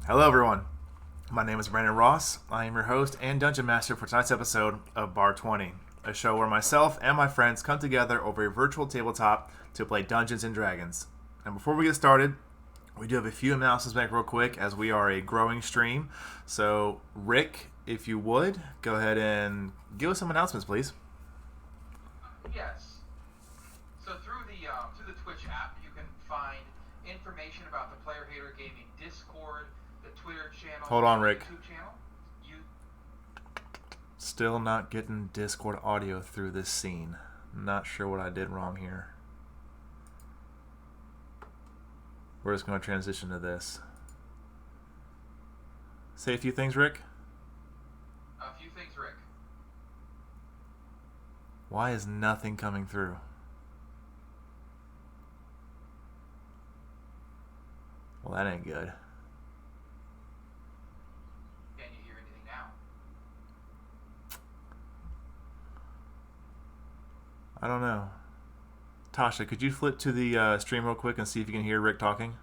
Hello, everyone. My name is Brandon Ross. I am your host and Dungeon Master for tonight's episode of BAR20, a show where myself and my friends come together over a virtual tabletop to play Dungeons and Dragons. And before we get started, we do have a few announcements to make real quick as we are a growing stream. So, Rick, if you would, go ahead and give us some announcements, please. Yes. So through the Twitch app, you can find information about the Player Hater Gaming Discord, the Twitter channel, Hold on, the Rick. YouTube channel. Still not getting Discord audio through this scene. Not sure what I did wrong here. We're just going to transition to this. Say a few things, Rick. A few things, Rick. Why is nothing coming through? Well, that ain't good. Can you hear anything now? I don't know. Tasha, could you flip to the stream real quick and see if you can hear Rick talking?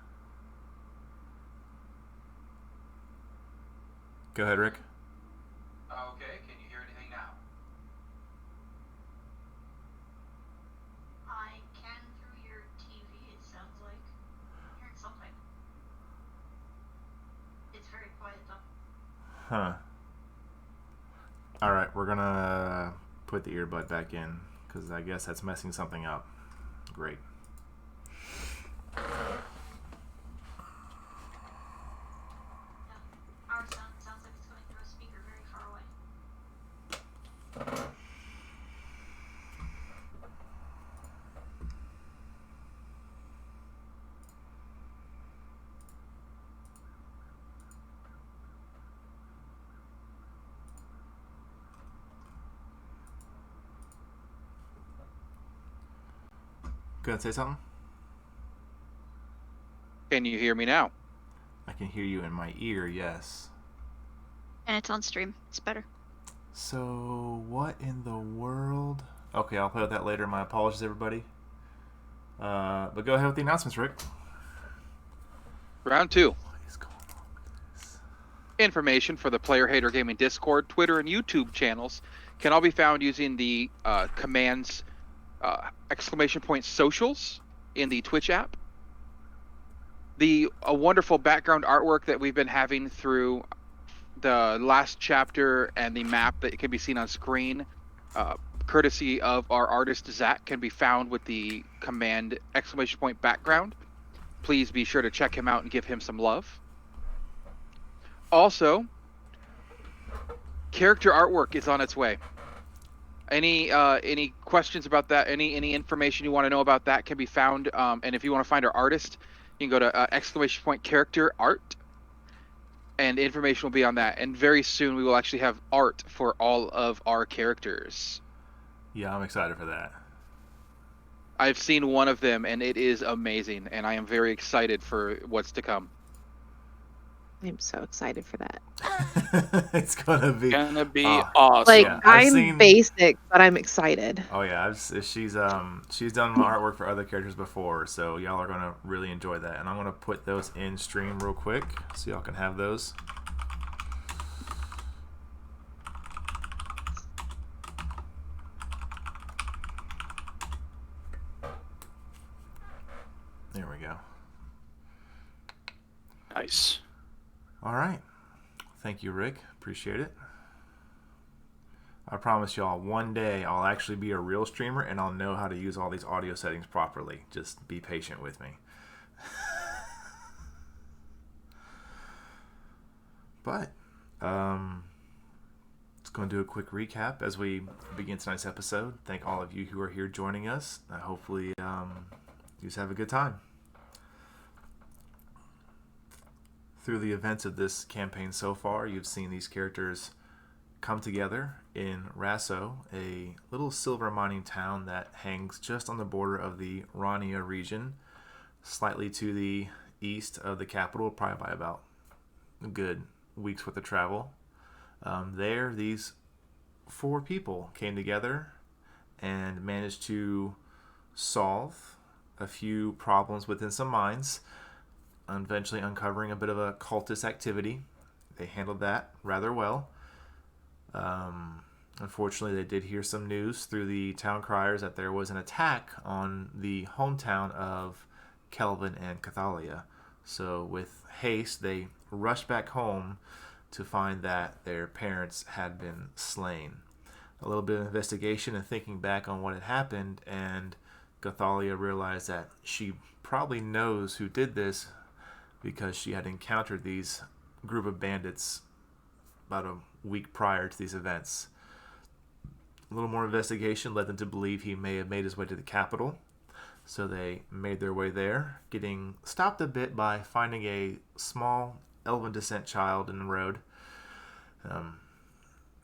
Go ahead, Rick. Okay, can you hear anything now? I can through your TV, it sounds like. I'm hearing something. It's very quiet though. Huh. Alright, we're gonna put the earbud back in because I guess that's messing something up. Great. Yeah. Our sounds like it's going through a speaker very far away. Gonna say something? Can you hear me now? I can hear you in my ear, yes. And it's on stream. It's better. So, what in the world? Okay, I'll play with that later. My apologies, everybody. But go ahead with the announcements, Rick. Round 2. What is going on with this? Information for the Player Hater Gaming Discord, Twitter, and YouTube channels can all be found using the commands !socials in the Twitch app. The wonderful background artwork that we've been having through the last chapter and the map that can be seen on screen, courtesy of our artist Zach, can be found with the command !background. Please be sure to check him out and give him some love. Also, character artwork is on its way. Any questions about that? Any information you want to know about that can be found. And if you want to find our artist, you can go to ! character art, and information will be on that. And very soon we will actually have art for all of our characters. Yeah, I'm excited for that. I've seen one of them, and it is amazing, and I am very excited for what's to come. I'm so excited for that. It's gonna be Awesome. Like, Yeah, I've I'm seen- basic, but I'm excited. Oh yeah, she's done my artwork for other characters before, so y'all are gonna really enjoy that. And I'm gonna put those in stream real quick so y'all can have those. There we go. Nice. All right. Thank you, Rick. Appreciate it. I promise y'all, one day I'll actually be a real streamer and I'll know how to use all these audio settings properly. Just be patient with me. But, let's go and do a quick recap as we begin tonight's episode. Thank all of you who are here joining us. Hopefully, you just have a good time. Through the events of this campaign so far, you've seen these characters come together in Rasso, a little silver mining town that hangs just on the border of the Rania region, slightly to the east of the capital, probably by about a good week's worth of travel. There, these 4 people came together and managed to solve a few problems within some mines, eventually uncovering a bit of a cultist activity. They handled that rather well. Unfortunately, they did hear some news through the town criers that there was an attack on the hometown of Kelvin and Cathalia. So, with haste, they rushed back home to find that their parents had been slain. A little bit of investigation and thinking back on what had happened, and Cathalia realized that she probably knows who did this because she had encountered these group of bandits about a week prior to these events. A little more investigation led them to believe he may have made his way to the capital. So they made their way there, getting stopped a bit by finding a small elven descent child in the road.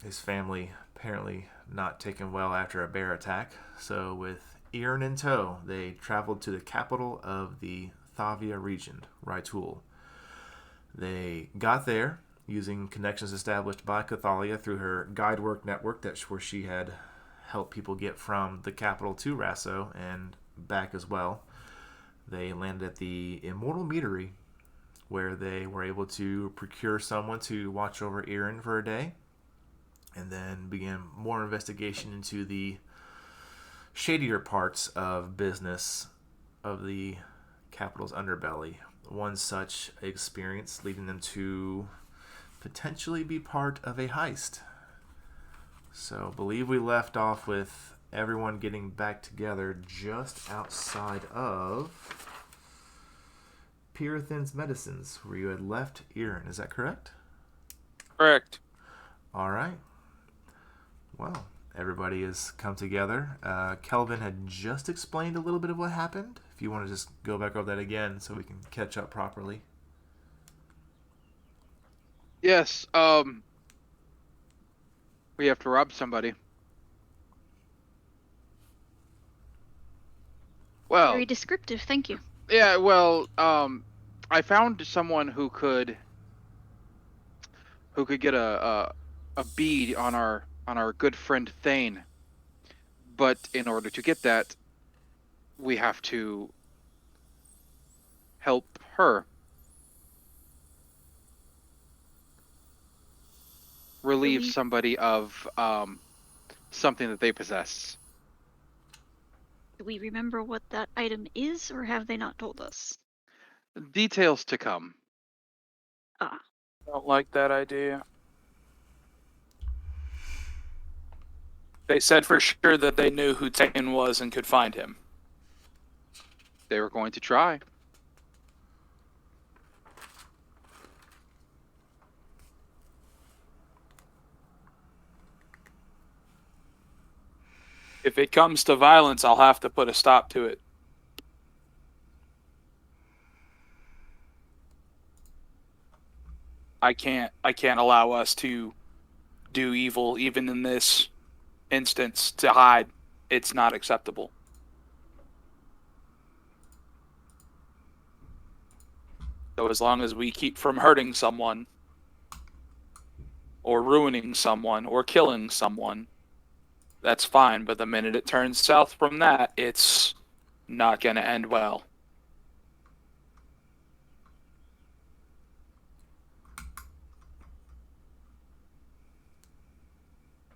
His family apparently not taken well after a bear attack. So with Iron in tow, they traveled to the capital of the Thavia region, Raitul. They got there using connections established by Cathalia through her guide work network, that's where she had helped people get from the capital to Rasso and back as well. They landed at the Immortal Meadery, where they were able to procure someone to watch over Irin for a day, and then began more investigation into the shadier parts of business of the capital's underbelly. One such experience leading them to potentially be part of a heist. So I believe we left off with everyone getting back together just outside of Pirathin's Medicines, where you had left Irin. Is that correct? Correct. All right. Well, everybody has come together. Kelvin had just explained a little bit of what happened. If you want to just go back over that again so we can catch up properly. Yes, we have to rob somebody. Well, Very descriptive, thank you. yeah, well, I found someone who could get a bead on our good friend Thane. But in order to get that, we have to help her. Relieve somebody of something that they possess. Do we remember what that item is, or have they not told us? Details to come. Ah, Don't like that idea. They said for sure that they knew who Tane was and could find him. They were going to try. If it comes to violence, I'll have to put a stop to it. I can't allow us to do evil even in this instance to hide. It's not acceptable. So as long as we keep from hurting someone or ruining someone or killing someone, that's fine. But the minute it turns south from that, it's not going to end well.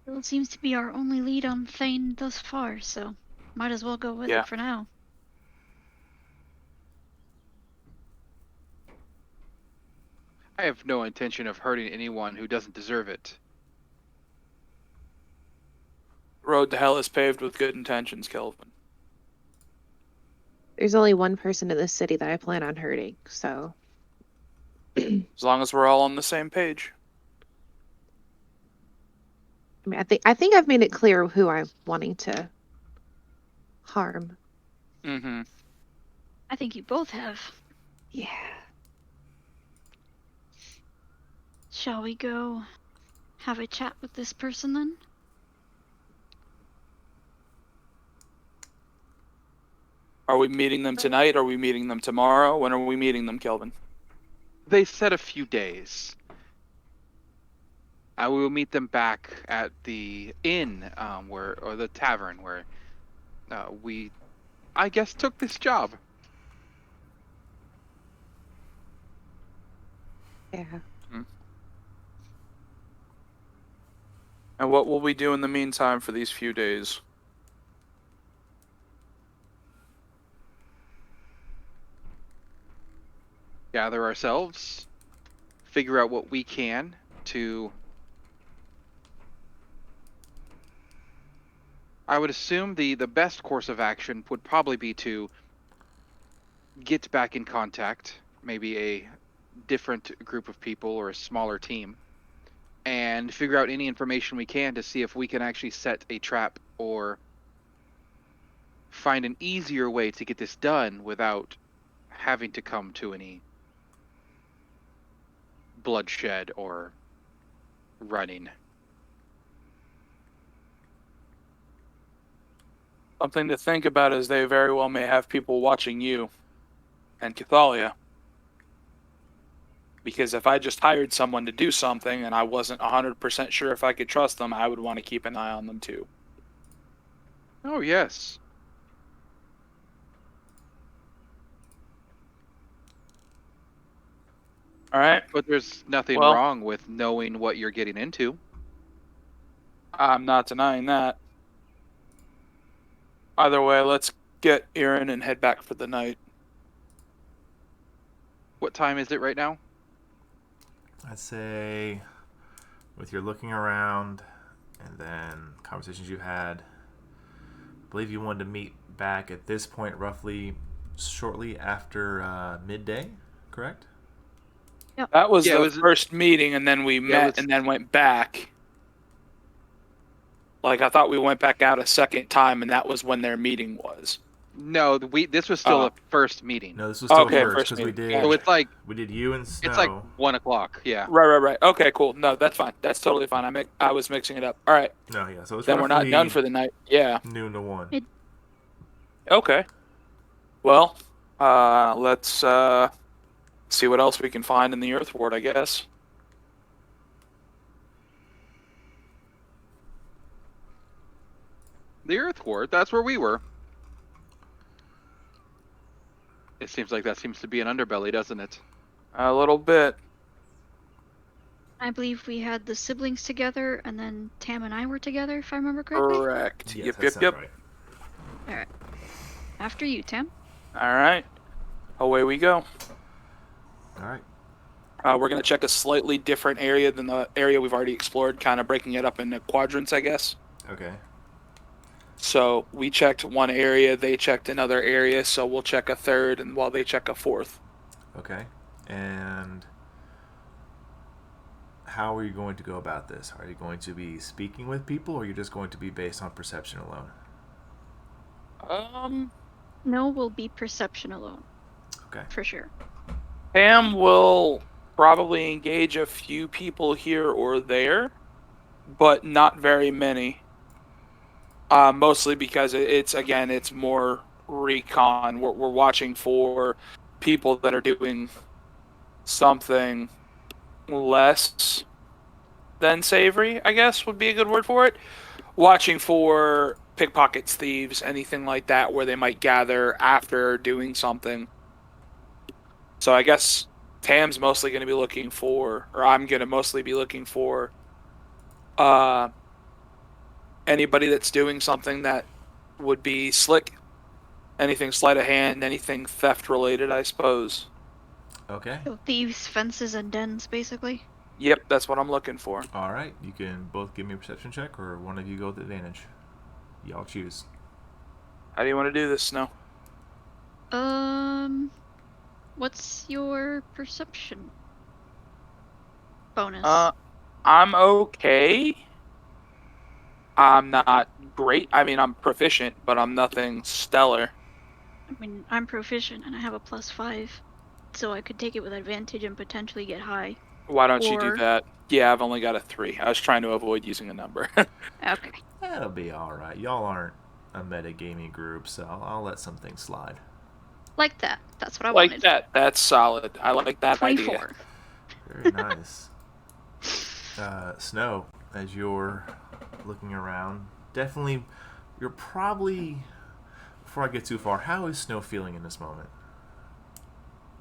well, it seems to be our only lead on Thane thus far, so might as well go with it for now. I have no intention of hurting anyone who doesn't deserve it. Road to hell is paved with good intentions, Kelvin. There's only one person in this city that I plan on hurting, so. As long as we're all on the same page. I mean, I think I've made it clear who I'm wanting to harm. Mm-hmm. I think you both have. Yeah. Shall we go have a chat with this person then? Are we meeting them tonight? Are we meeting them tomorrow? When are we meeting them, Kelvin? They said a few days. I will meet them back at the inn, or the tavern where we, I guess, took this job. Yeah. And what will we do in the meantime for these few days? Gather ourselves, figure out what we can to. I would assume the best course of action would probably be to get back in contact, maybe a different group of people or a smaller team, and figure out any information we can to see if we can actually set a trap or find an easier way to get this done without having to come to any bloodshed or running. Something to think about is they very well may have people watching you and Cathalia. Because if I just hired someone to do something and I wasn't 100% sure if I could trust them, I would want to keep an eye on them too. Oh, yes. All right. But there's nothing Well- wrong with knowing what you're getting into. I'm not denying that. Either way, let's get Erin and head back for the night. What time is it right now? I'd say with your looking around and then conversations you had, I believe you wanted to meet back at this point roughly shortly after midday, correct? That was Yeah, it the was- first meeting, and then we met and then went back. Like, I thought we went back out a second time, and that was when their meeting was. No, this was still Oh. a first meeting. No, this was still Okay, first first because we meeting. did So it's like we did you and Snow. it's like 1:00. Yeah. Right. Okay, cool. No, that's fine. That's totally fine. I was mixing it up. All right. No, yeah. So it's Then we're not roughly done for the night. Yeah. noon to 1. Okay. Well, let's see what else we can find in the Earth Ward, I guess. The Earth Ward. That's where we were. It seems like that seems to be an underbelly, doesn't it? A little bit. I believe we had the siblings together, and then Tam and I were together, if I remember correctly. Correct. Yes, Yep. that sounds right. All right. After you, Tam. All right. Away we go. All right. We're going to check a slightly different area than the area we've already explored, kind of breaking it up into quadrants, I guess. Okay. So we checked one area, they checked another area, so we'll check a third, and while they check a fourth. Okay. And how are you going to go about this? Are you going to be speaking with people, or are you just going to be based on perception alone? No, will be perception alone. Okay. For sure. Pam will probably engage a few people here or there, but not very many. Mostly because it's more recon. We're watching for people that are doing something less than savory, I guess would be a good word for it. Watching for pickpockets, thieves, anything like that where they might gather after doing something. So I guess Tam's mostly going to be looking for, or I'm going to mostly be looking for, anybody that's doing something that would be slick. Anything sleight of hand, anything theft related, I suppose. Okay. So thieves, fences, and dens, basically. Yep, that's what I'm looking for. All right. You can both give me a perception check, or one of you go with advantage. Y'all choose. How do you want to do this, Snow? What's your perception bonus? I'm okay. I'm not great. I mean, I'm proficient, but I'm nothing stellar. I mean, I'm proficient and I have a +5, so I could take it with advantage and potentially get high. Why don't you do Or- that? Yeah, I've only got a 3. I was trying to avoid using a number. Okay. That'll be all right. Y'all aren't a metagaming group, so I'll let some things slide. Like that. That's what I like wanted. that. That's solid. I like that 24. idea. Very nice. Snow, as you're looking around, definitely, you're probably, before I get too far, how is Snow feeling in this moment?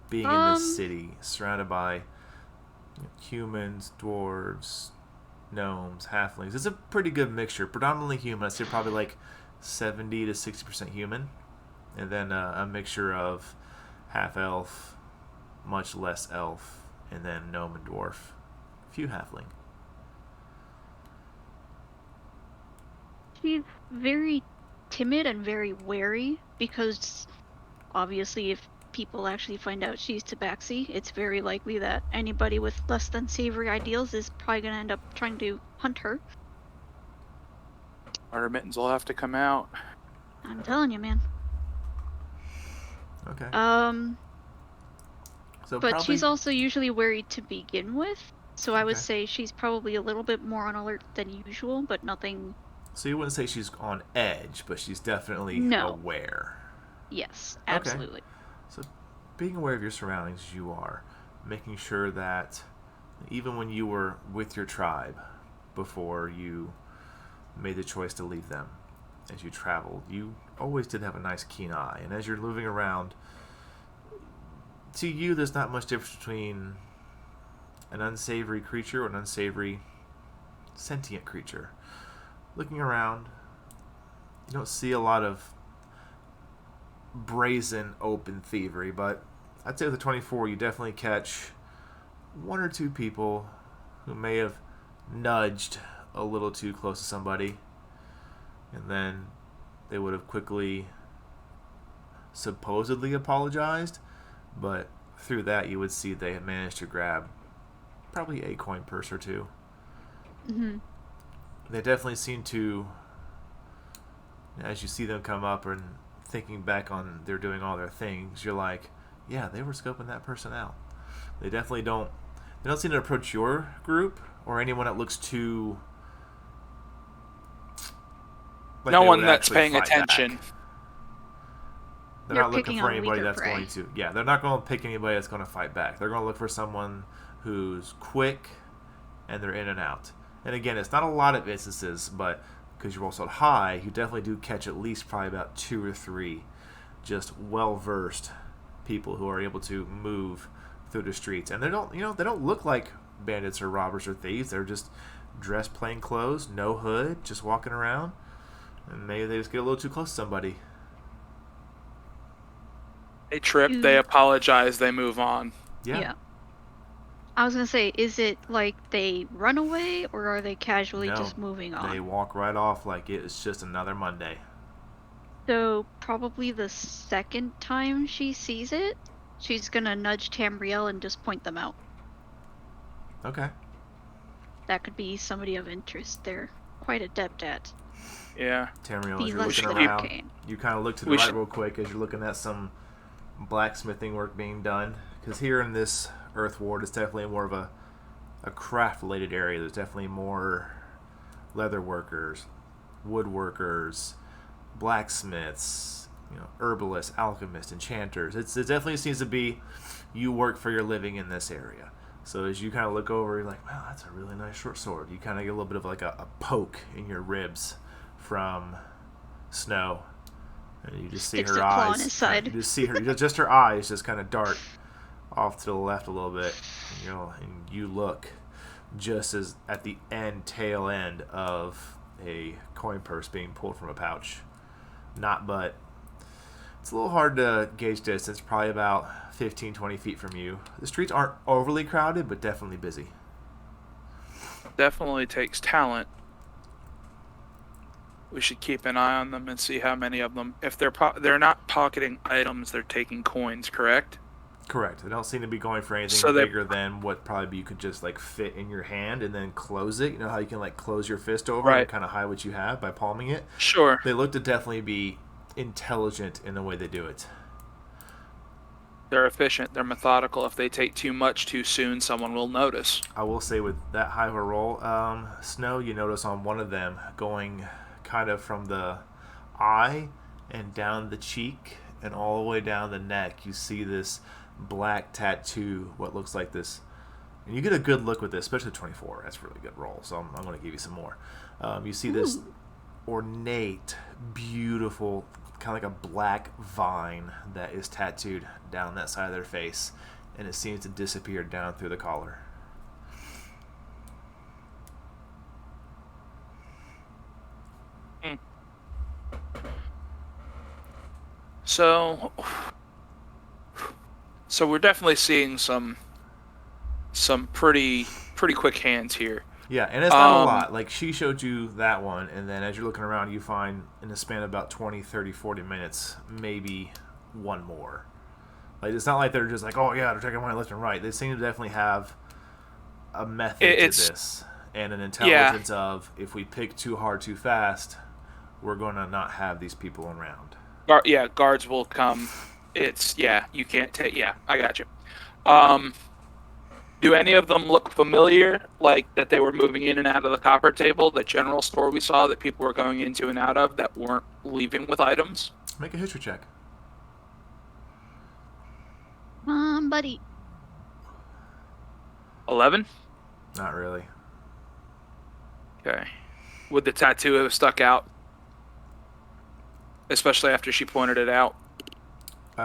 Being in this city, surrounded by humans, dwarves, gnomes, halflings. It's a pretty good mixture. Predominantly human. I'd say probably like 70 to 60% human, and then a mixture of half elf, much less elf, and then gnome and dwarf. A few halfling. She's very timid and very wary because obviously if people actually find out she's tabaxi, it's very likely that anybody with less than savory ideals is probably going to end up trying to hunt her. Our mittens will have to come out. I'm telling you, man. Okay. But probably, she's also usually wary to begin with, so I would Okay. say she's probably a little bit more on alert than usual, but nothing. So you wouldn't say she's on edge, but she's definitely No. aware. Yes, Okay. absolutely. So being aware of your surroundings, you are making sure that even when you were with your tribe before you made the choice to leave them, as you traveled, you always did have a nice keen eye. And as you're moving around, to you, there's not much difference between an unsavory creature or an unsavory sentient creature. Looking around, you don't see a lot of brazen open thievery, but I'd say with a 24 you definitely catch one or two people who may have nudged a little too close to somebody, and then they would have quickly supposedly apologized, but through that you would see they had managed to grab probably a coin purse or two. Mm-hmm. They definitely seem to, as you see them come up and thinking back on they're doing all their things, you're like, yeah, they were scoping that person out. They definitely don't seem to approach your group or anyone that looks too like No they one would that's actually paying fight attention. back. They're They're not looking picking for on anybody weaker that's prey. going to, yeah, they're not going to pick anybody that's going to fight back. They're going to look for someone who's quick and they're in and out. And again, it's not a lot of instances, but because you're also high, you definitely do catch at least probably about 2 or 3 just well-versed people who are able to move through the streets. And they don't look like bandits or robbers or thieves. They're just dressed plain clothes, no hood, just walking around. And maybe they just get a little too close to somebody. They trip, they apologize, they move on. Yeah. I was gonna say, is it like they run away, or are they casually No, just moving on? they walk right off like it's just another Monday. So probably the second time she sees it, she's gonna nudge Tamriel and just point them out. Okay. That could be somebody of interest. They're quite adept at Tamriel, Yeah. as you're the looking lunch around, arcane. you kind of look to the We right should- real quick as you're looking at some blacksmithing work being done. Because here in this Earth Ward, it's definitely more of a craft-related area. There's definitely more leather workers, woodworkers, blacksmiths, herbalists, alchemists, enchanters. It definitely seems to be you work for your living in this area. So as you kind of look over, you're like, wow, that's a really nice short sword. You kind of get a little bit of like a poke in your ribs from Snow. And you just see Sticks her a claw eyes. on his side. You just see her, just her eyes just kind of dart off to the left a little bit. And you look just as at the tail end of a coin purse being pulled from a pouch. But it's a little hard to gauge distance, probably about 15, 20 feet from you. The streets aren't overly crowded, but definitely busy. Definitely takes talent. We should keep an eye on them and see how many of them. If they're not pocketing items, they're taking coins, correct? Correct. They don't seem to be going for anything So bigger than what probably you could just like fit in your hand and then close it. You know how you can like close your fist over and Right. kind of hide what you have by palming it? Sure. They look to definitely be intelligent in the way they do it. They're efficient. They're methodical. If they take too much too soon, someone will notice. I will say with that high of a roll, Snow, you notice on one of them going kind of from the eye and down the cheek and all the way down the neck, you see this black tattoo, what looks like this. And you get a good look with this, especially 24. That's a really good roll, so I'm going to give you some more. You see this ornate, beautiful, kind of like a black vine that is tattooed down that side of their face, and it seems to disappear down through the collar. So we're definitely seeing some pretty quick hands here. Yeah, and it's not a lot. Like, she showed you that one, and then as you're looking around, you find in the span of about 20, 30, 40 minutes, maybe one more. Like, it's not like they're just like, oh, yeah, they're taking money left and right. They seem to definitely have a method to this and an intelligence of, if we pick too hard too fast, we're going to not have these people around. Guards will come. You can't take. Yeah, I got you. Do any of them look familiar, like that they were moving in and out of the copper table, the general store we saw that people were going into and out of that weren't leaving with items? Make a history check. Buddy. 11? Not really. Okay. Would the tattoo have stuck out? Especially after she pointed it out?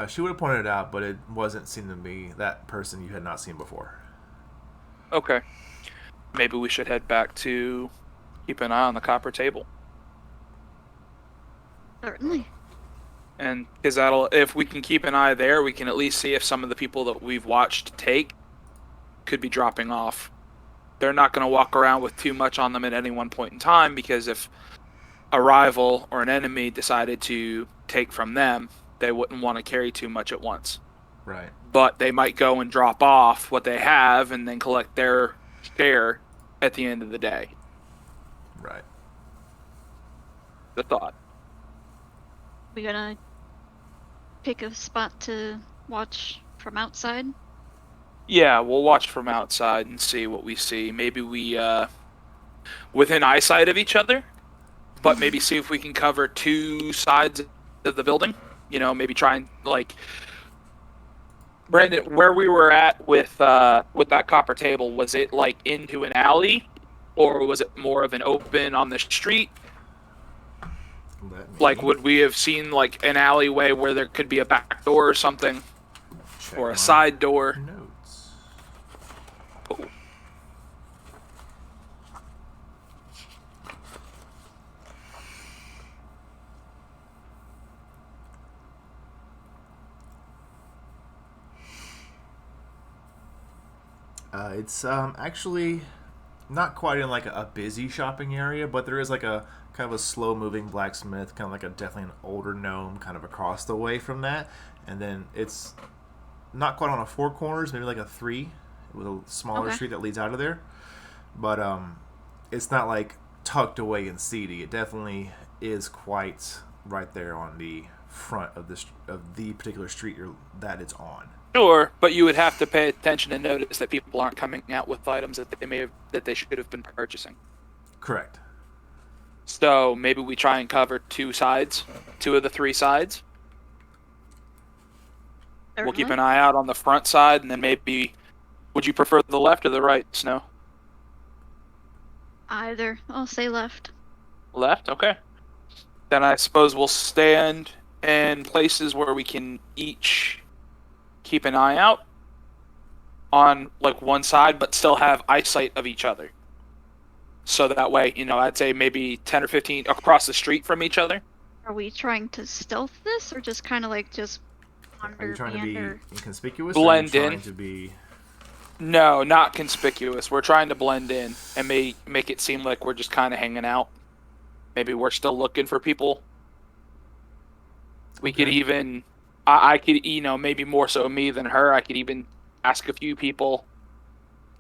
She would have pointed it out, but it wasn't seen to be that person you had not seen before. Okay. Maybe we should head back to keep an eye on the copper table. Certainly. And because if we can keep an eye there, we can at least see if some of the people that we've watched take could be dropping off. They're not going to walk around with too much on them at any one point in time, because if a rival or an enemy decided to take from them, they wouldn't want to carry too much at once. Right. But they might go and drop off what they have and then collect their share at the end of the day. Right. The thought. We gonna pick a spot to watch from outside? Yeah, we'll watch from outside and see what we see. Maybe we, within eyesight of each other, but maybe see if we can cover two sides of the building. You know, maybe try and, like... Brandon, where we were at with that copper table, was it like into an alley, or was it more of an open on the street? Like, would we have seen like an alleyway where there could be a back door or something, or a side door? Notes. Cool. It's actually not quite in like a busy shopping area, but there is like a kind of a slow moving blacksmith, kind of like definitely an older gnome kind of across the way from that. And then it's not quite on a four corners, maybe like a three with a smaller street that leads out of there. But it's not like tucked away and seedy. It definitely is quite right there on the front of the particular street that it's on. Sure, but you would have to pay attention and notice that people aren't coming out with items that they should have been purchasing. Correct. So maybe we try and cover two of the three sides. Certainly. We'll keep an eye out on the front side, and then maybe... Would you prefer the left or the right, Snow? Either. I'll say left. Left? Okay. Then I suppose we'll stand in places where we can each keep an eye out on like one side, but still have eyesight of each other. So that way, I'd say maybe 10 or 15 across the street from each other. Are we trying to stealth this, or just kind of like just wander, Are you trying to be inconspicuous? Blend or are you in. trying to be... No, not conspicuous. We're trying to blend in and make it seem like we're just kind of hanging out. Maybe we're still looking for people. We could even... I could, maybe more so me than her, I could even ask a few people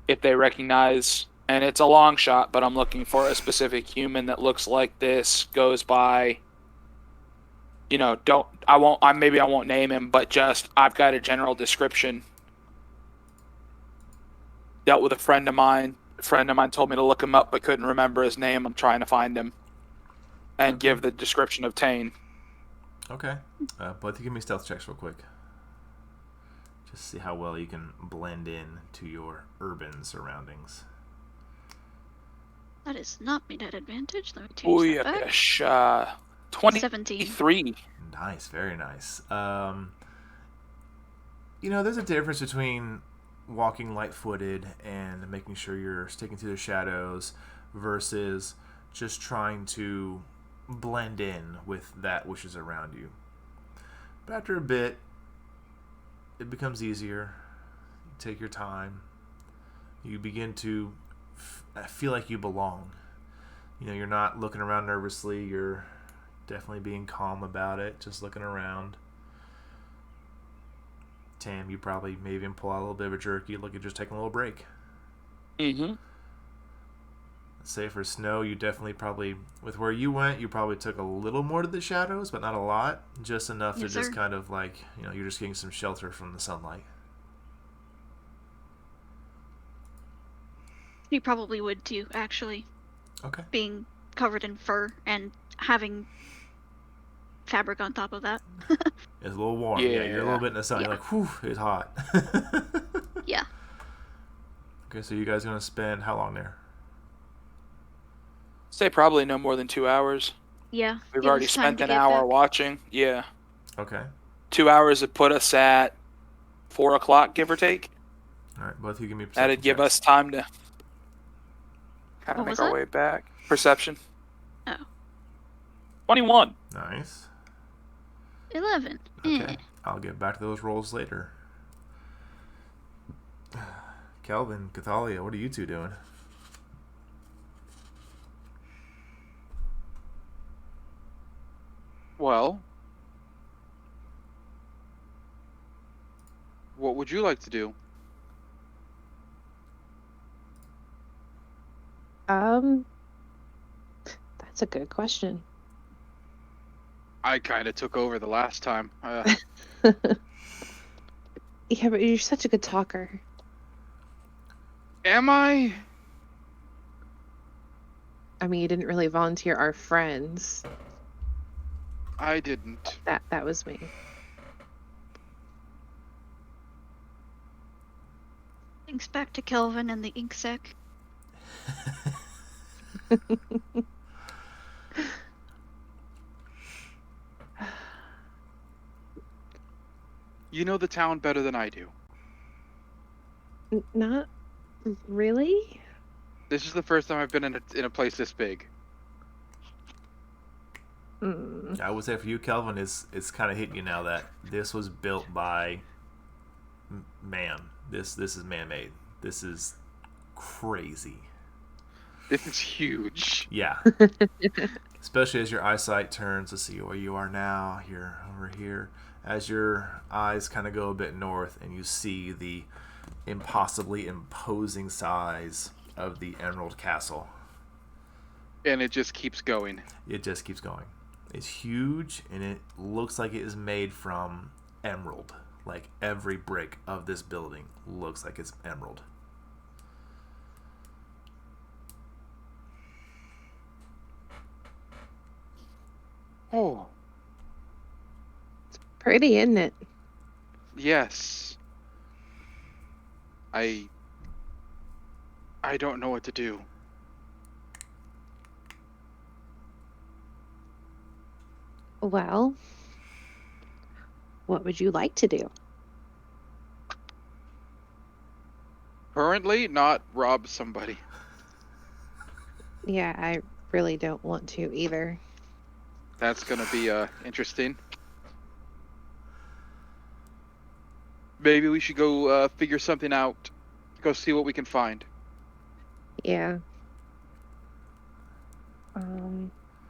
if they recognize, and it's a long shot, but I'm looking for a specific human that looks like this, goes by, maybe I won't name him, but just, I've got a general description. Dealt with a friend of mine. A friend of mine told me to look him up, but couldn't remember his name. I'm trying to find him. And give the description of Tane. Okay. Both you give me stealth checks real quick. Just see how well you can blend in to your urban surroundings. That is not made at advantage. Let me change that back. Gosh. 23. Nice. Very nice. There's a difference between walking light-footed and making sure you're sticking to the shadows versus just trying to blend in with that which is around you. But after a bit, it becomes easier. You take your time. You begin to feel like you belong. You know, you're not looking around nervously. You're definitely being calm about it, just looking around. Tam, you probably maybe even pull out a little bit of a jerky, look at just taking a little break. Mm-hmm. Say for Snow, you definitely probably, with where you went, you probably took a little more to the shadows, but not a lot. Just enough to Yes, just sir. kind of like, you know, you're just getting some shelter from the sunlight. You probably would too, actually, Okay. being covered in fur and having fabric on top of that. It's a little warm. Yeah, you're a little Yeah. bit in the sun. Yeah. You're like, whew, it's hot. Yeah. Okay, so you guys going to spend how long there? Say probably no more than 2 hours. Yeah. We've give already us time spent to an get hour back. watching. Yeah. Okay. 2 hours would put us at 4 o'clock, give or take. All right, both of you give me perception That'd give checks. us time to kind What of make was our that? way back. Perception. Oh. 21. Nice. 11. Okay, I'll get back to those rolls later. Kelvin, Cathalia, what are you two doing? Well, what would you like to do? That's a good question. I kind of took over the last time. Yeah, but you're such a good talker. Am I? I mean, you didn't really volunteer our friends. I didn't. That was me. Thanks back to Kelvin and the ink sac. You know the town better than I do. Not really. This is the first time I've been in a place this big. I would say for you, Kelvin, it's kind of hitting you now that this was built by man. This is man-made. This is crazy. This is huge. Yeah. Especially as your eyesight turns to see where you are now, you're over here. As your eyes kind of go a bit north and you see the impossibly imposing size of the Emerald Castle. And it just keeps going. It just keeps going. It's huge and it looks like it is made from emerald. Like every brick of this building looks like it's emerald. Oh, Pretty, isn't it? yes. I don't know what to do. Well, what would you like to do? Currently, not rob somebody. Yeah, I really don't want to either. That's gonna be interesting. Maybe we should go figure something out. Go see what we can find. Yeah.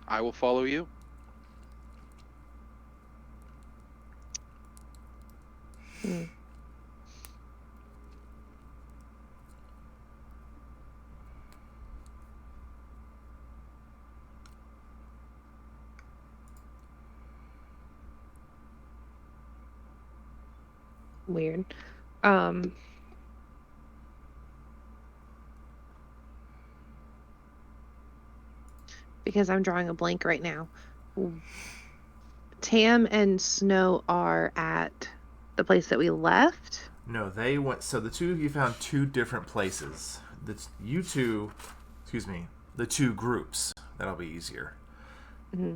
I will follow you. Weird. Because I'm drawing a blank right now. Tam and Snow are at the place that we left. No, they went. So the two of you found two different places. The two groups. That'll be easier. Mm-hmm.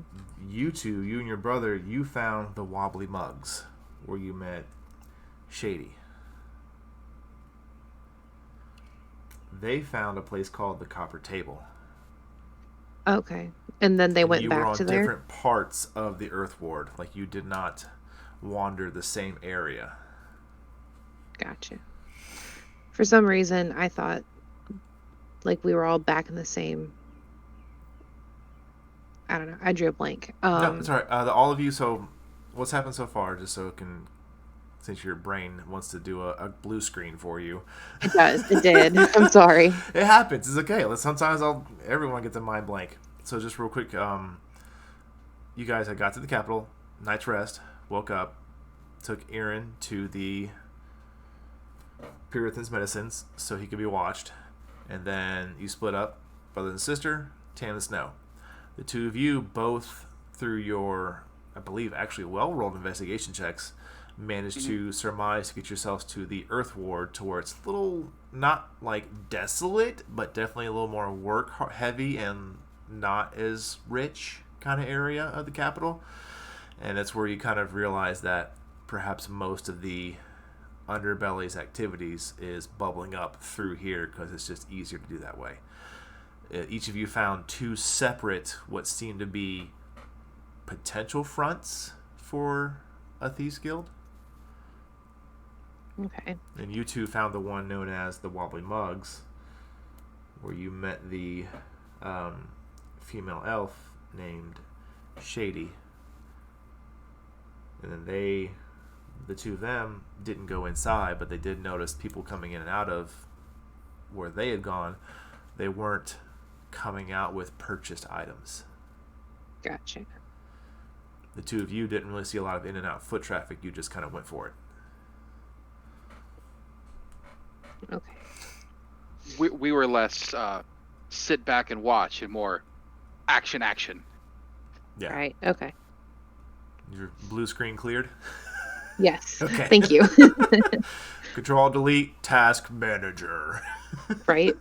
You two, you and your brother, you found the Wobbly Mugs, where you met Shady. They found a place called the Copper Table. Okay. And then they went You were back on to there? different parts of the Earth Ward. Like you did not wander the same area. Gotcha. For some reason, I thought like we were all back in the same. I don't know. I drew a blank. No, it's all right. All of you. So, what's happened so far? Just so it can, since your brain wants to do a blue screen for you. It does. It did. I'm sorry. It happens. It's okay. Sometimes everyone gets a mind blank. So just real quick, you guys had got to the capital, night's rest, woke up, took Aaron to the Puritan's medicines so he could be watched, and then you split up, brother and sister, tan the snow. The two of you, both through your, I believe, actually well-rolled investigation checks, managed to surmise to get yourselves to the Earth Ward, to where it's a little, not like desolate, but definitely a little more work-heavy and not as rich kind of area of the capital. And that's where you kind of realize that perhaps most of the underbelly's activities is bubbling up through here because it's just easier to do that way. Each of you found two separate, what seemed to be potential fronts for a Thieves Guild. Okay. And you two found the one known as the Wobbly Mugs, where you met the female elf named Shady. And then the two of them didn't go inside, but they did notice people coming in and out of where they had gone. They weren't coming out with purchased items. Gotcha. The two of you didn't really see a lot of in and out foot traffic. You just kind of went for it. Okay. We were less sit back and watch and more action. Yeah. Right. Okay. Your blue screen cleared? Yes. Okay. Thank you. Control Delete Task Manager. Right.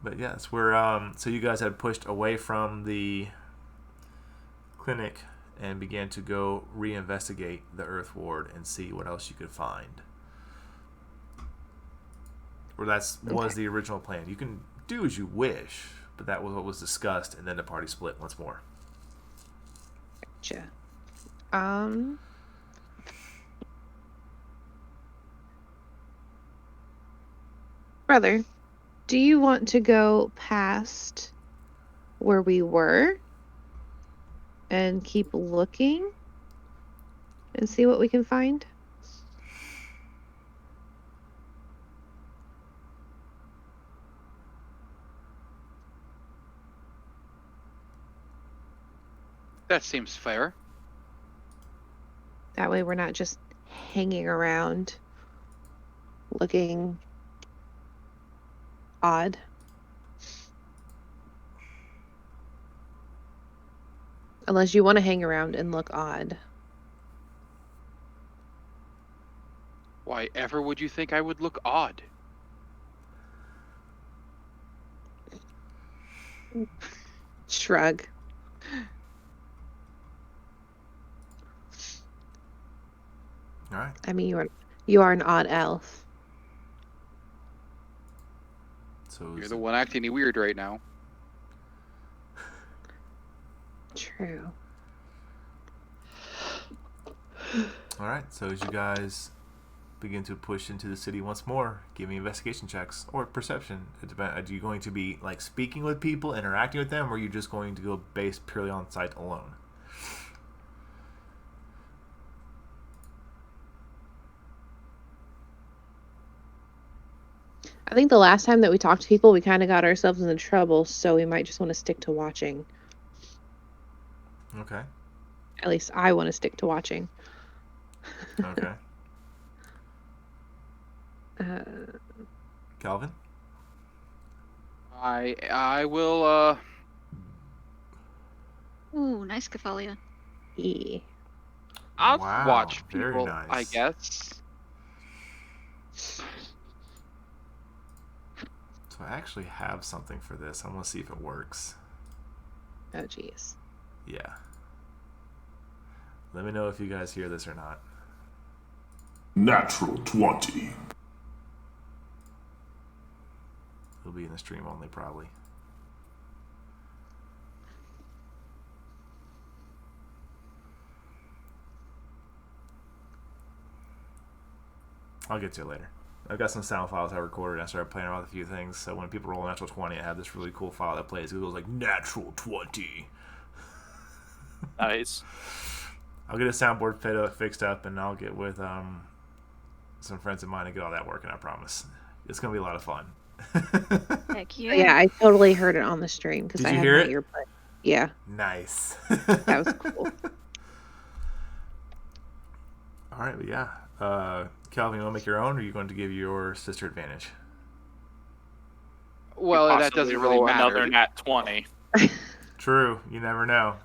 But yes, we're so you guys had pushed away from the clinic and began to go reinvestigate the Earth Ward and see what else you could find. Or was the original plan. You can do as you wish, but that was what was discussed, and then the party split once more. Gotcha. Brother, do you want to go past where we were and keep looking and see what we can find? That seems fair. That way we're not just hanging around looking odd. Unless you want to hang around and look odd. Why ever would you think I would look odd? Shrug. All right. I mean, you are an odd elf. So You're the one acting weird right now. True. all right. So as you guys begin to push into the city once more, give me investigation checks or perception. Are you going to be like speaking with people, interacting with them, or are you just going to go based purely on sight alone? I think the last time that we talked to people, we kind of got ourselves into trouble, so we might just want to stick to watching. Okay. At least I want to stick to watching. Okay. Calvin? I will Ooh, nice Kefalia. Yeah. I'll Wow, watch very people, nice. I guess. So I actually have something for this. I want to see if it works. Oh, jeez. Yeah. Let me know if you guys hear this or not. Natural 20. It'll be in the stream only, probably. I'll get to it later. I've got some sound files I recorded and I started playing around with a few things. So when people roll a natural 20, I have this really cool file that plays. It goes like natural 20. Nice. I'll get a soundboard fixed up, and I'll get with some friends of mine and get all that working. I promise. It's gonna be a lot of fun. Heck yeah. Yeah, I totally heard it on the stream because Did I you had hear my it? earbud. Yeah, Nice. that was cool. All right, but yeah. Calvin, you want to make your own, or are you going to give your sister advantage? Well, that Possibly doesn't really roll matter. another nat 20. True. You never know.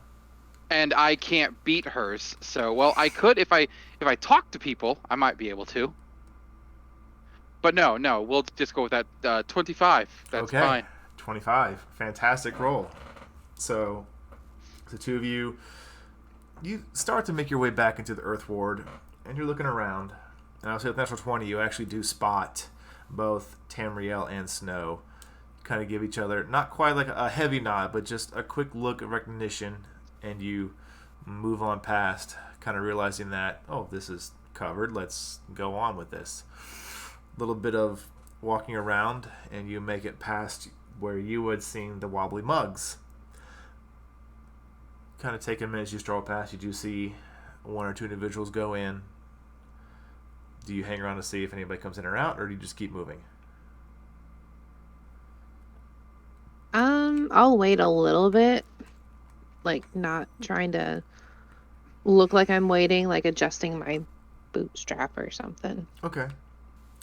And I can't beat hers. So, well, I could if I talk to people, I might be able to. But no, we'll just go with that 25. That's okay. fine. 25. Fantastic roll. So, the two of you start to make your way back into the Earth Ward, and you're looking around. And I'll say with natural 20, you actually do spot both Tamriel and Snow. Kind of give each other, not quite like a heavy nod, but just a quick look of recognition, and you move on past, kind of realizing that, oh, this is covered, let's go on with this. A little bit of walking around, and you make it past where you had seen the wobbly mugs. Kind of take a minute as you stroll past, you do see one or two individuals go in. Do you hang around to see if anybody comes in or out, or do you just keep moving? I'll wait a little bit, like not trying to look like I'm waiting, like adjusting my bootstrap or something. Okay.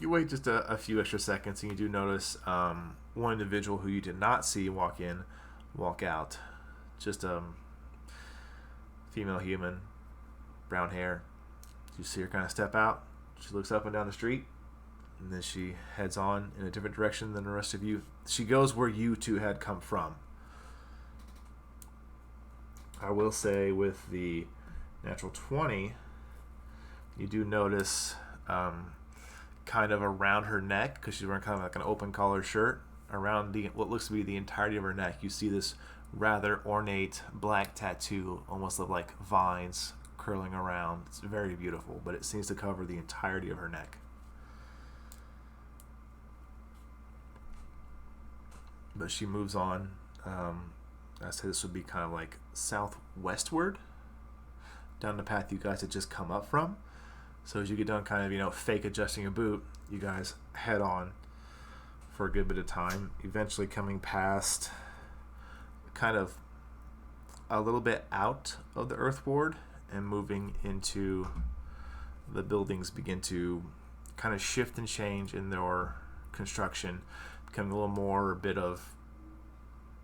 You wait just a few extra seconds, and you do notice one individual who you did not see walk in, walk out. Just female human, brown hair. You see her kind of step out. She looks up and down the street, and then she heads on in a different direction than the rest of you. She goes where you two had come from. I will say with the natural 20, you do notice kind of around her neck, because she's wearing kind of like an open collar shirt, around what looks to be the entirety of her neck, you see this rather ornate black tattoo, almost of like vines curling around. It's very beautiful, but it seems to cover the entirety of her neck. But she moves on. I say this would be kind of like southwestward, down the path you guys had just come up from. So as you get done kind of, fake adjusting a boot, you guys head on for a good bit of time, eventually coming past kind of a little bit out of the Earth Ward and moving into the buildings begin to kind of shift and change in their construction, becoming a little more a bit of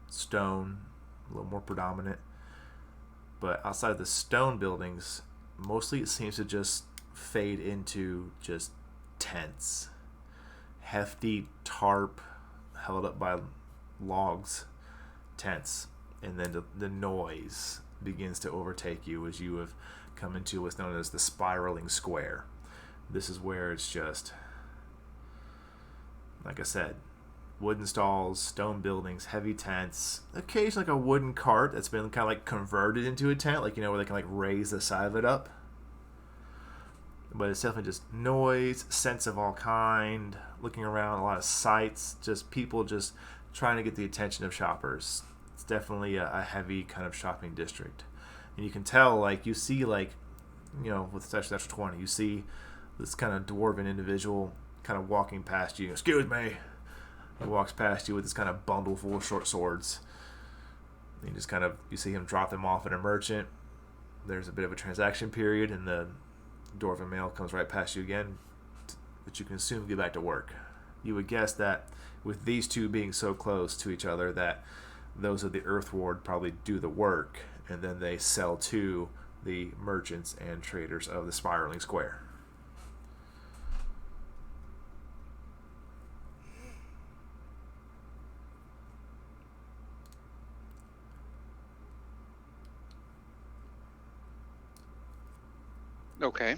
stone, a little more predominant. But outside of the stone buildings, mostly it seems to just fade into just tents, hefty tarp held up by logs, tents, and then the noise begins to overtake you as you have come into what's known as the spiraling square. This is where it's just, like I said, wooden stalls, stone buildings, heavy tents, occasionally like a wooden cart that's been kind of like converted into a tent, like, where they can like raise the side of it up. But it's definitely just noise, scents of all kind, looking around, a lot of sights, just people just trying to get the attention of shoppers. It's definitely a heavy kind of shopping district. And you can tell, like, you see, like, with Special 20, you see this kind of dwarven individual kind of walking past you. Excuse me. He walks past you with this kind of bundle full of short swords. And you see him drop them off at a merchant. There's a bit of a transaction period, and the dwarven male comes right past you again, but you can assume get back to work. You would guess that with these two being so close to each other, that those of the Earth Ward probably do the work, and then they sell to the merchants and traders of the spiraling square. Okay.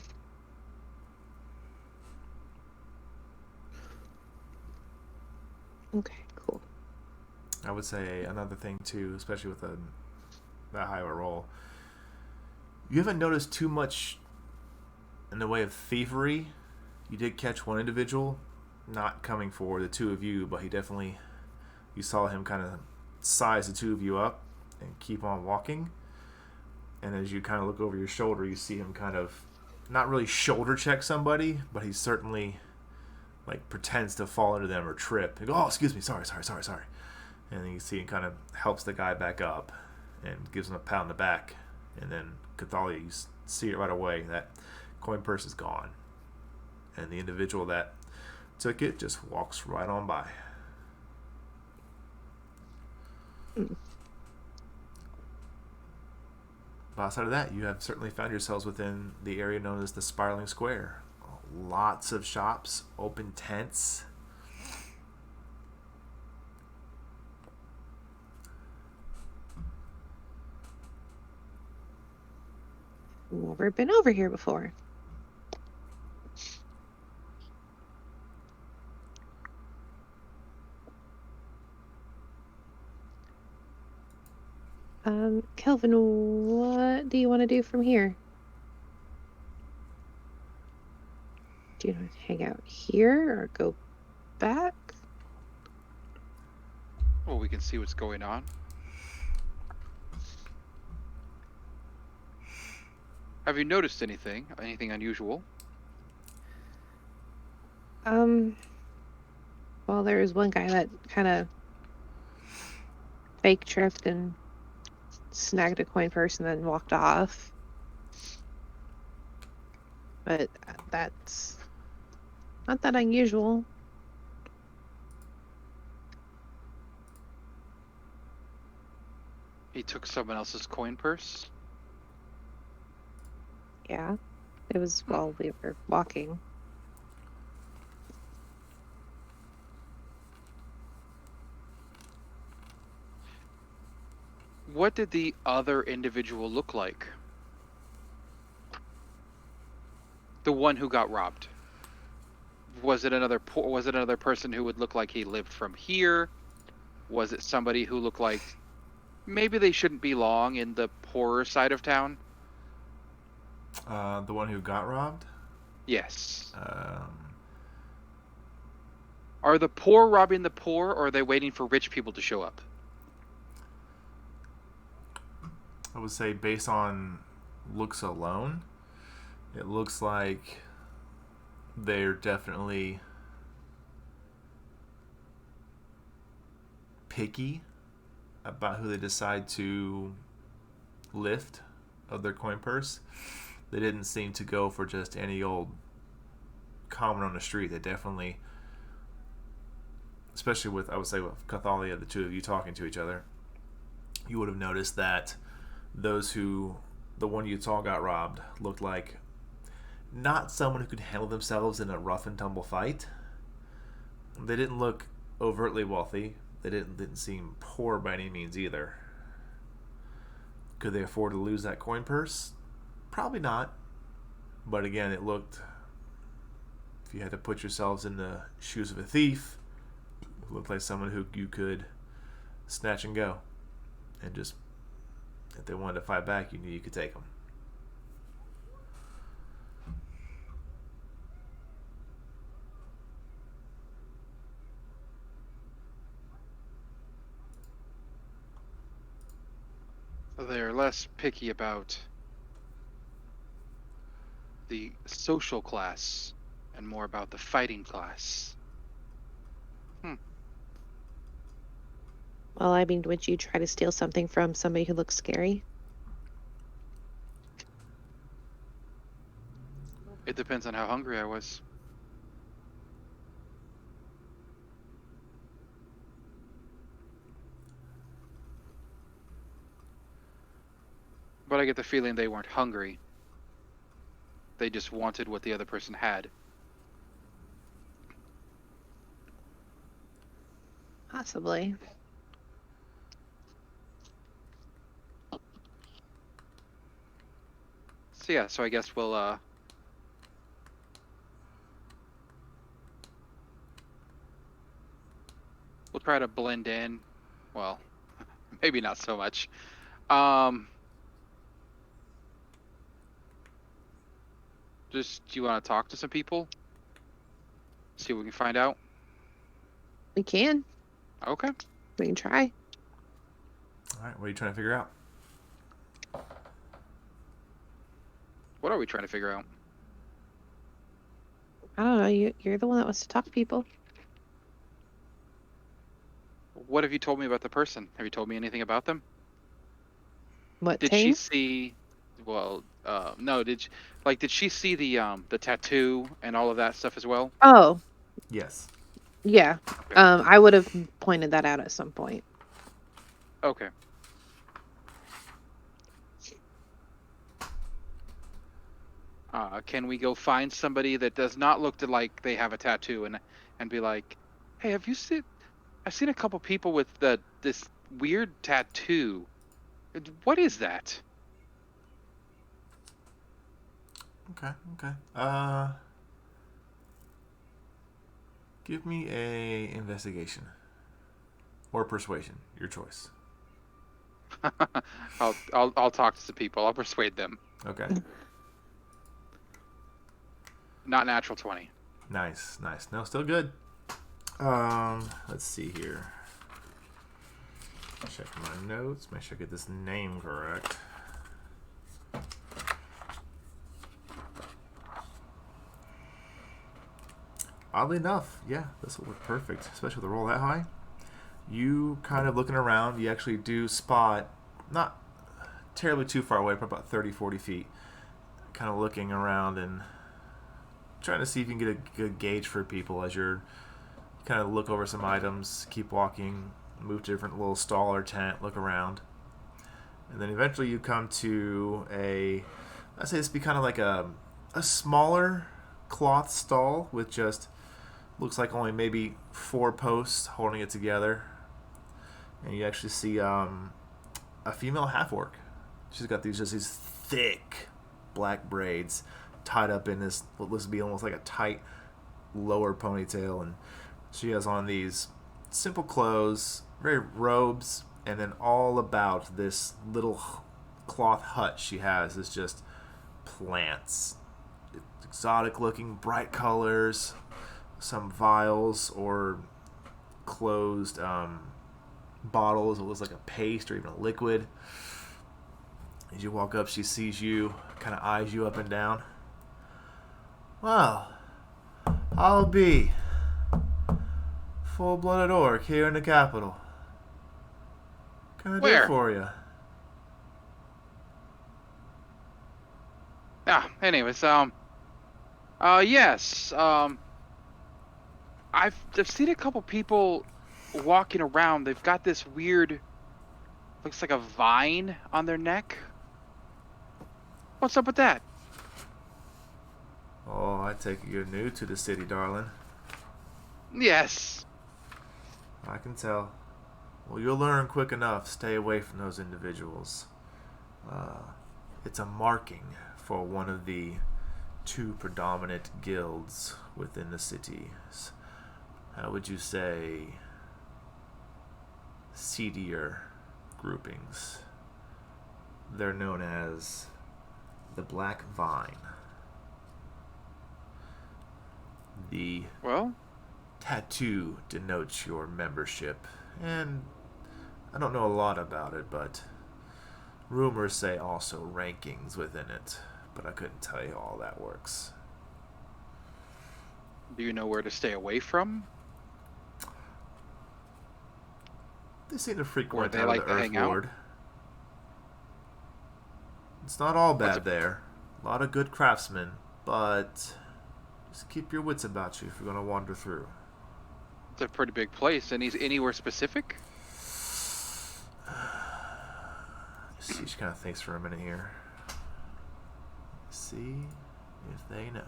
Okay, cool. I would say another thing too, especially with that high of a roll, you haven't noticed too much in the way of thievery You did catch one individual not coming for the two of you, but you saw him kind of size the two of you up and keep on walking. And as you kind of look over your shoulder, you see him kind of not really shoulder check somebody, but he certainly like pretends to fall into them or trip. And go, oh, excuse me, sorry. And then you see he kind of helps the guy back up and gives him a pat on the back. And then Cathalia, you see it right away. That coin purse is gone. And the individual that took it just walks right on by. But outside of that, you have certainly found yourselves within the area known as the Spiraling Square. Lots of shops, open tents. Never been over here before. Kelvin, what do you want to do from here? Do you want to hang out here or go back? Well, we can see what's going on. Have you noticed anything unusual? Well, there was one guy that kind of fake tripped and snagged a coin purse and then walked off. But that's not that unusual. He took someone else's coin purse? Yeah. It was while we were walking. What did the other individual look like? The one who got robbed. Was it another person who would look like he lived from here? Was it somebody who looked like maybe they shouldn't belong in the poorer side of town? The one who got robbed? Yes. Are the poor robbing the poor, or are they waiting for rich people to show up? I would say based on looks alone, it looks like they're definitely picky about who they decide to lift of their coin purse. They didn't seem to go for just any old common on the street. They definitely, especially with, I would say, with Cathalia, the two of you talking to each other, you would have noticed that the one you saw got robbed looked like not someone who could handle themselves in a rough and tumble fight. They didn't look overtly wealthy. They didn't seem poor by any means either. Could they afford to lose that coin purse? Probably not. But again, it looked, if you had to put yourselves in the shoes of a thief, it looked like someone who you could snatch and go. And just, if they wanted to fight back, you knew you could take them. They're less picky about the social class and more about the fighting class. Well, I mean, would you try to steal something from somebody who looks scary? It depends on how hungry I was. But I get the feeling they weren't hungry. They just wanted what the other person had. Possibly. So yeah, so I guess we'll try to blend in. Well, maybe not so much. Just, do you want to talk to some people? See what we can find out. We can. Okay. We can try. All right, what are you trying to figure out? What are we trying to figure out? I don't know. You're the one that wants to talk to people. What have you told me about the person? Have you told me anything about them? What Did Tane? she see? Well, no. Did she see the tattoo and all of that stuff as well? Oh, Yes. yeah. Okay. I would have pointed that out at some point. Okay. Can we go find somebody that does not look like they have a tattoo and be like, hey, have you seen? I've seen a couple people with this weird tattoo. What is that? Okay. Give me a investigation or persuasion, your choice. I'll talk to some people. I'll persuade them. Okay. Not natural 20. Nice. No, still good. Let's see here. Check my notes. Make sure I get this name correct. Oddly enough, yeah, this will work perfect, especially with a roll that high. You kind of looking around, you actually do spot, not terribly too far away, probably about 30, 40 feet, kind of looking around and trying to see if you can get a good gauge for people as you're kind of look over some items, keep walking, move to a different little stall or tent, look around. And then eventually you come to I'd say this would be kind of like a smaller cloth stall with just, looks like only maybe 4 posts holding it together. And you actually see a female half-orc. She's got these thick black braids tied up in this, what looks to be almost like a tight lower ponytail, and she has on these simple clothes, very robes, and then all about this little cloth hut she has is just plants, exotic looking, bright colors, some vials or closed bottles. It looks like a paste or even a liquid. As you walk up, she sees you, kind of eyes you up and down. Well, I'll be full-blooded orc here in the capital. What can I Where? do for you? Anyways, yes, I've seen a couple people walking around. They've got this weird, looks like a vine on their neck. What's up with that? Oh, I take it you're new to the city, darling. Yes. I can tell. Well, you'll learn quick enough. Stay away from those individuals. It's a marking for one of the 2 predominant guilds within the cities. How would you say seedier groupings? They're known as the Black Vine. The Well, tattoo denotes your membership, and I don't know a lot about it, but rumors say also rankings within it, but I couldn't tell you how all that works. do you know where to stay away from? They seem to Where frequent they out like of the to Earth hang out? Ward. It's not all What's bad there. A lot of good craftsmen, but just keep your wits about you if you're going to wander through. It's a pretty big place. Anywhere specific? See, she kind of thinks for a minute here. See if they know.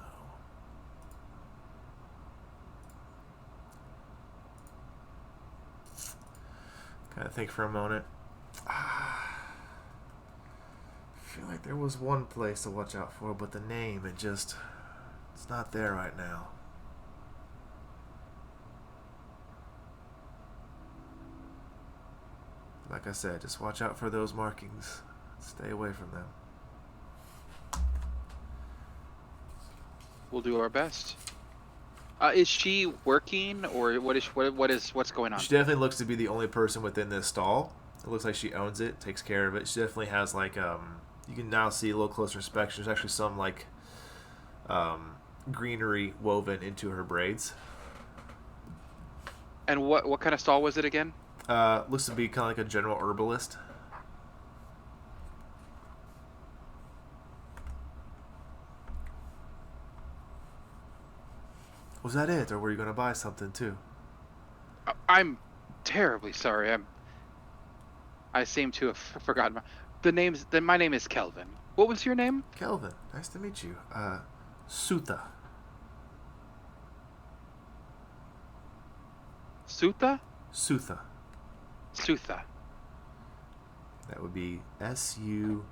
Kind of think for a moment. I feel like there was one place to watch out for, but the name, it's not there right now. Like I said, just watch out for those markings. Stay away from them. We'll do our best. Is she working, or what's going on? She definitely looks to be the only person within this stall. It looks like she owns it, takes care of it. She definitely has like you can now see a little closer inspection. There's actually some like greenery woven into her braids. And what kind of stall was it again? Looks to be kind of like a general herbalist. Was that it, or were you gonna buy something too? I'm terribly sorry. I seem to have forgotten the names. Then my name is Kelvin. What was your name? Kelvin, nice to meet you. Sutha. Sutha? Sutha. Sutha. That would be Sutha.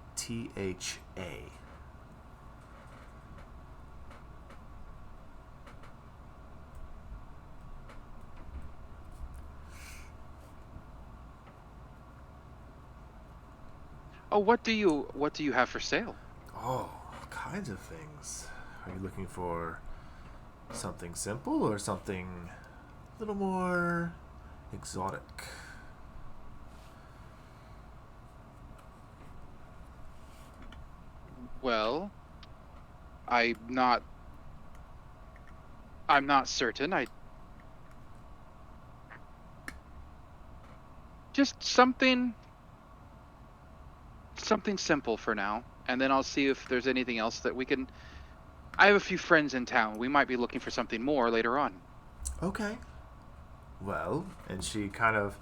Oh, what do you have for sale? Oh, all kinds of things. Are you looking for something simple or something a little more exotic? Well, I'm not. I'm not certain. I just something simple for now, and then I'll see if there's anything else that we can. I have a few friends in town. We might be looking for something more later on. Okay. Well, and she kind of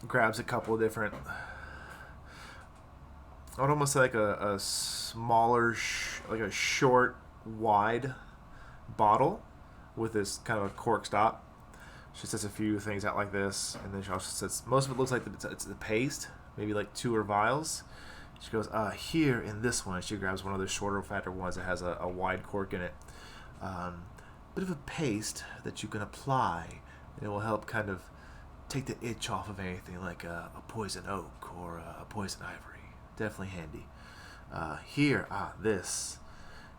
grabs a couple of different. I would almost say like a smaller, like a short, wide bottle with this kind of a cork stop. She says a few things out like this, and then she also says most of it looks like it's the paste, maybe like 2 or vials. She goes, here in this one. She grabs one of the shorter, fatter ones that has a wide cork in it. Bit of a paste that you can apply, and it will help kind of take the itch off of anything like a poison oak or a poison ivory. Definitely handy. This.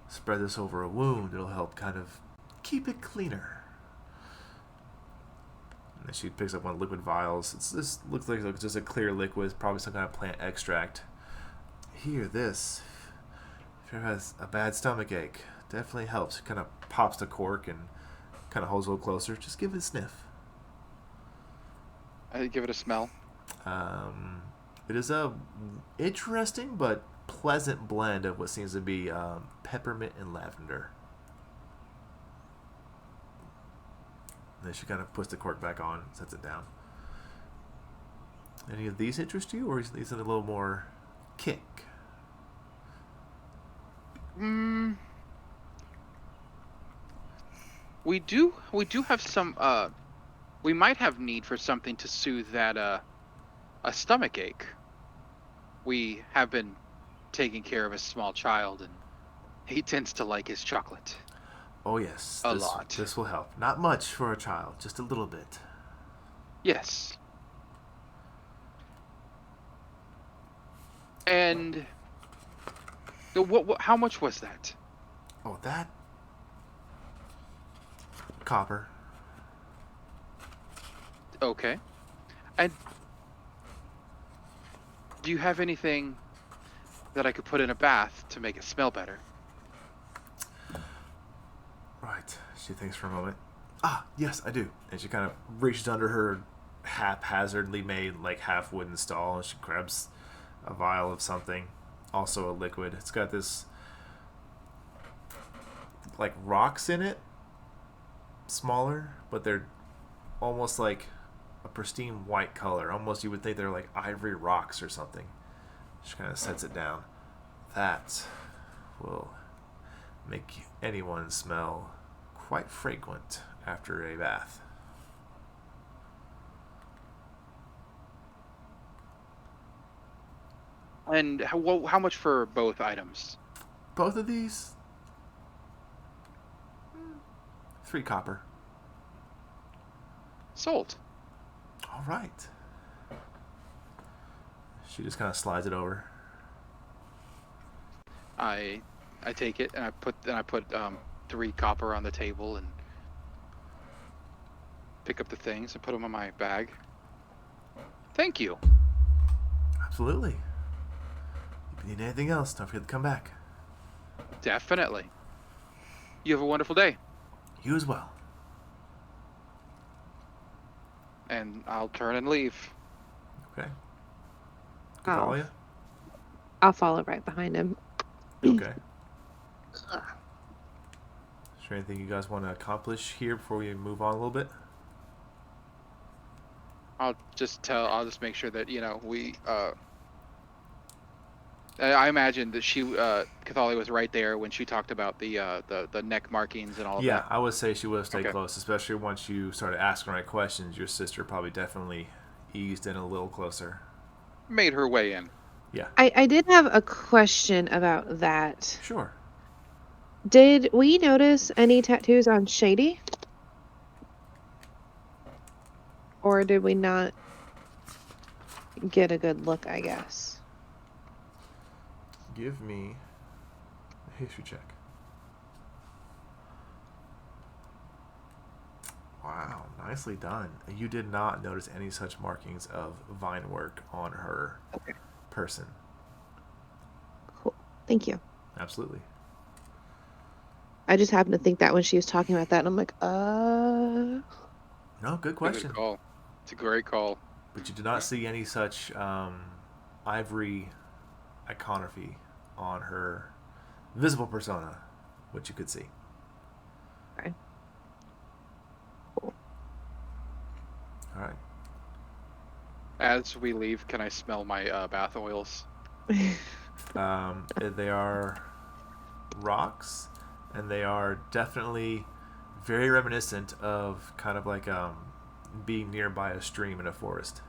Spread this over a wound. It'll help kind of keep it cleaner. And then she picks up one of the liquid vials. This looks like it's just a clear liquid, probably some kind of plant extract. Here, this. If you ever has a bad stomach ache, definitely helps. Kind of pops the cork and kind of holds a little closer. Just give it a sniff. I give it a smell. It is a interesting but pleasant blend of what seems to be peppermint and lavender. And then she kind of puts the cork back on, sets it down. Any of these interest you, or is these a little more kick? We do have some. We might have need for something to soothe that a stomach ache. We have been taking care of a small child, and he tends to like his chocolate. Oh yes, A lot. This will help. Not much for a child, just a little bit. Yes. And what? How much was that? Oh, that copper. Okay. And do you have anything that I could put in a bath to make it smell better? Right. She thinks for a moment. Yes, I do. And she kind of reaches under her haphazardly made, like, half wooden stall, and she grabs a vial of something, also a liquid. It's got this, like, rocks in it, smaller, but they're almost like a pristine white color. Almost you would think they're like ivory rocks or something. She kind of sets it down. That will make anyone smell quite fragrant after a bath. And how much for both items? Both of these, 3 copper. Sold. All right. She just kind of slides it over. I take it and I put 3 copper on the table, and pick up the things and put them in my bag. Thank you. Absolutely. If you need anything else, don't forget to come back. Definitely. You have a wonderful day. You as well. And I'll turn and leave. Okay. Oh. Cathalia? I'll follow right behind him. Okay. Is there anything you guys want to accomplish here before we move on a little bit? I'll just make sure that, we, I imagine that Cathalia was right there when she talked about the neck markings and all of Yeah, that. I would say she would have stayed Okay. close, especially once you started asking the right questions. Your sister probably definitely eased in a little closer. Made her way in. Yeah. I did have a question about that. Sure. Did we notice any tattoos on Shady? Or did we not get a good look, I guess? Give me a history check. Wow, nicely done. You did not notice any such markings of vine work on her person. Cool. Thank you. Absolutely. I just happened to think that when she was talking about that, and I'm like, No, good question. Good call. It's a great call. But you do not see any such ivory iconography on her visible persona, which you could see. Okay. Cool. All right. As we leave, can I smell my bath oils? They are rocks, and they are definitely very reminiscent of kind of like being nearby a stream in a forest.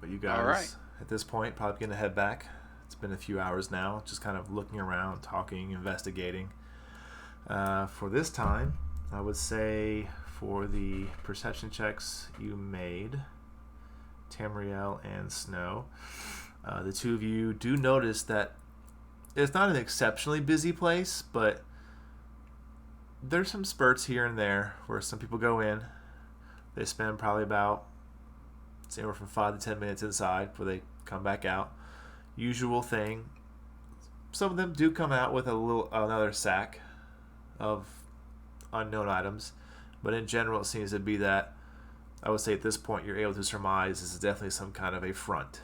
But you guys, All right. at this point, probably going to head back. It's been a few hours now, just kind of looking around, talking, investigating. For this time, I would say for the perception checks you made, Tamriel and Snow, the two of you do notice that it's not an exceptionally busy place, but there's some spurts here and there where some people go in. They spend probably about anywhere from 5 to 10 minutes inside before they come back out. Usual thing. Some of them do come out with another sack of unknown items, but in general it seems to be that I would say at this point you're able to surmise this is definitely some kind of a front.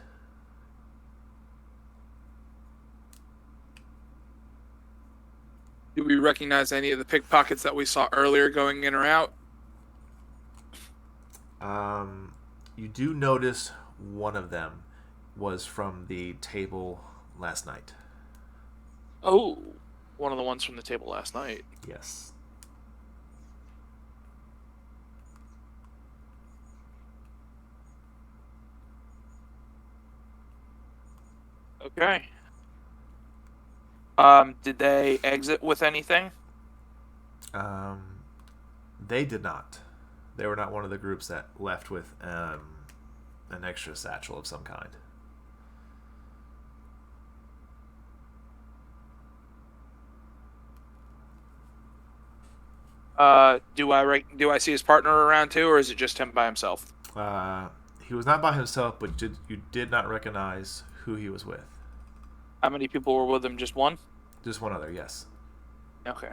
Do we recognize any of the pickpockets that we saw earlier going in or out? You do notice one of them was from the table last night. Oh, one of the ones from the table last night. Yes. Okay. Did they exit with anything? They did not. They were not one of the groups that left with an extra satchel of some kind. Do I see his partner around too, or is it just him by himself? He was not by himself, but you did not recognize who he was with. How many people were with him? Just one? Just one other, yes. Okay.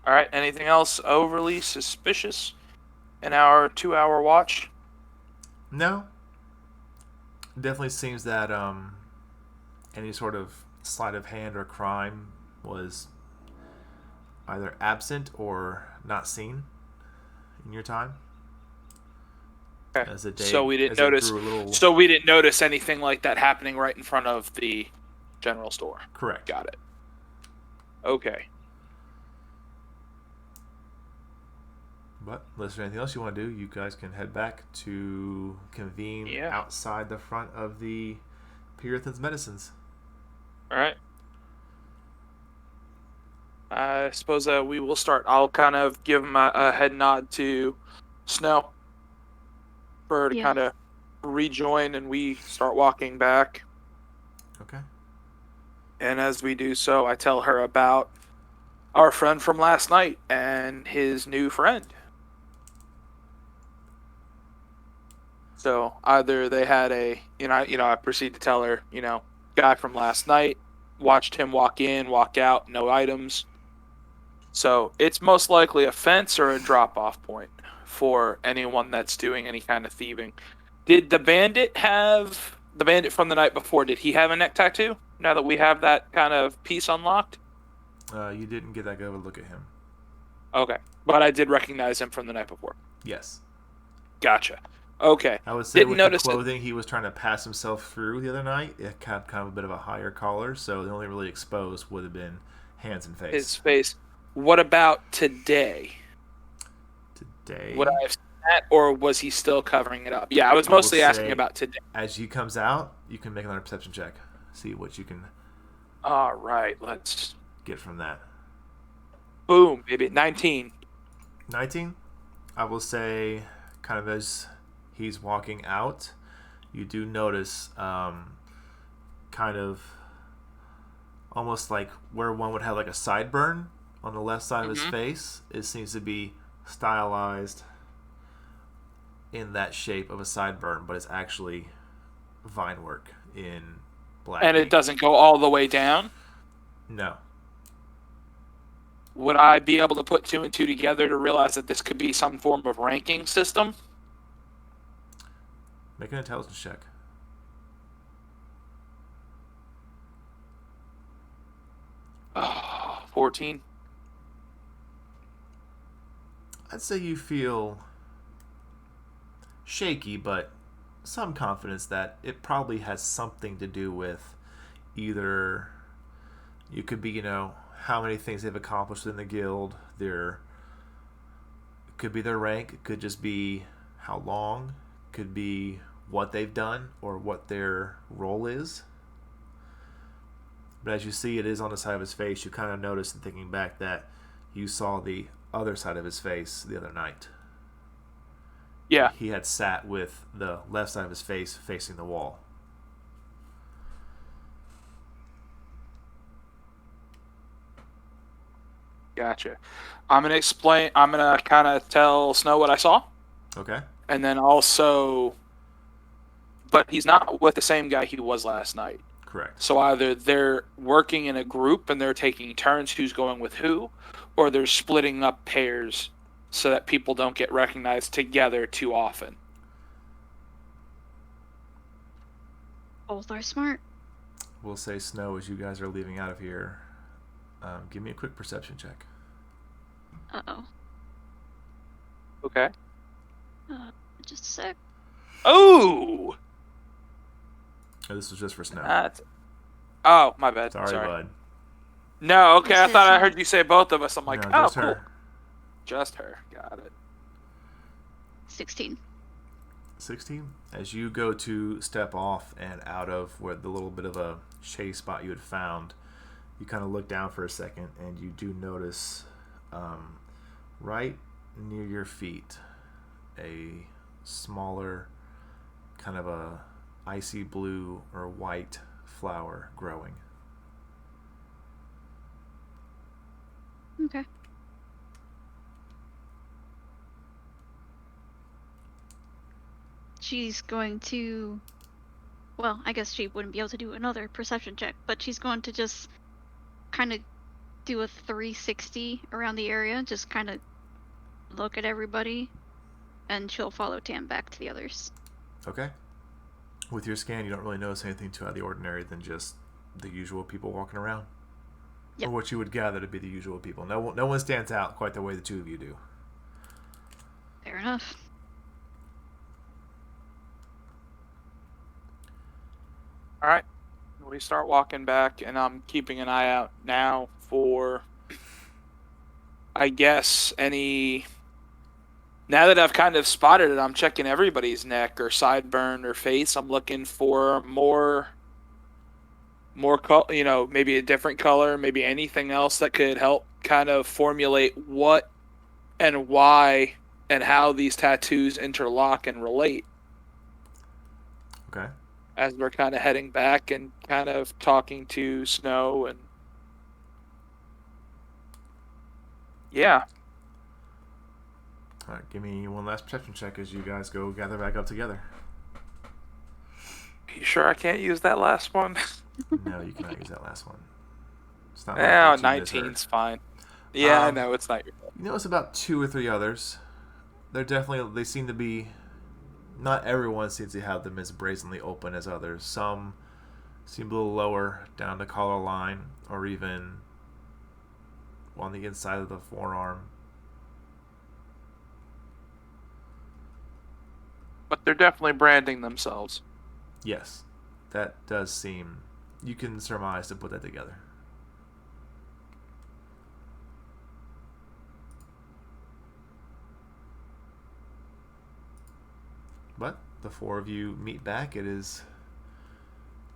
All right. Anything else overly suspicious in our 2-hour watch? No. Definitely seems that any sort of sleight of hand or crime was either absent or not seen in your time. Okay. As the day, So we didn't as it notice. grew a little... So we didn't notice anything like that happening right in front of the general store. Correct. Got it. Okay. But unless there's anything else you want to do, you guys can head back to convene outside the front of the Puritan's Medicines. All right. I suppose we will start. I'll kind of give him a head nod to Snow for her to Yeah. kind of rejoin, and we start walking back. Okay. And as we do so, I tell her about our friend from last night and his new friend. So either they had I proceed to tell her, guy from last night, watched him walk in, walk out, no items. So it's most likely a fence or a drop-off point for anyone that's doing any kind of thieving. Did the bandit from the night before, did he have a neck tattoo? Now that we have that kind of piece unlocked? You didn't get that good of a look at him. Okay. But I did recognize him from the night before. Yes. Gotcha. Okay. I would say Didn't with notice the clothing he was trying to pass himself through the other night, it had kind of a bit of a higher collar, so the only really exposed would have been hands and face. his face. What about today? Today? Would I have seen that, or was he still covering it up? Yeah, I was mostly asking about today. As he comes out, you can make another perception check. See what you can All right, let's get from that. Boom, baby. 19. 19? I will say, kind of as he's walking out, you do notice kind of almost like where one would have like a sideburn on the left side of his face. It seems to be stylized in that shape of a sideburn, but it's actually vine work in black And ink. it doesn't go all the way down? No. Would I be able to put two and two together to realize that this could be some form of ranking system? Make an intelligence check. Oh, 14. I'd say you feel shaky, but some confidence that it probably has something to do with either you could be, how many things they've accomplished in the guild, it could be their rank, it could just be how long, it could be what they've done or what their role is. But as you see it is on the side of his face, you kind of notice in thinking back that you saw the other side of his face the other night. Yeah. He had sat with the left side of his face facing the wall. Gotcha. I'm going to kind of tell Snow what I saw. Okay. And then also, but he's not with the same guy he was last night. Correct. So either they're working in a group and they're taking turns who's going with who, or they're splitting up pairs so that people don't get recognized together too often. Both are smart. We'll say Snow as you guys are leaving out of here. Give me a quick perception check. Uh-oh. Okay. Just a sec. Oh! This was just for Snow. Oh, my bad. Sorry, bud. No, okay. I This thought I is- heard you say both of us. I'm like, No, oh, just cool. her. Just her. Got it. 16. 16. As you go to step off and out of where the little bit of a shade spot you had found, you kind of look down for a second and you do notice right near your feet a smaller kind of a icy blue or white flower growing. Okay. She's going to... Well, I guess she wouldn't be able to do another perception check, but she's going to just kind of do a 360 around the area, just kind of look at everybody, and she'll follow Tam back to the others. Okay. With your scan, you don't really notice anything too out of the ordinary than just the usual people walking around. Yep. Or what you would gather to be the usual people. No one stands out quite the way the two of you do. Fair enough. All right. We start walking back, and I'm keeping an eye out now for, I guess, any... Now that I've kind of spotted it, I'm checking everybody's neck or sideburn or face. I'm looking for more more maybe a different color, maybe anything else that could help kind of formulate what and why and how these tattoos interlock and relate Okay. as we're kind of heading back and kind of talking to Snow and yeah. All right, give me one last perception check as you guys go gather back up together. You sure I can't use that last one? No, you cannot use that last one. It's not Yeah, my fault you 19's misheard. fine. Yeah, I know it's not your fault. You notice about 2 or 3 others. They seem to be. Not everyone seems to have them as brazenly open as others. Some seem a little lower down the collar line, or even on the inside of the forearm. But they're definitely branding themselves. Yes, that does seem. You can surmise to put that together. But the 4 of you meet back. It is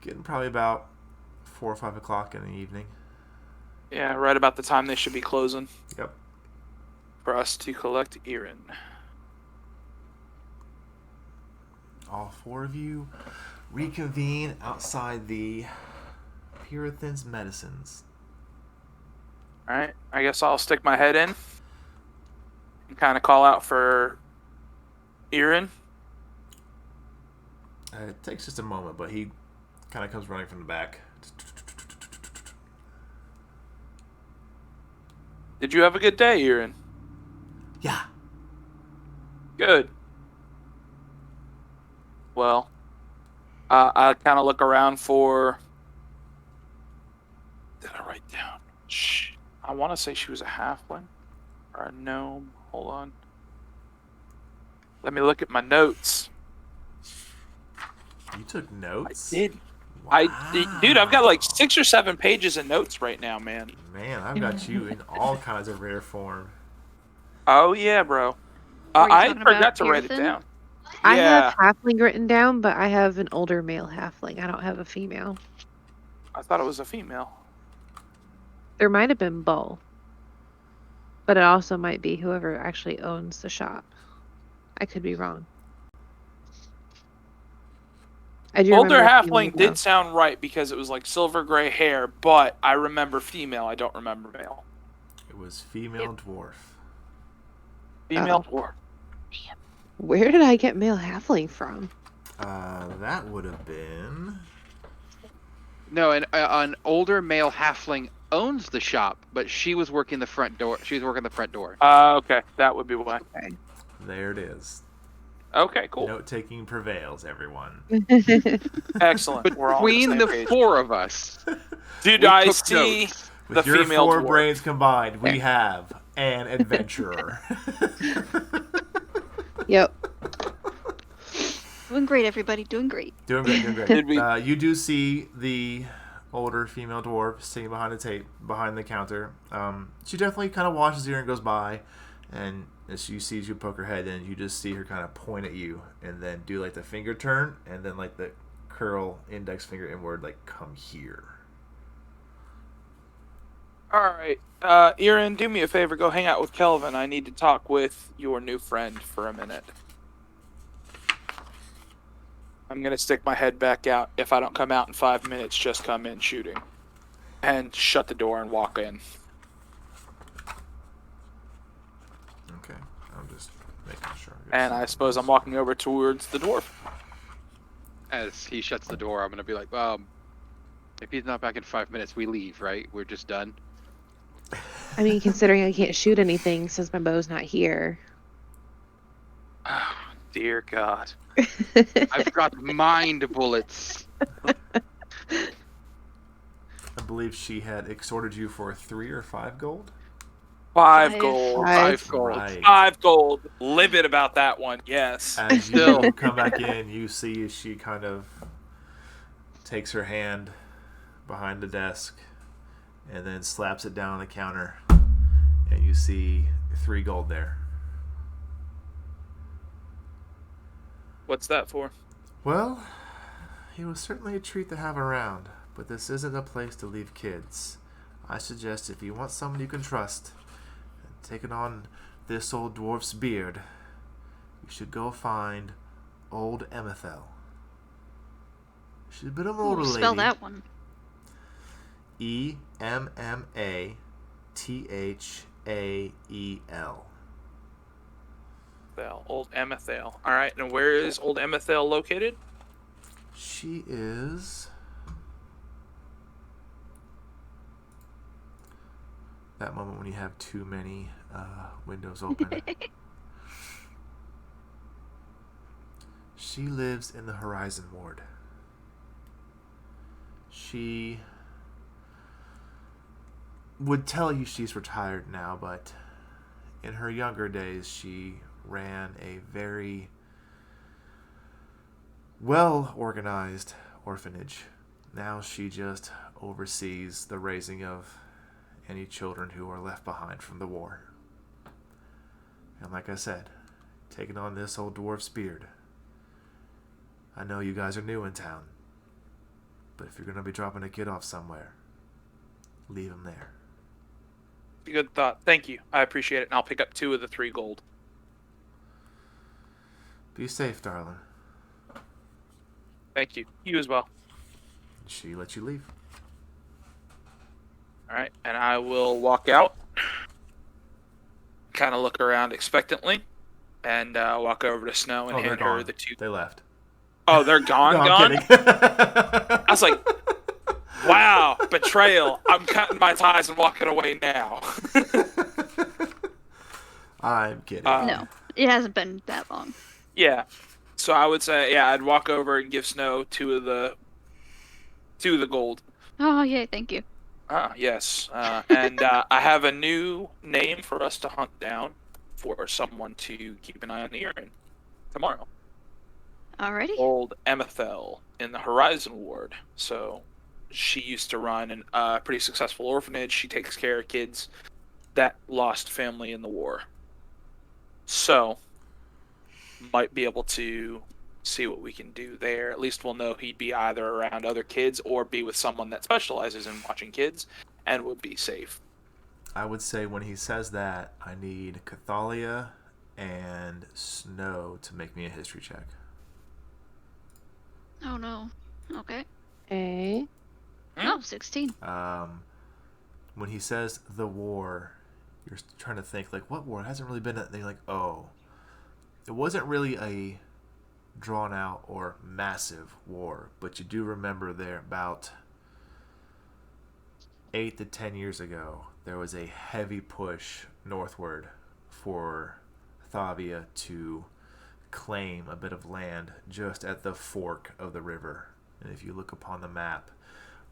getting probably about 4 or 5 o'clock in the evening. Yeah, right about the time they should be closing. Yep. For us to collect Erin. All 4 of you reconvene outside the Purithan's Medicines. Alright, I guess I'll stick my head in and kind of call out for Erin. It takes just a moment, but he kind of comes running from the back. Did you have a good day, Erin? Yeah. Good. Well, I kind of look around for... Did I write down? Shh. I want to say she was a halfling or a gnome. Hold on. Let me look at my notes. You took notes? I did. Wow. Dude, I've got like 6 or 7 pages of notes right now, man. Man, I've got you in all kinds of rare form. Oh, yeah, bro. Were you I talking forgot about to write it Pearson? down. I Yeah, have halfling written down, but I have an older male halfling. I don't have a female. I thought it was a female. There might have been both, but it also might be whoever actually owns the shop. I could be wrong. I do Older remember a female, halfling though. did sound right because it was like silver gray hair, but I remember female. I don't remember male. It was female dwarf. Female dwarf. Where did I get male halfling from? That would have been. No, an older male halfling owns the shop, but she was working the front door. She was working the front door. Okay, that would be why. There it is. Okay, cool. Note taking prevails, everyone. Excellent. We're all on Between the the same page. 4 of us, Dude, we I took see notes. the With your female 4 dwarf. brains combined, we have an adventurer. Yep. Doing great, everybody. Doing great. Doing great, doing great. Did we- You do see the older female dwarf sitting behind behind the counter. She definitely kind of watches you and goes by, and as she sees you poke her head in, you just see her kind of point at you and then do like the finger turn and then like the curl index finger inward, like come here. All right. Erin, do me a favor. Go hang out with Kelvin. I need to talk with your new friend for a minute. I'm going to stick my head back out. If I don't come out in 5 minutes, just come in shooting. And shut the door and walk in. Okay, I'm just making sure. And I suppose I'm walking over towards the dwarf. As he shuts the door, I'm gonna be like, if he's not back in 5 minutes, we leave, right? We're just done. I mean, considering I can't shoot anything since my bow's not here. Oh, dear God. I've got mind bullets. I believe she had exhorted you for 3 or 5 gold. 5 Five. gold. 5 gold. Right. 5 gold. Livid about that one. Yes. As you Still. come back in, you see she kind of takes her hand behind the desk and then slaps it down on the counter, and you see 3 gold there. What's that for? Well, he was certainly a treat to have around, but this isn't a place to leave kids. I suggest if you want someone you can trust, and taking on this old dwarf's beard, you should go find old Emethel. She's a bit of an older lady. Spell that one. Emmethael. Old Emethale. All right, and where is Old Emethale located? She is... that moment when you have too many windows open. She lives in the Horizon Ward. She would tell you she's retired now, but in her younger days she ran a very well organized orphanage. Now she just oversees the raising of any children who are left behind from the war. And like I said, taking on this old dwarf's beard. I know you guys are new in town, but if you're going to be dropping a kid off somewhere, leave him there. Good thought. Thank you. I appreciate it, and I'll pick up 2 of the 3 gold. Be safe, darling. Thank you. You as well. She let you leave. All right, and I will walk out, kind of look around expectantly, and walk over to Snow and hand her the 2. They left. Oh, they're gone? No, Gone? I'm kidding. I was like, wow, betrayal. I'm cutting my ties and walking away now. I'm kidding. No, it hasn't been that long. Yeah. So I would say, yeah, I'd walk over and give Snow 2 of the gold. Oh, yay, thank you. Ah, yes. And I have a new name for us to hunt down for someone to keep an eye on the urine tomorrow. Alrighty. Old Emethel in the Horizon Ward. So she used to run a pretty successful orphanage. She takes care of kids that lost family in the war. So might be able to see what we can do there. At least we'll know he'd be either around other kids or be with someone that specializes in watching kids and would be safe. I would say when he says that, I need Cathalia and Snow to make me a history check. Oh, no. Okay. A. Oh, 16. When he says the war, you're trying to think, like, what war? It hasn't really been a thing. Like, oh, it wasn't really a drawn out or massive war, but you do remember there about 8 to 10 years ago, there was a heavy push northward for Thavia to claim a bit of land just at the fork of the river. And if you look upon the map,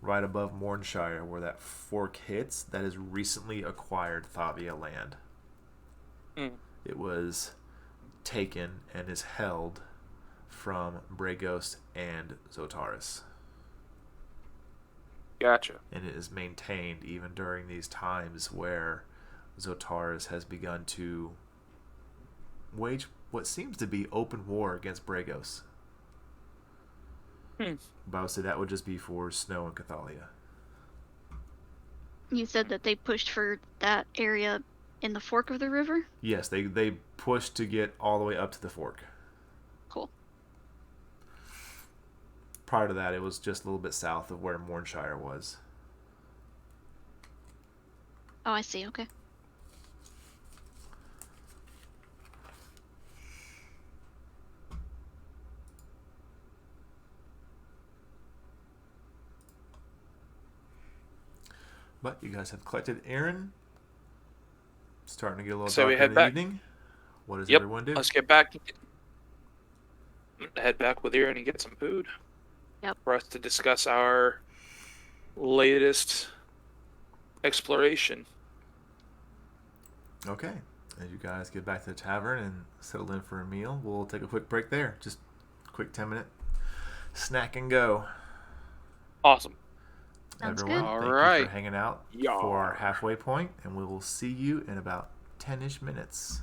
right above Mornshire, where that fork hits, that is recently acquired Thavia land. It was taken and is held from Bragos and Zotaris. Gotcha. And it is maintained even during these times where Zotaris has begun to wage what seems to be open war against Bragos. But I would say that would just be for Snow and Cathalia. You said that they pushed for that area in the fork of the river? Yes, they pushed to get all the way up to the fork. Cool. Prior to that, it was just a little bit south of where Mornshire was. Oh, I see. Okay. But you guys have collected Aaron. Starting to get a little So dark we in head the back. evening. What does Yep. everyone do? Let's get back. Head back with Erin and get some food. Yep. For us to discuss our latest exploration. Okay. As you guys get back to the tavern and settle in for a meal, we'll take a quick break there. Just a quick 10-minute snack and go. Awesome. Sounds Everyone, good. thank you Alright. for hanging out Yar. for our halfway point, and we will see you in about 10-ish minutes.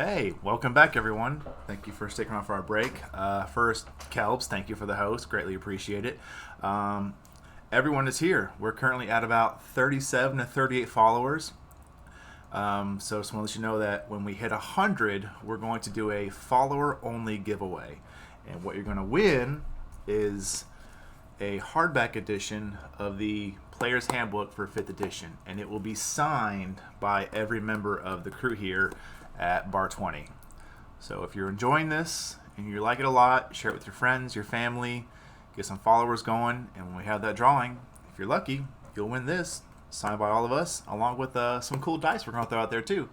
Hey, welcome back, everyone. Thank you for sticking around for our break. First, Kelbs, thank you for the host. Greatly appreciate it. Everyone is here. We're currently at about 37 to 38 followers. So just want to let you know that when we hit 100, we're going to do a follower-only giveaway. And what you're going to win is a hardback edition of the Player's Handbook for 5th edition. And it will be signed by every member of the crew here at BAR20. So if you're enjoying this and you like it a lot, share it with your friends, your family, get some followers going, and when we have that drawing, if you're lucky, you'll win this, signed by all of us, along with some cool dice we're going to throw out there too.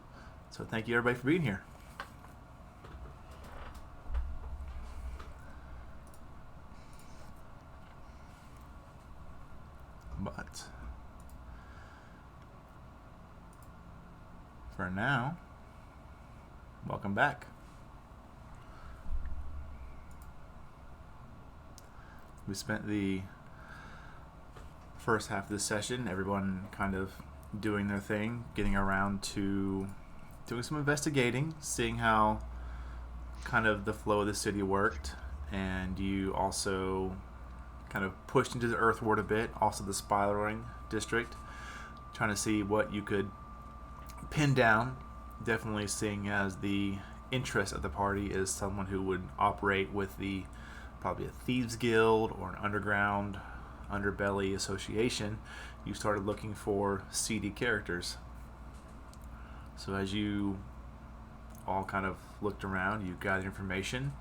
So thank you everybody for being here. But for now, welcome back. We spent the first half of the session, everyone kind of doing their thing, getting around to doing some investigating, seeing how kind of the flow of the city worked, and you also kind of pushed into the Earth Ward a bit, also the spiraling district, trying to see what you could pin down. Definitely seeing as the interest of the party is someone who would operate with probably a thieves guild or an underground underbelly association, you started looking for seedy characters. So as you all kind of looked around, you gathered information,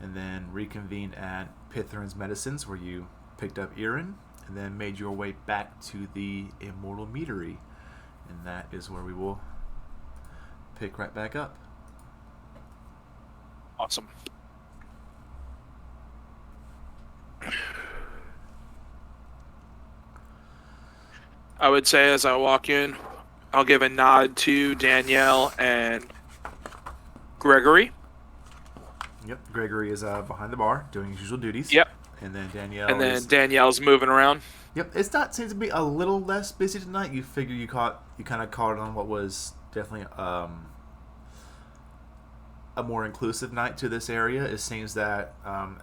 and then reconvened at Pithrin's Medicines, where you picked up Irin, and then made your way back to the Immortal Meadery, and that is where we will pick right back up. Awesome. I would say as I walk in, I'll give a nod to Danielle and Gregory. Yep, Gregory is behind the bar doing his usual duties. Yep. And then Danielle And then Danielle's moving around. Yep, it's not seems to be a little less busy tonight. You figure you kind of caught on what was definitely a more inclusive night to this area. It seems that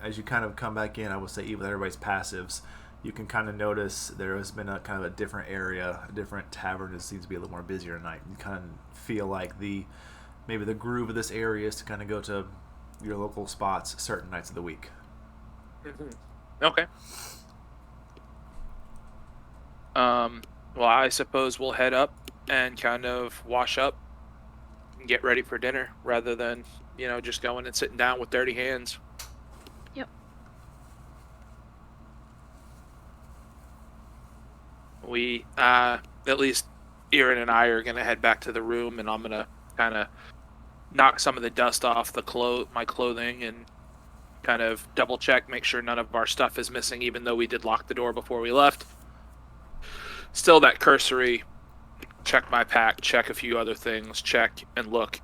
as you kind of come back in, I would say even with everybody's passives, you can kind of notice there has been a kind of a different area, a different tavern that seems to be a little more busier tonight. You kind of feel like maybe the groove of this area is to kind of go to your local spots certain nights of the week. Mm-hmm. Okay. Well, I suppose we'll head up and kind of wash up and get ready for dinner rather than, just going and sitting down with dirty hands. Yep. We, at least Erin and I are going to head back to the room, and I'm going to kind of knock some of the dust off my clothing and kind of double check, make sure none of our stuff is missing, even though we did lock the door before we left. Still that cursory, check my pack, check a few other things, check and look.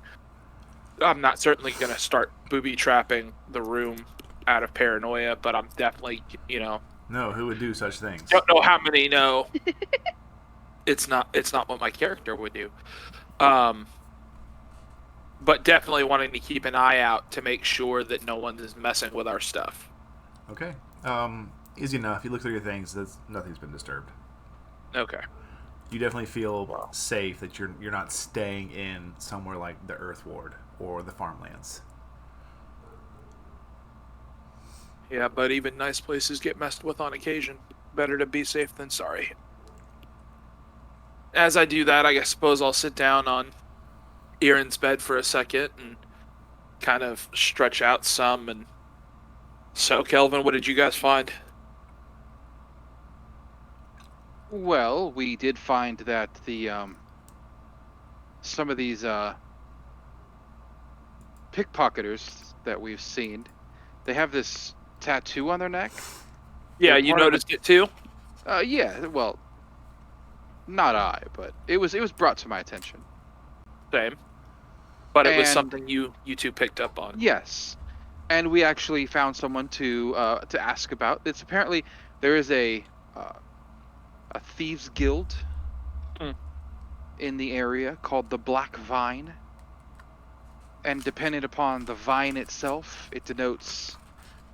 I'm not certainly going to start booby trapping the room out of paranoia, but I'm definitely, No, who would do such things? Don't know how many know. It's not what my character would do. But definitely wanting to keep an eye out to make sure that no one is messing with our stuff. Okay. Easy enough. You look through your things. Nothing's been disturbed. Okay. You definitely feel safe that you're not staying in somewhere like the Earth Ward or the farmlands. Yeah, but even nice places get messed with on occasion. Better to be safe than sorry. As I do that, I suppose I'll sit down on Erin's bed for a second and kind of stretch out some. And so, Kelvin, what did you guys find? Well, we did find that the some of these pickpocketers that we've seen, they have this tattoo on their neck. Yeah, you noticed it too? Yeah, well, not I, but it was brought to my attention. Same. But it was something you two picked up on. Yes. And we actually found someone to ask about. It's apparently there is a thieves guild in the area called the Black Vine, And depending upon the vine itself, it denotes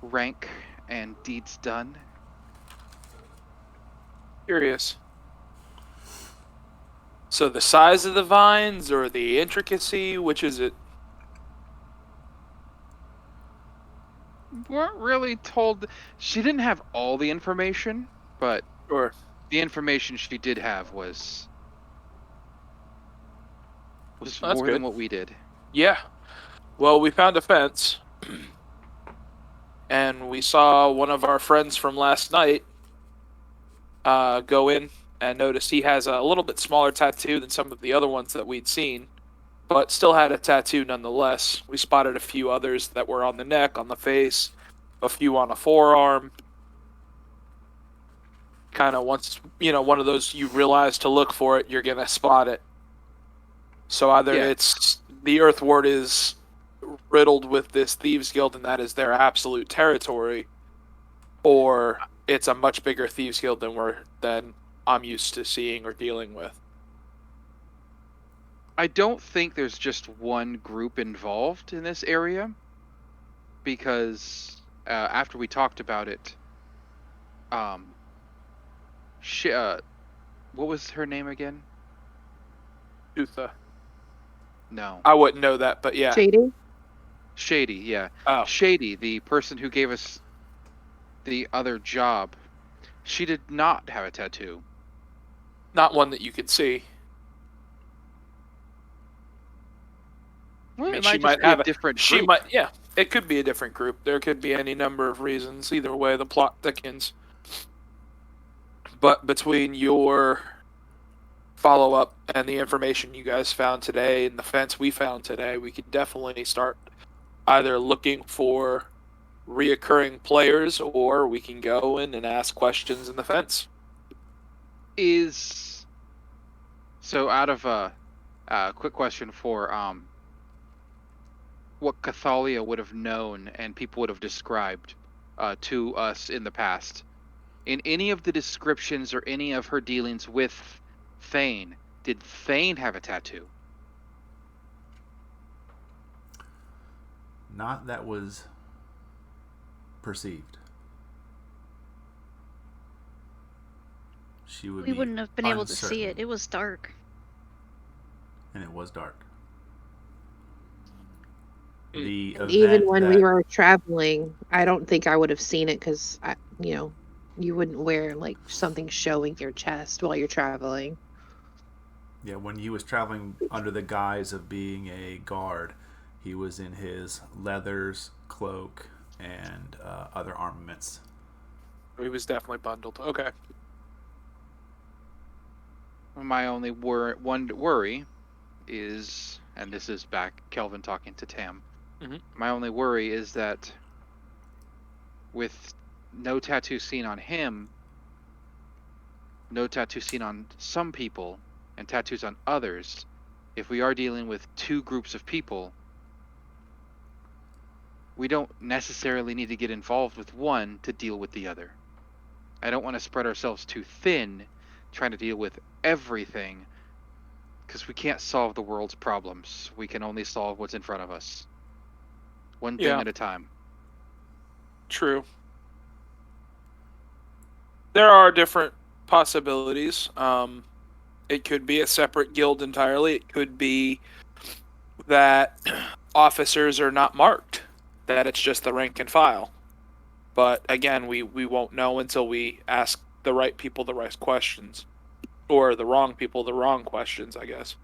rank and deeds done. Curious. So the size of the vines or the intricacy, which is it? Weren't really told. She didn't have all the information, but Or the information she did have was that's more good. than what we did. Yeah. Well, we found a fence, and we saw one of our friends from last night go in and notice he has a little bit smaller tattoo than some of the other ones that we'd seen, but still had a tattoo nonetheless. We spotted a few others that were on the neck, on the face, a few on a forearm. Kind of once, one of those you realize to look for it, you're going to spot it. So either Yeah. it's the Earth Ward is riddled with this Thieves Guild and that is their absolute territory, or it's a much bigger Thieves Guild than I'm used to seeing or dealing with. I don't think there's just one group involved in this area, because after we talked about it, what was her name again? Utha. No. I wouldn't know that, but yeah. Shady. Yeah. Oh. Shady, the person who gave us the other job, she did not have a tattoo. Not one that you could see. Well, I mean, it she might just might be have a different She group. might, yeah. It could be a different group. There could be any number of reasons. Either way, the plot thickens. But between your follow-up and the information you guys found today and the fence we found today, we could definitely start either looking for reoccurring players, or we can go in and ask questions in the fence. So out of a quick question for what Cathalia would have known and people would have described to us in the past. In any of the descriptions or any of her dealings with Thane, did Thane have a tattoo? Not that was perceived. She would We be wouldn't have been able to see uncertain. it. It was dark. And it was dark. Mm. The And even event when that, we were traveling, I don't think I would have seen it because, you wouldn't wear like something showing your chest while you're traveling. yeah, when he was traveling under the guise of being a guard, he was in his leathers, cloak, and other armaments. He was definitely bundled. Okay. My only one worry is, and this is back Kelvin talking to Tam. Mhm. My only worry is that with no tattoo seen on him, no tattoo seen on some people, and tattoos on others, if we are dealing with two groups of people, we don't necessarily need to get involved with one to deal with the other. I don't want to spread ourselves too thin trying to deal with everything, because we can't solve the world's problems. We can only solve what's in front of us. One thing Yeah. at a time. True. There are different possibilities. It could be a separate guild entirely. It could be that officers are not marked, that it's just the rank and file. But again, we won't know until we ask the right people the right questions. Or the wrong people the wrong questions, I guess.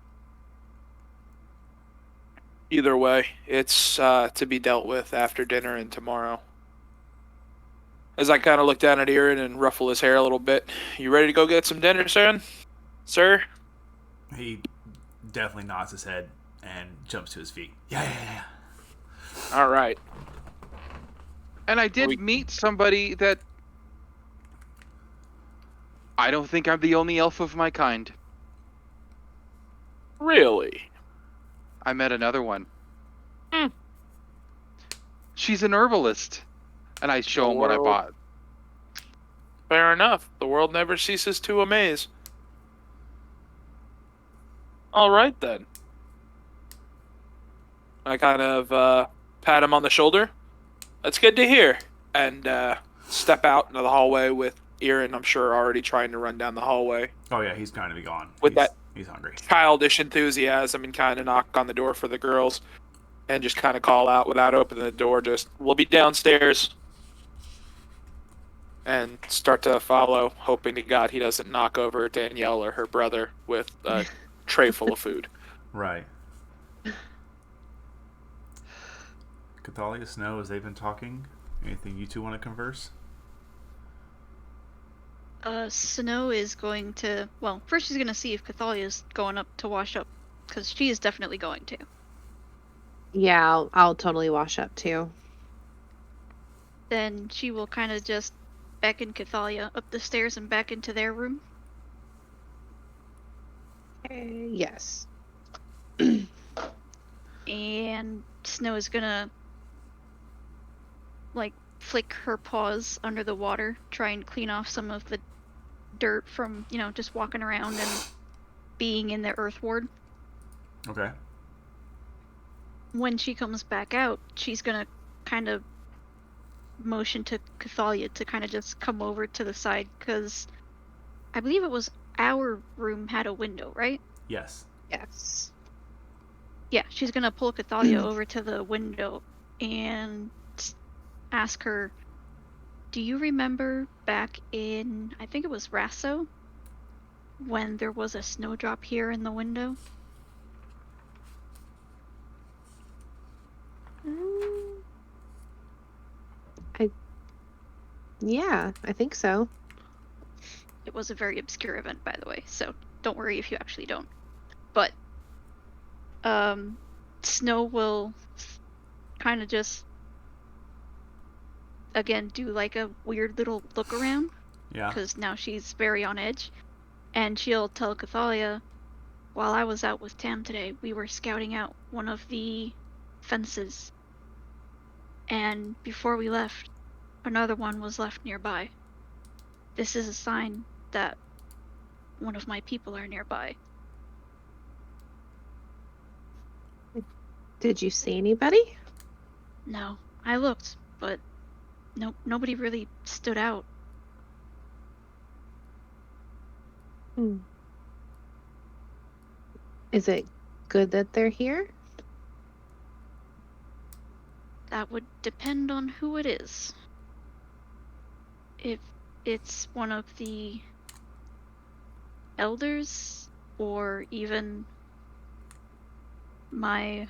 Either way, it's to be dealt with after dinner and tomorrow. As I kind of look down at Aaron and ruffle his hair a little bit, you ready to go get some dinner, son? Sir? He definitely nods his head and jumps to his feet. Yeah. All right. And I did meet somebody that I don't think I'm the only elf of my kind. Really? I met another one. Hmm. She's an herbalist. And I show him what I bought. Fair enough. The world never ceases to amaze. All right, then. I kind of pat him on the shoulder. That's good to hear. And step out into the hallway with Erin, I'm sure, already trying to run down the hallway Oh yeah, he's going to be gone. with that He's hungry. childish enthusiasm and kind of knock on the door for the girls and just kind of call out without opening the door, just, we'll be downstairs. And start to follow, hoping to God he doesn't knock over Danielle or her brother with a tray full of food. Right. Cathalia, Snow, as they've been talking, anything you two want to converse? Snow is going to, well, first she's going to see if Cathalia's going up to wash up, because she is definitely going to. Yeah, I'll totally wash up too. Then she will kind of just beckon Cathalia up the stairs and back into their room. Yes. And Snow is gonna, like, flick her paws under the water, try and clean off some of the dirt from, just walking around and being in the earth ward. Okay. When she comes back out, she's gonna kind of motion to Cathalia to kind of just come over to the side, because I believe it was our room had a window, right? Yes. Yes. Yeah, she's gonna pull Cathalia over to the window and ask her, do you remember back in, I think it was Rasso, when there was a snowdrop here in the window? Yeah, I think so. It was a very obscure event, by the way, so don't worry if you actually don't. But Snow will kind of just, again, do like a weird little look around. Yeah. Because now she's very on edge. And she'll tell Cathalia, while I was out with Tam today, we were scouting out one of the fences. And before we left, another one was left nearby. This is a sign that one of my people are nearby. Did you see anybody? No, I looked, but nobody really stood out. Is it good that they're here? That would depend on who it is. If it's one of the elders, or even my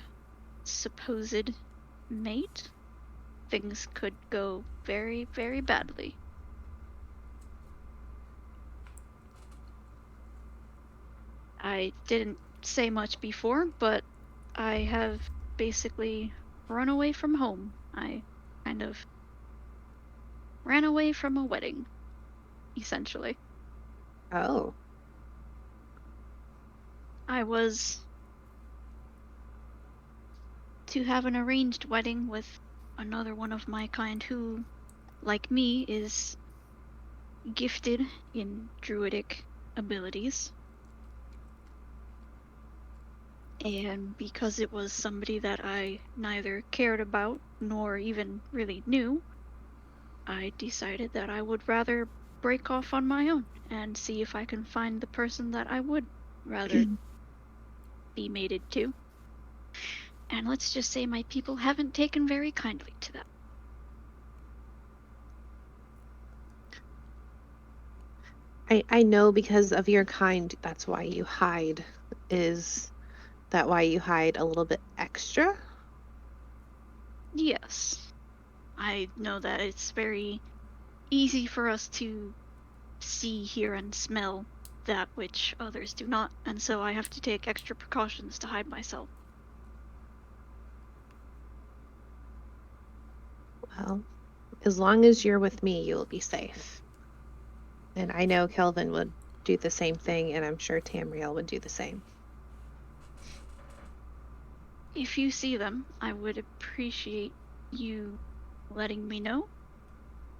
supposed mate, things could go very, very badly. I didn't say much before, but I have basically run away from home. I kind of ran away from a wedding, essentially. Oh. I was to have an arranged wedding with another one of my kind who, like me, is gifted in druidic abilities. And because it was somebody that I neither cared about nor even really knew, I decided that I would rather break off on my own and see if I can find the person that I would rather be mated to. And let's just say my people haven't taken very kindly to that. I know because of your kind, that's why you hide. Is that why you hide a little bit extra? Yes. I know that it's very easy for us to see, hear, and smell that which others do not, and so I have to take extra precautions to hide myself. Well, as long as you're with me, you'll be safe. And I know Kelvin would do the same thing, and I'm sure Tamriel would do the same. If you see them, I would appreciate you letting me know.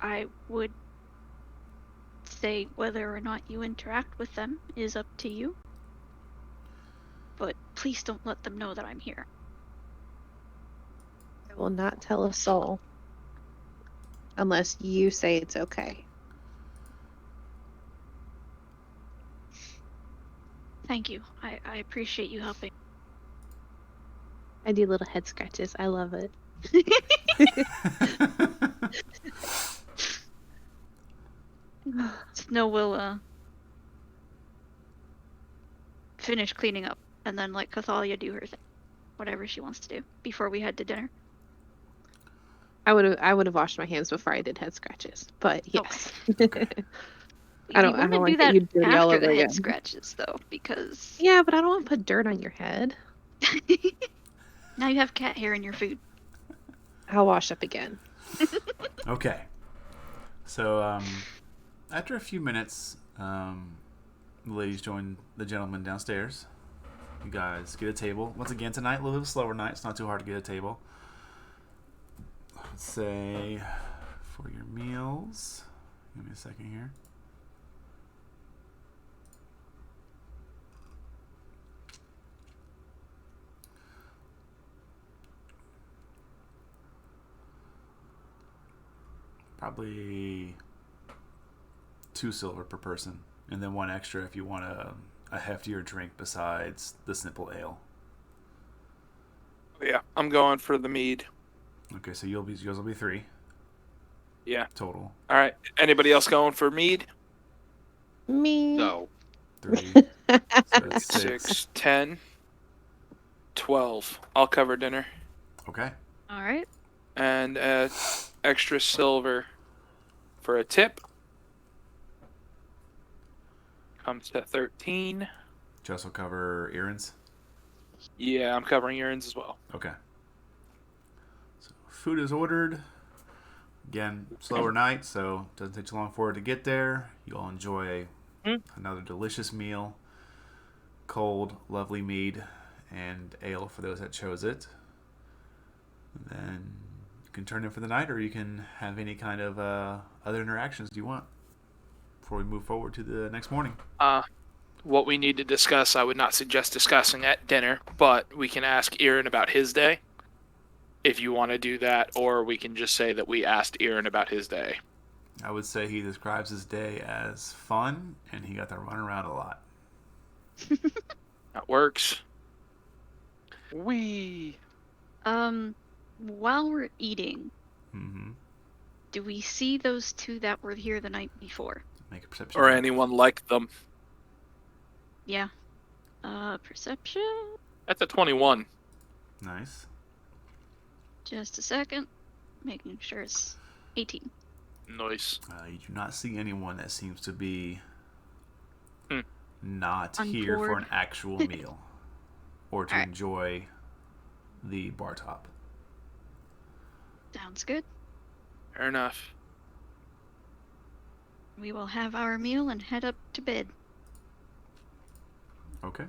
I would say whether or not you interact with them is up to you. But please don't let them know that I'm here. will not tell a soul. Unless you say it's okay. Thank you. I appreciate you helping. I do little head scratches. I love it. Snow will finish cleaning up and then let Cathalia do her thing. Whatever she wants to do before we head to dinner. I would have washed my hands before I did head scratches. But yes. Okay. I don't want to do like that you dirty all after over the head again. scratches though, because Yeah, but I don't want to put dirt on your head. now you have cat hair in your food. I'll wash up again. Okay. So, after a few minutes, the ladies join the gentlemen downstairs. You guys get a table. Once again, tonight, a little bit slower night. It's not too hard to get a table. Let's say for your meals. Give me a second here. Probably 2 silver per person, and then 1 extra if you want a heftier drink besides the simple ale. Yeah, I'm going for the mead. Okay, so yours will be 3 Yeah. total. All right. Anybody else going for mead? Me. No. 3. So that's 6, 10, 12. I'll cover dinner. Okay. All right. And extra silver for a tip. Comes to 13. Just will cover errands. Yeah, I'm covering errands as well. Okay. So food is ordered. Again, slower night, so it doesn't take too long for it to get there. You'll enjoy another delicious meal. Cold, lovely mead and ale for those that chose it. And then you can turn in for the night, or you can have any kind of other interactions you want before we move forward to the next morning. What we need to discuss, I would not suggest discussing at dinner, but we can ask Aaron about his day if you want to do that, or we can just say that we asked Aaron about his day. I would say he describes his day as fun, and he got to run around a lot. That works. While we're eating, Mm-hmm. do we see those 2 that were here the night before? Make a perception Or check. anyone like them. Yeah. Perception. That's a 21. Nice. Just a second. Making sure it's 18. Nice. You do not see anyone that seems to be not On here for board. an actual meal or to Alright. enjoy the bar top. Sounds good. Fair enough. We will have our meal and head up to bed. Okay.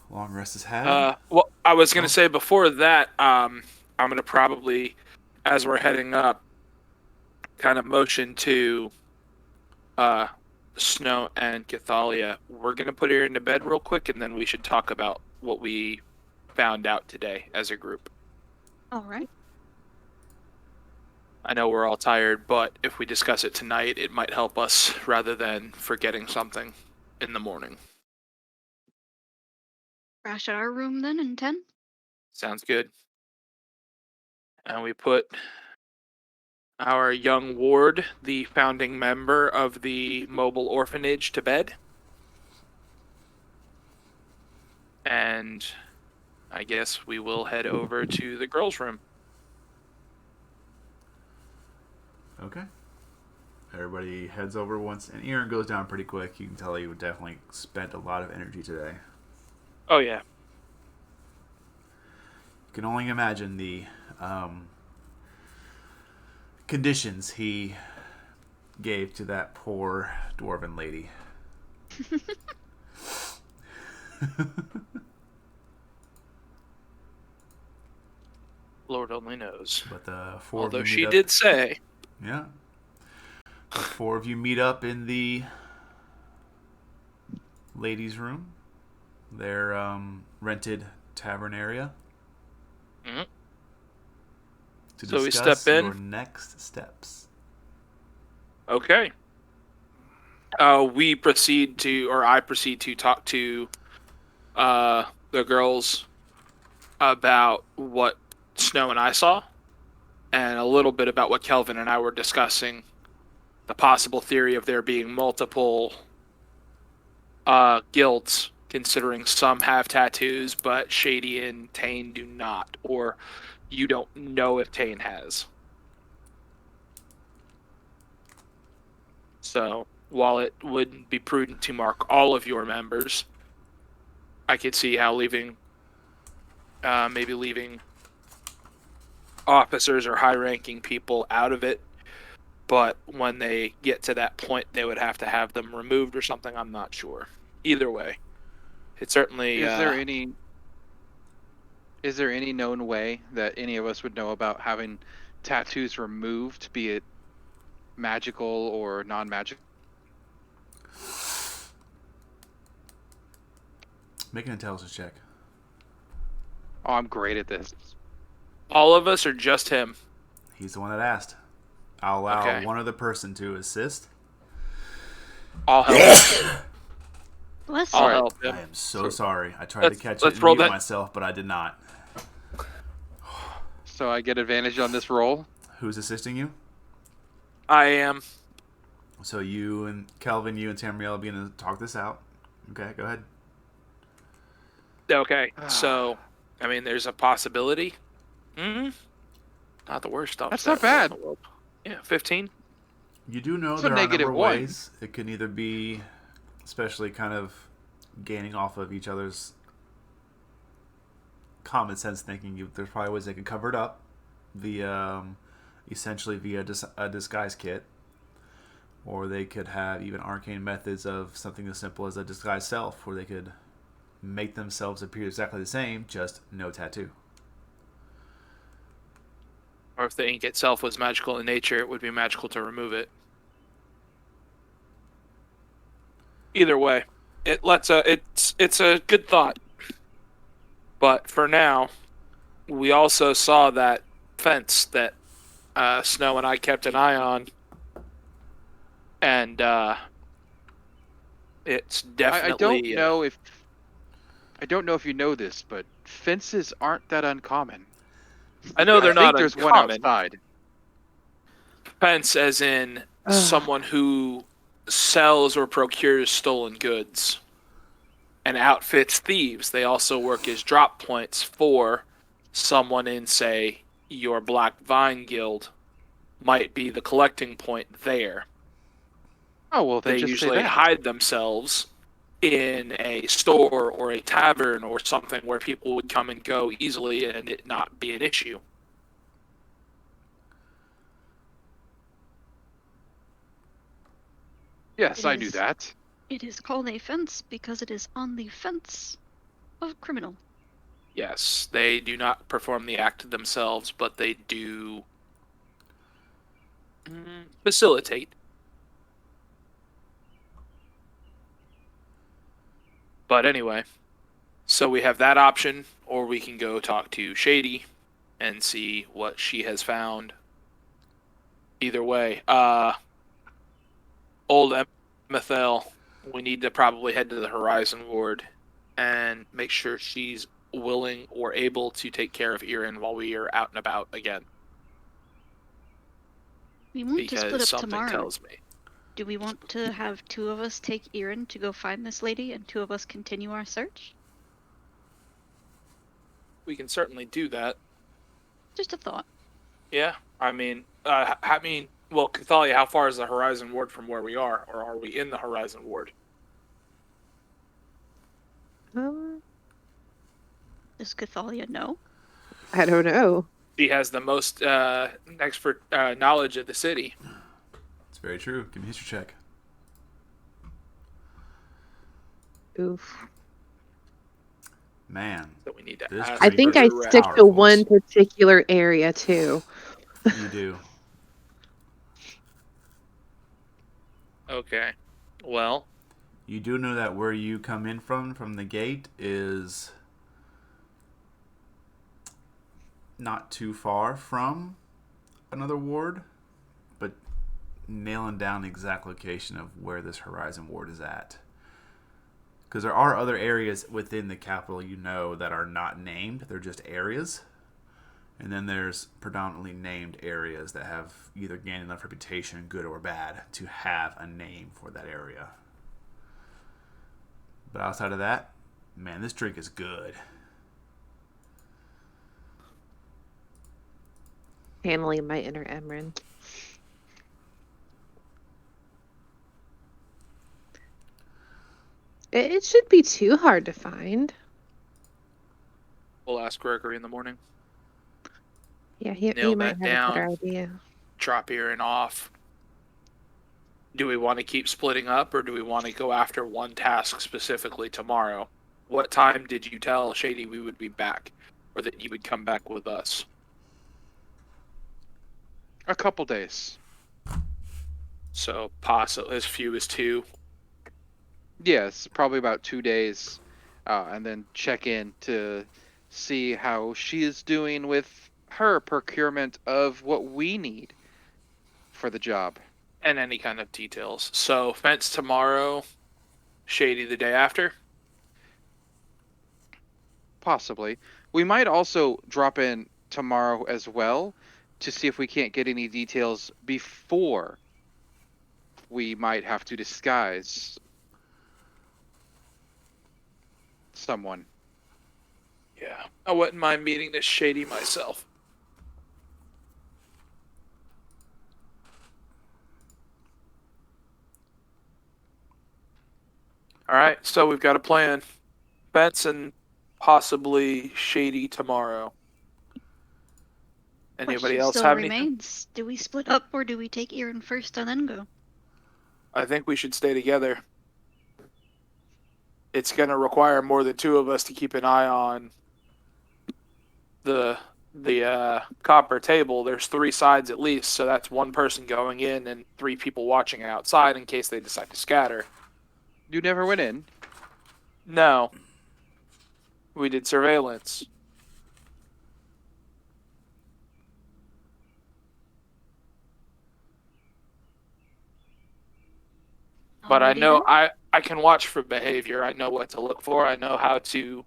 Long rest is had. Well, I was going to say before that, I'm going to probably, as we're heading up, kind of motion to Snow and Cathalia. We're going to put her into bed real quick, and then we should talk about what we found out today as a group. All right. I know we're all tired, but if we discuss it tonight, it might help us rather than forgetting something in the morning. Crash at our room then in 10? Sounds good. And we put our young ward, the founding member of the mobile orphanage, to bed. And I guess we will head over to the girls' room. Okay. Everybody heads over once, and Aaron goes down pretty quick. You can tell he definitely spent a lot of energy today. Oh, yeah. You can only imagine the conditions he gave to that poor dwarven lady. Lord only knows. But the 4 Although of you she meet up, did say, yeah. The 4 of you meet up in the ladies' room, their rented tavern area, Mhm. to So we discuss step in. your next steps. Okay. We proceed to, or I proceed to talk to the girls about what Snow and I saw, and a little bit about what Kelvin and I were discussing, the possible theory of there being multiple guilds, considering some have tattoos, but Shady and Tane do not, or you don't know if Tane has. So, while it wouldn't be prudent to mark all of your members, I could see how maybe leaving officers or high-ranking people out of it. But when they get to that point, they would have to have them removed or something. I'm not sure. Either way, it's certainly. Is there any known way that any of us would know about having tattoos removed, be it magical or non-magical? Make an intelligence check. Oh, I'm great at this. All of us or just him? He's the one that asked. I'll allow Okay. one other person to assist. I'll help. Bless I'll you. help him. I am so sorry. I tried to let's- catch let's it and roll mute that- myself, but I did not. So I get advantage on this roll? Who's assisting you? I am. So you and Kelvin, you and Tamriel are going to talk this out. Okay, go ahead. Okay, so, I mean, there's a possibility. Not the worst stuff. That's not bad. Yeah, 15. You do know It's a there are a number negative of one. ways. It can either be, especially kind of gaining off of each other's common sense thinking, there's probably ways they can cover it up via, essentially via a disguise kit. Or they could have even arcane methods of something as simple as a disguise self, where they could make themselves appear exactly the same, just no tattoo. Or if the ink itself was magical in nature, it would be magical to remove it. Either way, it's a good thought. But for now, we also saw that fence that Snow and I kept an eye on, and it's definitely. I don't know if you know this, but fences aren't that uncommon. I know they're I not think there's one uncommon. outside. Fence, as in someone who sells or procures stolen goods and outfits thieves. They also work as drop points for someone in, say, your Black Vine Guild might be the collecting point there. Oh, well, then They just usually say that. hide themselves in a store or a tavern or something where people would come and go easily and it not be an issue. Yes, I knew that. It is called a fence because it is on the fence of criminal. Yes, they do not perform the act themselves, but they do facilitate. But anyway, so we have that option, or we can go talk to Shady and see what she has found. Either way, old Methel, we need to probably head to the Horizon Ward and make sure she's willing or able to take care of Erin while we are out and about again. We want to split Because up something tomorrow. tells me. Do we want to have two of us take Erin to go find this lady and two of us continue our search? We can certainly do that. Just a thought. Yeah, I mean, well, Cathalia, how far is the Horizon Ward from where we are, or are we in the Horizon Ward? Does Cathalia know? I don't know. She has the most expert knowledge of the city. It's very true. Give me a history check. Oof. Man, So we need to. This ask I think I her stick to powerful. one particular area too. you do. Okay. Well, You do know that where you come in from the gate, is not too far from another ward, but nailing down the exact location of where this Horizon ward is at. Because there are other areas within the capital, that are not named. They're just areas. And then there's predominantly named areas that have either gained enough reputation, good or bad, to have a name for that area. But outside of that, man, this drink is good. Channeling my inner Emran. It should be too hard to find. We'll ask Gregory in the morning. Yeah, he Nail might that have a better down. idea. Drop Aaron off. Do we want to keep splitting up, or do we want to go after one task specifically tomorrow? What time did you tell Shady we would be back, or that he would come back with us? A couple days. So possibly as few as 2. Yes, probably about 2 days, and then check in to see how she is doing with her procurement of what we need for the job. And any kind of details. So fence tomorrow, Shady the day after? Possibly. We might also drop in tomorrow as well to see if we can't get any details before we might have to disguise someone. Yeah. I wouldn't mind meeting this Shady myself. Alright, so we've got a plan. Fence and possibly Shady tomorrow. Anybody Question else still have anything? remains. Do we split up or do we take Aaron first and then go? I think we should stay together. It's going to require more than 2 of us to keep an eye on the copper table. There's 3 sides at least, so that's 1 person going in and 3 people watching outside in case they decide to scatter. You never went in. No. We did surveillance. But I Alrighty know then. I can watch for behavior. I know what to look for. I know how to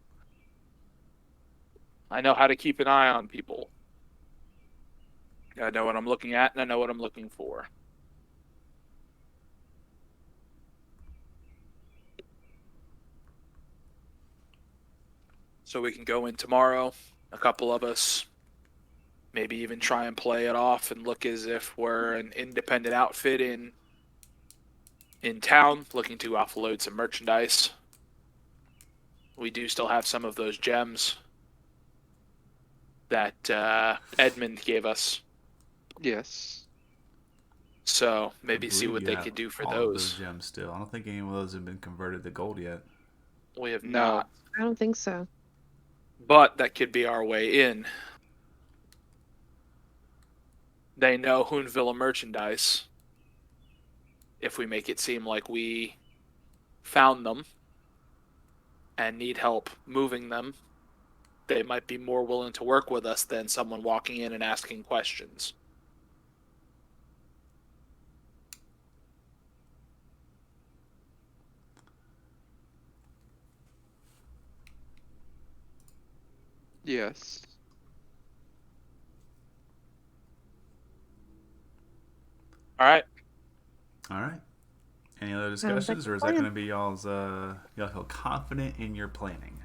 keep an eye on people. I know what I'm looking at and I know what I'm looking for. So we can go in tomorrow, a couple of us, maybe even try and play it off and look as if we're an independent outfit in town looking to offload some merchandise. We do still have some of those gems that Edmund gave us. Yes. So I maybe see believe what you they have could do for all of those. gems still. I don't think any of those have been converted to gold yet. We have No. not. I don't think so. But that could be our way in. They know Hoonville merchandise. If we make it seem like we found them and need help moving them, they might be more willing to work with us than someone walking in and asking questions. Yes. All right. All right. Any other Sounds like discussions, a or is that plan. going to be y'all's? Y'all feel confident in your planning?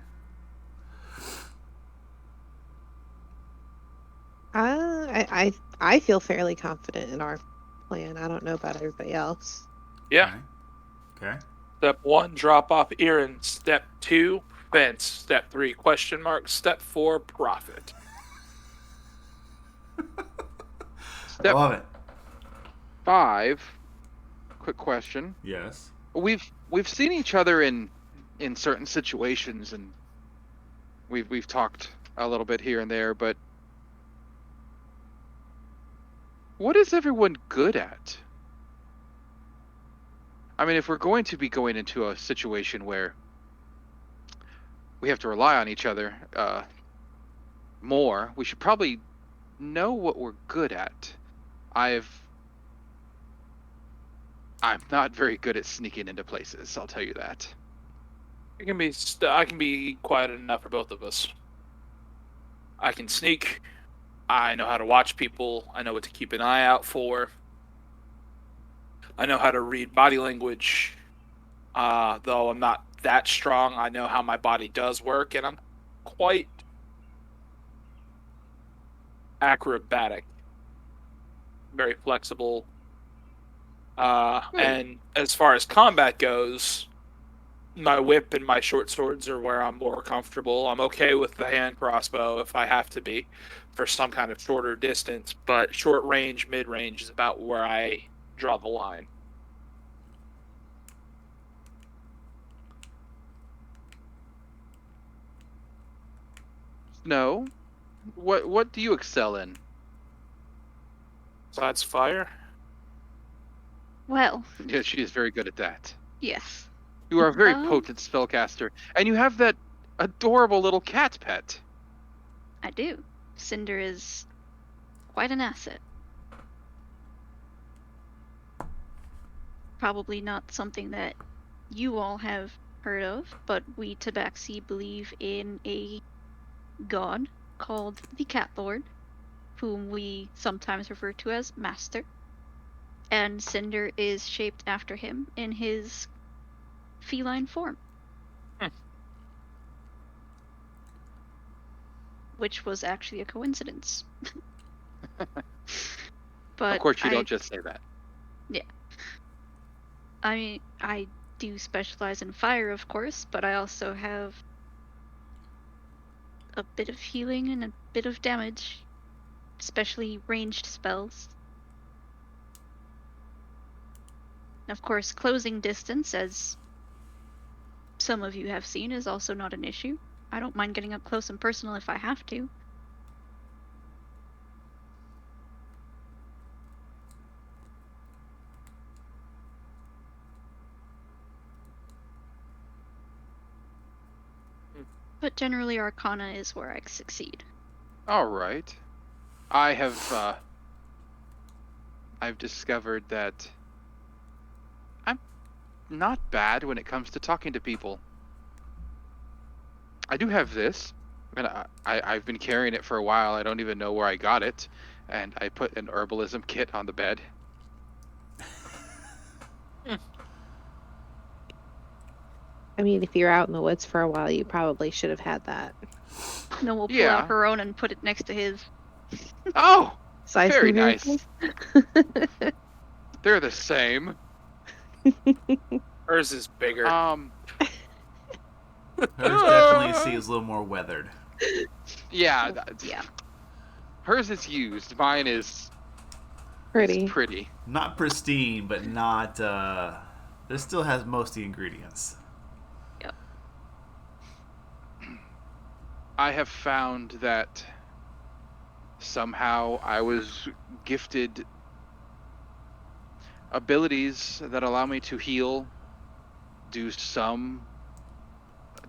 I feel fairly confident in our plan. I don't know about everybody else. Yeah. Okay. Step 1, drop off Erin. Step 2, fence. Step 3, question mark. Step 4, profit. I Step love it. 5. Quick question. Yes. We've seen each other in certain situations, and we've talked a little bit here and there, but what is everyone good at? I mean, if we're going to be going into a situation where we have to rely on each other more, we should probably know what we're good at. I'm not very good at sneaking into places, I'll tell you that. I can be quiet enough for both of us. I can sneak. I know how to watch people. I know what to keep an eye out for. I know how to read body language. Though I'm not that strong, I know how my body does work, and I'm quite acrobatic, very flexible. And as far as combat goes, my whip and my short swords are where I'm more comfortable. I'm okay with the hand crossbow if I have to be for some kind of shorter distance, but short range, mid range is about where I draw the line. No. What do you excel in? Besides fire? Well, Yeah, she is very good at that. yes. You are a very potent spellcaster, and you have that adorable little cat pet. I do. Cinder is quite an asset. Probably not something that you all have heard of, but we Tabaxi believe in a god called the Cat Lord, whom we sometimes refer to as Master. And Cinder is shaped after him in his feline form. Which was actually a coincidence. But of course, you don't just say that. Yeah. I do specialize in fire, of course, but I also have a bit of healing and a bit of damage, especially ranged spells. And of course, closing distance, as some of you have seen, is also not an issue. I don't mind getting up close and personal if I have to. But generally, Arcana is where I succeed. All right. I've discovered that I'm not bad when it comes to talking to people. I do have this, and I've been carrying it for a while. I don't even know where I got it, and I put an herbalism kit on the bed. I mean, if you're out in the woods for a while, you probably should have had that. No, we'll pull out her own and put it next to his. Oh, Size very comparisons? nice. They're the same. Hers is bigger. Hers definitely seems a little more weathered. Yeah. Yeah. Hers is used. Mine is Pretty. pretty. Not pristine, but not. This still has most of the ingredients. Yep. I have found that somehow I was gifted abilities that allow me to heal, do some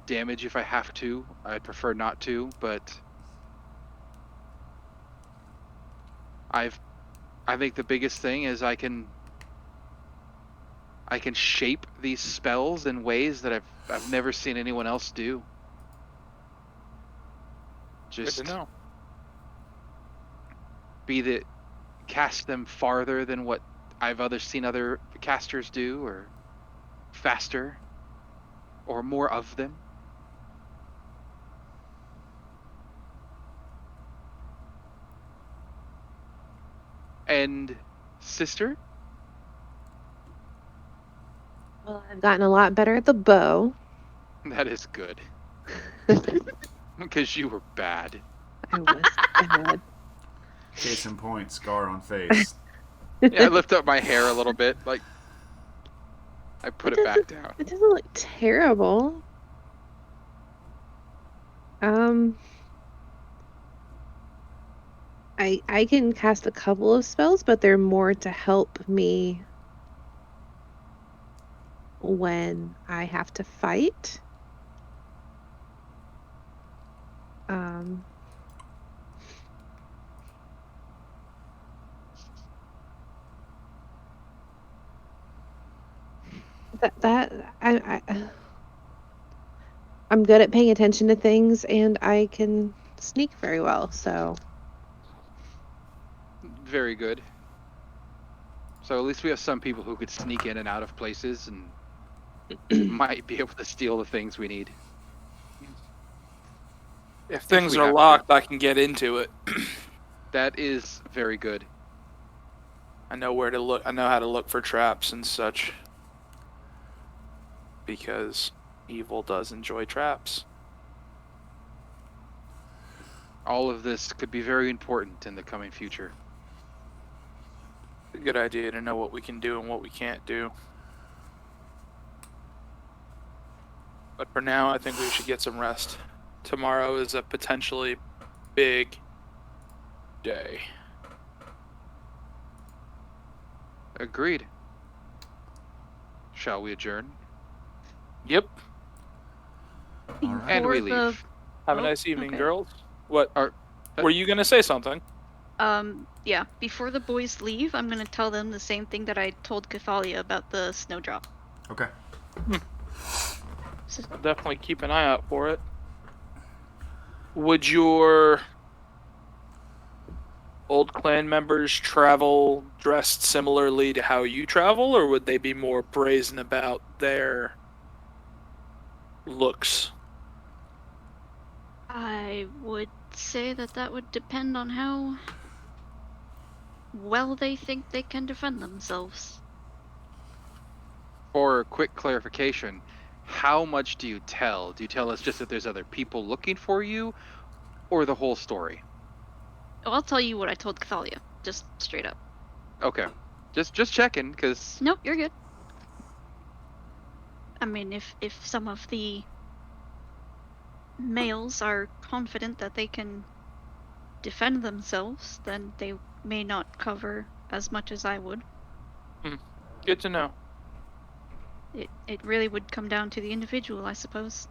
damage if I have to. I'd prefer not to, but I think the biggest thing is I can shape these spells in ways that I've never seen anyone else do. Just Good to know. be that cast them farther than what I've seen other casters do, or faster, or more of them. And sister? Well, I've gotten a lot better at the bow. That is good. Because you were bad. I was bad. Case in point, scar on face. Yeah, I lift up my hair a little bit, like I put it back down. It doesn't look terrible. I can cast a couple of spells, but they're more to help me when I have to fight. I'm good at paying attention to things, and I can sneak very well. So Very good. So at least we have some people who could sneak in and out of places and might be able to steal the things we need. If things we are have to. locked, I can get into it. That is very good. I know where to look. I know how to look for traps and such. Because evil does enjoy traps. All of this could be very important in the coming future. It's a good idea to know what we can do and what we can't do. But for now, I think we should get some rest. Tomorrow is a potentially big day. Agreed. Shall we adjourn? Yep. All right. And we For the- leave. Have a Oh, nice evening, okay. girls. What? Or- Were you going to say something? Yeah, before the boys leave, I'm gonna tell them the same thing that I told Cathalia about the snowdrop. Okay. I'll definitely keep an eye out for it. Would your old clan members travel dressed similarly to how you travel, or would they be more brazen about their looks? I would say that would depend on how well they think they can defend themselves. For quick clarification, how much do you tell? Do you tell us just that there's other people looking for you, or the whole story? Oh, I'll tell you what I told Cathalia, just straight up. Okay. Just checking, because... Nope, you're good. I mean, if some of the males are confident that they can defend themselves, then they may not cover as much as I would. Good to know. It really would come down to the individual, I suppose.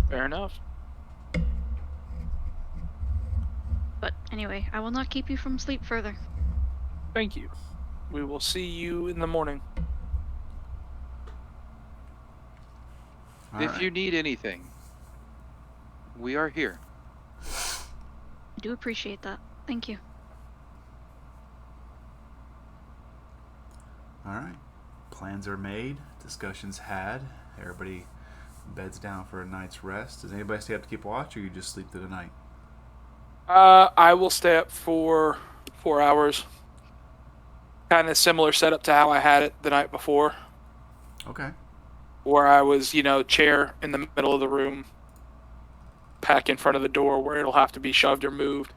Fair enough. But anyway, I will not keep you from sleep further. Thank you. We will see you in the morning. All if right. you need anything, we are here. I do appreciate that. Thank you. All right. Plans are made. Discussions had. Everybody beds down for a night's rest. Does anybody stay up to keep watch, or you just sleep through the night? I will stay up for 4 hours. Kind of similar setup to how I had it the night before, Okay. where I was, chair in the middle of the room, pack in front of the door where it'll have to be shoved or moved.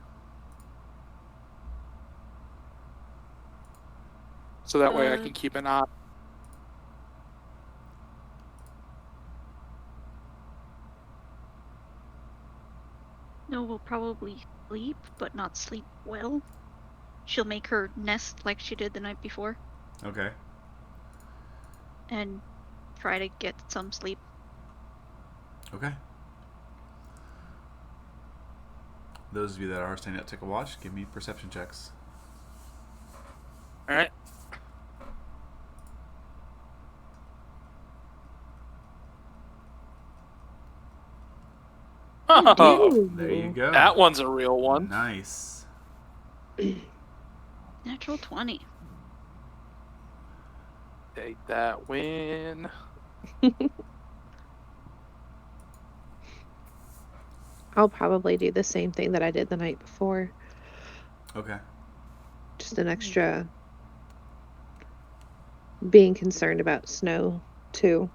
So that way I can keep an eye. No, we'll probably sleep, but not sleep well. She'll make her nest like she did the night before, Okay. and try to get some sleep. Okay. Those of you that are staying up to take a watch, give me perception checks. All right. Oh, There you go. that one's a real one. Nice. Natural 20. Take that win. I'll probably do the same thing that I did the night before. Okay. Just an extra being concerned about snow, too.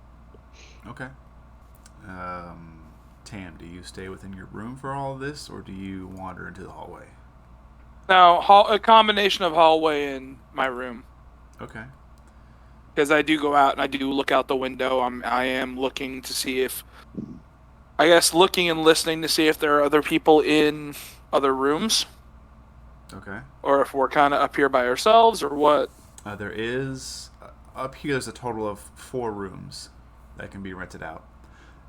Okay. Tam, do you stay within your room for all of this, or do you wander into the hallway? Now, a combination of hallway and my room. Okay. Because I do go out and I do look out the window. I am looking to see if, I guess, looking and listening to see if there are other people in other rooms, Okay. or if we're kind of up here by ourselves, or what. There is up here, there's a total of 4 rooms that can be rented out,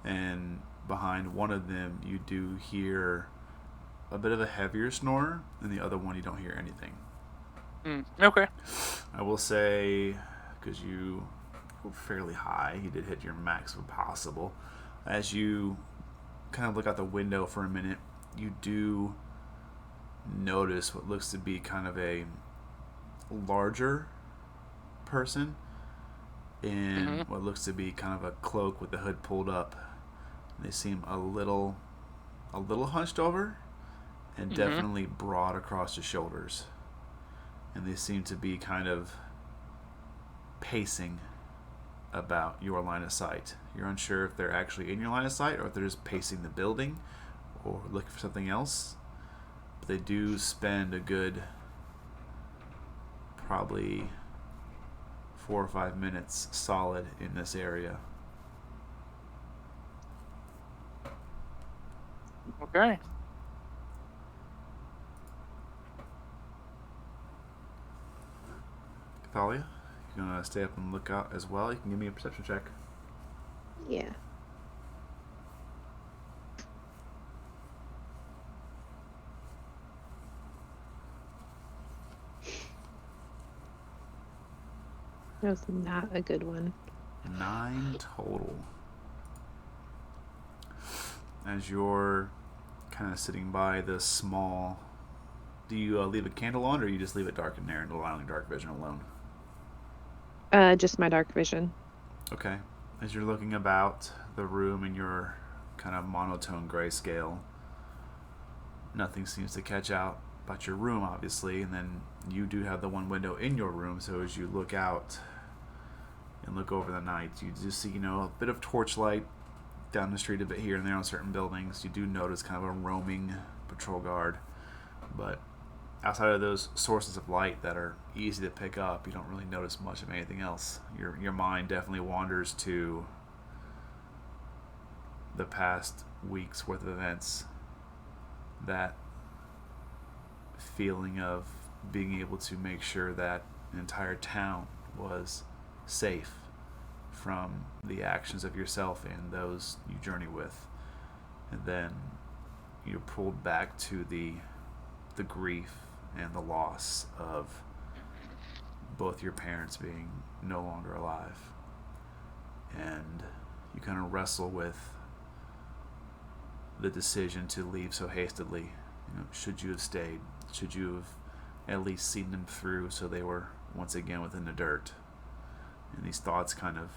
and behind one of them, you do hear a bit of a heavier snore, and the other one, you don't hear anything. Okay. I will say, because you were fairly high, you did hit your max if possible. As you kind of look out the window for a minute, you do notice what looks to be kind of a larger person in what looks to be kind of a cloak with the hood pulled up. They seem a little hunched over and definitely broad across the shoulders. And they seem to be kind of pacing about your line of sight. You're unsure if they're actually in your line of sight or if they're just pacing the building or looking for something else. But they do spend a good probably 4 or 5 minutes solid in this area. Okay. Thalia, you're gonna stay up and look out as well. You can give me a perception check. Yeah. That was not a good one. 9 total. As you're kind of sitting by the small... Do you leave a candle on, or you just leave it dark in there and allowing dark vision alone? Just my dark vision. Okay. As you're looking about the room in your kind of monotone grayscale, nothing seems to catch out about your room, obviously, and then you do have the one window in your room, so as you look out and look over the night, you just see, a bit of torchlight down the street a bit here and there on certain buildings. You do notice kind of a roaming patrol guard, but outside of those sources of light that are easy to pick up, you don't really notice much of anything else. Your mind definitely wanders to the past week's worth of events. That feeling of being able to make sure that an entire town was safe from the actions of yourself and those you journey with. And then you're pulled back to the grief and the loss of both your parents being no longer alive. And you kind of wrestle with the decision to leave so hastily. Should you have stayed? Should you have at least seen them through so they were once again within the dirt? And these thoughts kind of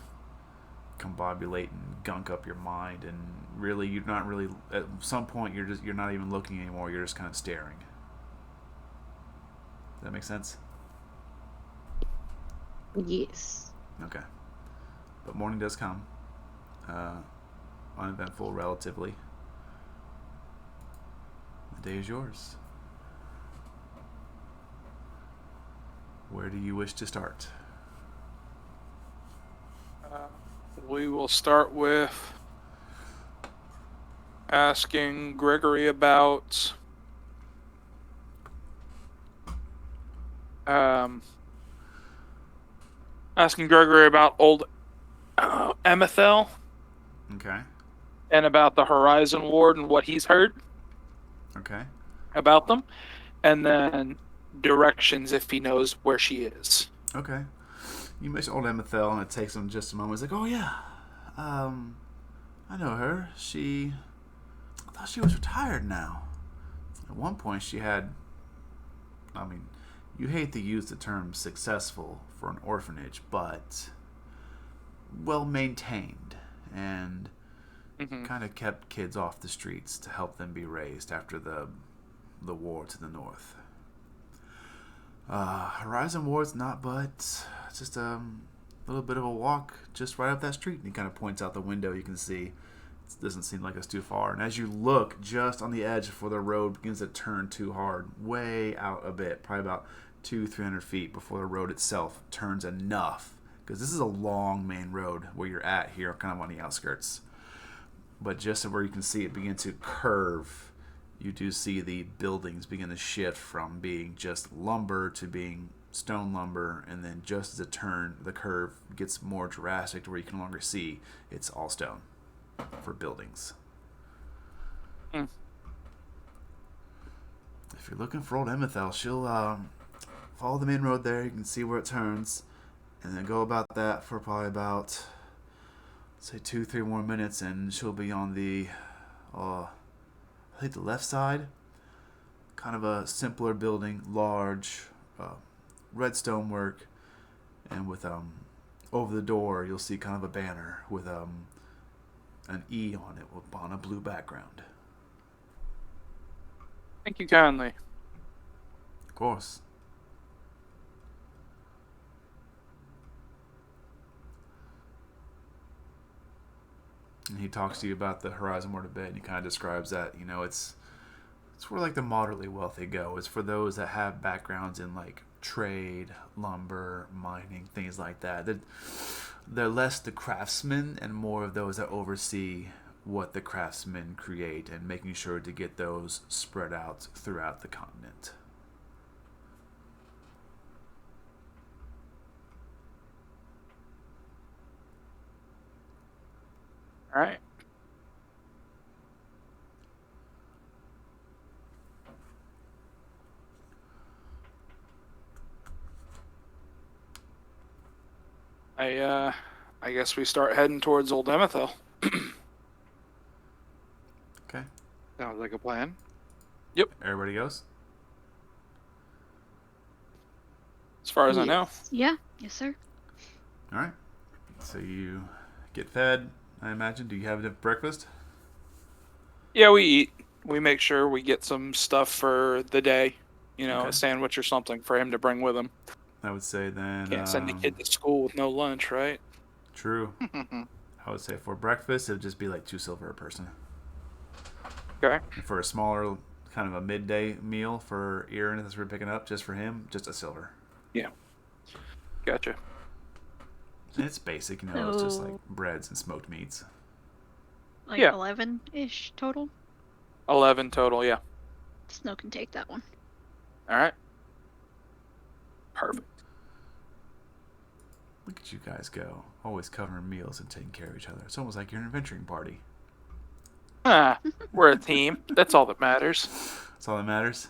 combobulate and gunk up your mind, and really you're not really, at some point you're not even looking anymore, you're just kind of staring. Does that make sense? Yes. Okay. But morning does come. Uneventful relatively. The day is yours. Where do you wish to start? We will start with asking Gregory about old Emethel. Okay. And about the Horizon Ward and what he's heard. Okay. About them. And then directions if he knows where she is. Okay. You mentioned old Emethel, and it takes him just a moment. He's like, oh yeah, I know her. I thought she was retired now. At one point she had, you hate to use the term successful for an orphanage, but well maintained, and kind of kept kids off the streets to help them be raised after the war to the north. Horizon Ward's not but just a little bit of a walk just right up that street. And he kind of points out the window. You can see it doesn't seem like it's too far. And as you look just on the edge before the road begins to turn too hard, way out a bit, probably about 200-300 feet before the road itself turns enough. Because this is a long main road where you're at here, kind of on the outskirts. But just where you can see it begin to curve, you do see the buildings begin to shift from being just lumber to being stone lumber, and then just as the curve gets more drastic to where you can no longer see, it's all stone for buildings. Mm. If you're looking for old Emethel, she'll follow the main road there. You can see where it turns, and then go about that for probably about, say, 2-3 more minutes, and she'll be on the, I think the left side. Kind of a simpler building, large, red stonework, and with over the door you'll see kind of a banner with an E on it on a blue background. Thank you kindly. Of course. And he talks to you about the Horizon Ward of Bed, and he kind of describes that, it's where like the moderately wealthy go. It's for those that have backgrounds in like trade, lumber, mining, things like that. They're less the craftsmen and more of those that oversee what the craftsmen create and making sure to get those spread out throughout the continent. All right. I guess we start heading towards Old Emethel. Okay. Sounds like a plan. Yep. Everybody goes? As far as I know. Yeah. Yes, sir. All right. So you get fed, I imagine. Do you have breakfast? Yeah, we eat. We make sure we get some stuff for the day. Okay. A sandwich or something for him to bring with him. I would say then. Can't send a kid to school with no lunch, right? True. I would say for breakfast, it would just be like 2 silver a person. Okay. And for a smaller, kind of a midday meal for Aaron, that's we're picking up, just for him, just a silver. Yeah. Gotcha. And it's basic, it's just like breads and smoked meats. Like Yeah. 11-ish total? 11 total, yeah. Snow can take that one. All right. Perfect. Look at you guys go. Always covering meals and taking care of each other. It's almost like you're an adventuring party. We're a team. That's all that matters. That's all that matters?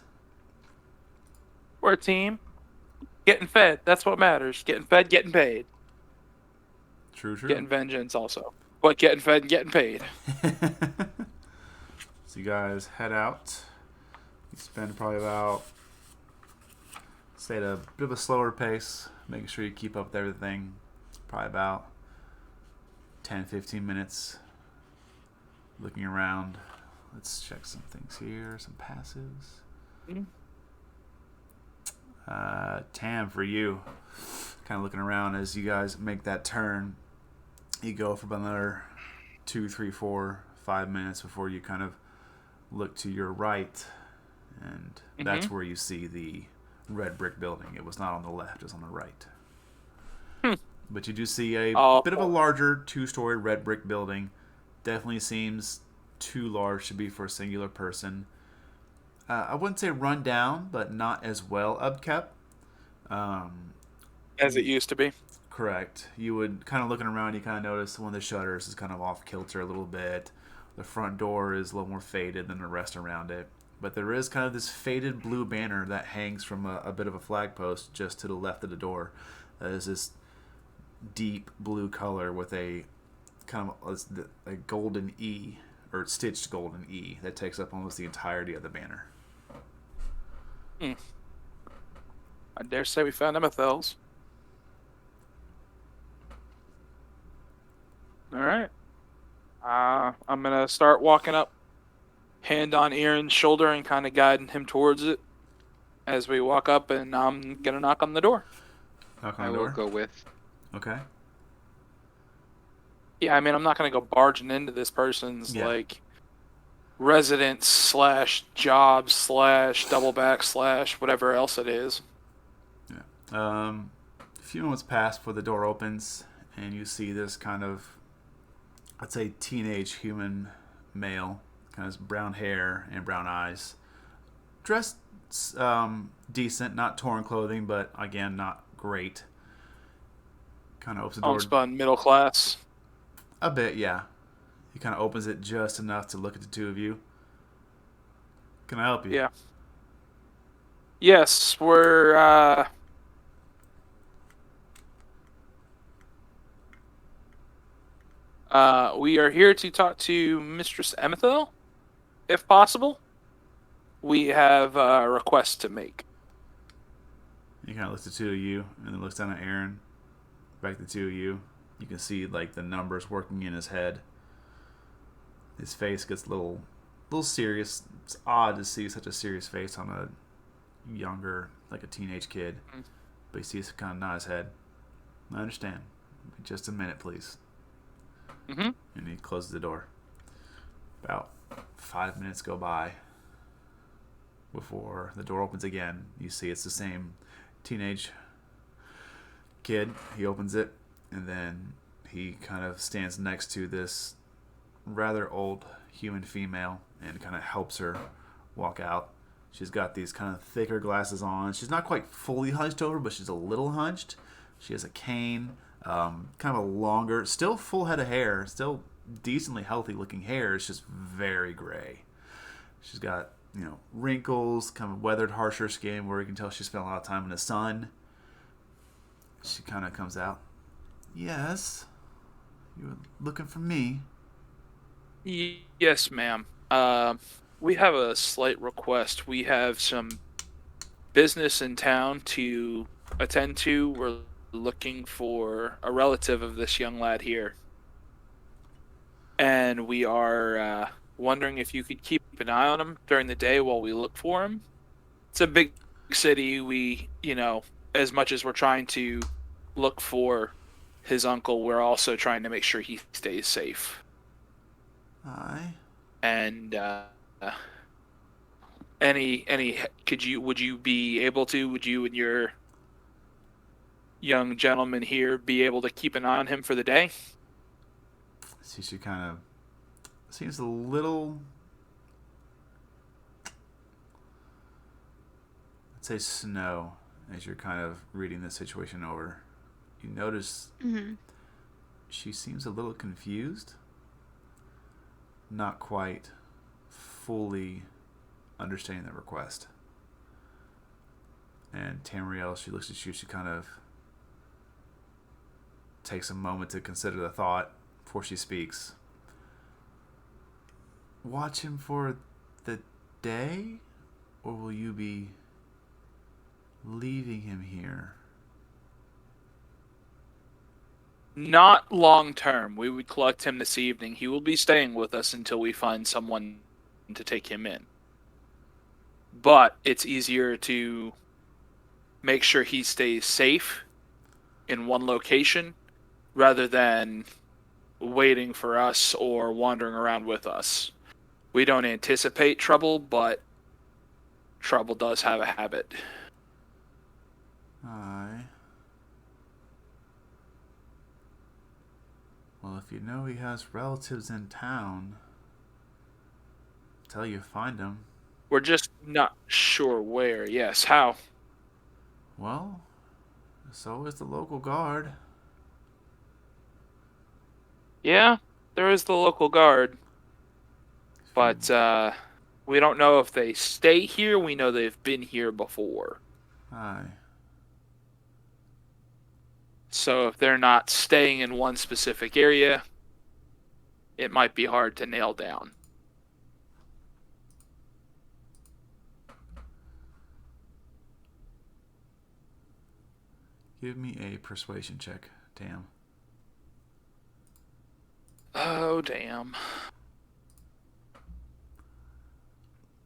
We're a team. Getting fed. That's what matters. Getting fed, getting paid. True. Getting vengeance also. But getting fed and getting paid. So you guys head out. You spend probably about, say, at a bit of a slower pace, making sure you keep up with everything. Probably about 10-15 minutes looking around. Let's check some things here, some passives. Tam, for you, kind of looking around as you guys make that turn. You go for about another 2, 3, 4, 5 minutes before you kind of look to your right, and that's where you see the red brick building. It was not on the left, it was on the right. But you do see a bit of a larger 2-story red brick building. Definitely seems too large to be for a singular person. I wouldn't say run down, but not as well upkept. As it used to be. Correct. You would kind of looking around, you kind of notice one of the shutters is kind of off kilter a little bit. The front door is a little more faded than the rest around it. But there is kind of this faded blue banner that hangs from a bit of a flagpost just to the left of the door. That is this deep blue color with a kind of a golden E, or stitched golden E, that takes up almost the entirety of the banner. I dare say we found Emethels. All right. I'm going to start walking up, hand on Aaron's shoulder and kind of guiding him towards it as we walk up, and I'm going to knock on the door. Knock on I the door? will go with. Okay. Yeah, I mean, I'm not going to go barging into this person's, residence / job / double back / whatever else it is. Yeah. A few moments pass before the door opens, and you see this kind of, I'd say, teenage human male, kind of brown hair and brown eyes, dressed decent, not torn clothing, but again, not great. Kind of opens the door Homespun, middle class. a bit, yeah. He kind of opens it just enough to look at the two of you. Can I help you? Yeah. Yes, we are here to talk to Mistress Emethel, if possible. We have a request to make. He kind of looks at the two of you, and then looks down at Aaron. Back to the two of you. You can see like the numbers working in his head. His face gets a little serious. It's odd to see such a serious face on a younger, like a teenage kid. But he sees kind of nod his head. I understand. Just a minute, please. Mm-hmm. And he closes the door. About 5 minutes go by before the door opens again. You see it's the same teenage kid. He opens it, and then he kind of stands next to this rather old human female and kind of helps her walk out. She's got these kind of thicker glasses on. She's not quite fully hunched over, but she's a little hunched. She has a cane, kind of a longer, still full head of hair, still decently healthy looking hair. It's just very gray. She's got, wrinkles, kind of weathered, harsher skin where you can tell she spent a lot of time in the sun. She kind of comes out. Yes? You were looking for me? Yes, ma'am. We have a slight request. We have some business in town to attend to. We're looking for a relative of this young lad here. And we are wondering if you could keep an eye on him during the day while we look for him. It's a big city. We, as much as we're trying to look for his uncle, we're also trying to make sure he stays safe. Aye. And would you be able to, would you and your young gentleman here be able to keep an eye on him for the day? See, she kind of seems a little, let's say, snow as you're kind of reading the situation over. You notice she seems a little confused, not quite fully understanding the request. And Tamriel, she looks at you, she kind of takes a moment to consider the thought before she speaks. Watch him for the day, or will you be leaving him here? Not long term. We would collect him this evening. He will be staying with us until we find someone to take him in. But it's easier to make sure he stays safe in one location rather than waiting for us or wandering around with us. We don't anticipate trouble, but trouble does have a habit. Aye. Well, if you know he has relatives in town, tell you find him. We're just not sure where. Yes, how? Well, so is the local guard. Yeah, there is the local guard. But we don't know if they stay here. We know they've been here before. Aye. So if they're not staying in one specific area, it might be hard to nail down. Give me a persuasion check, Tam. Oh, damn.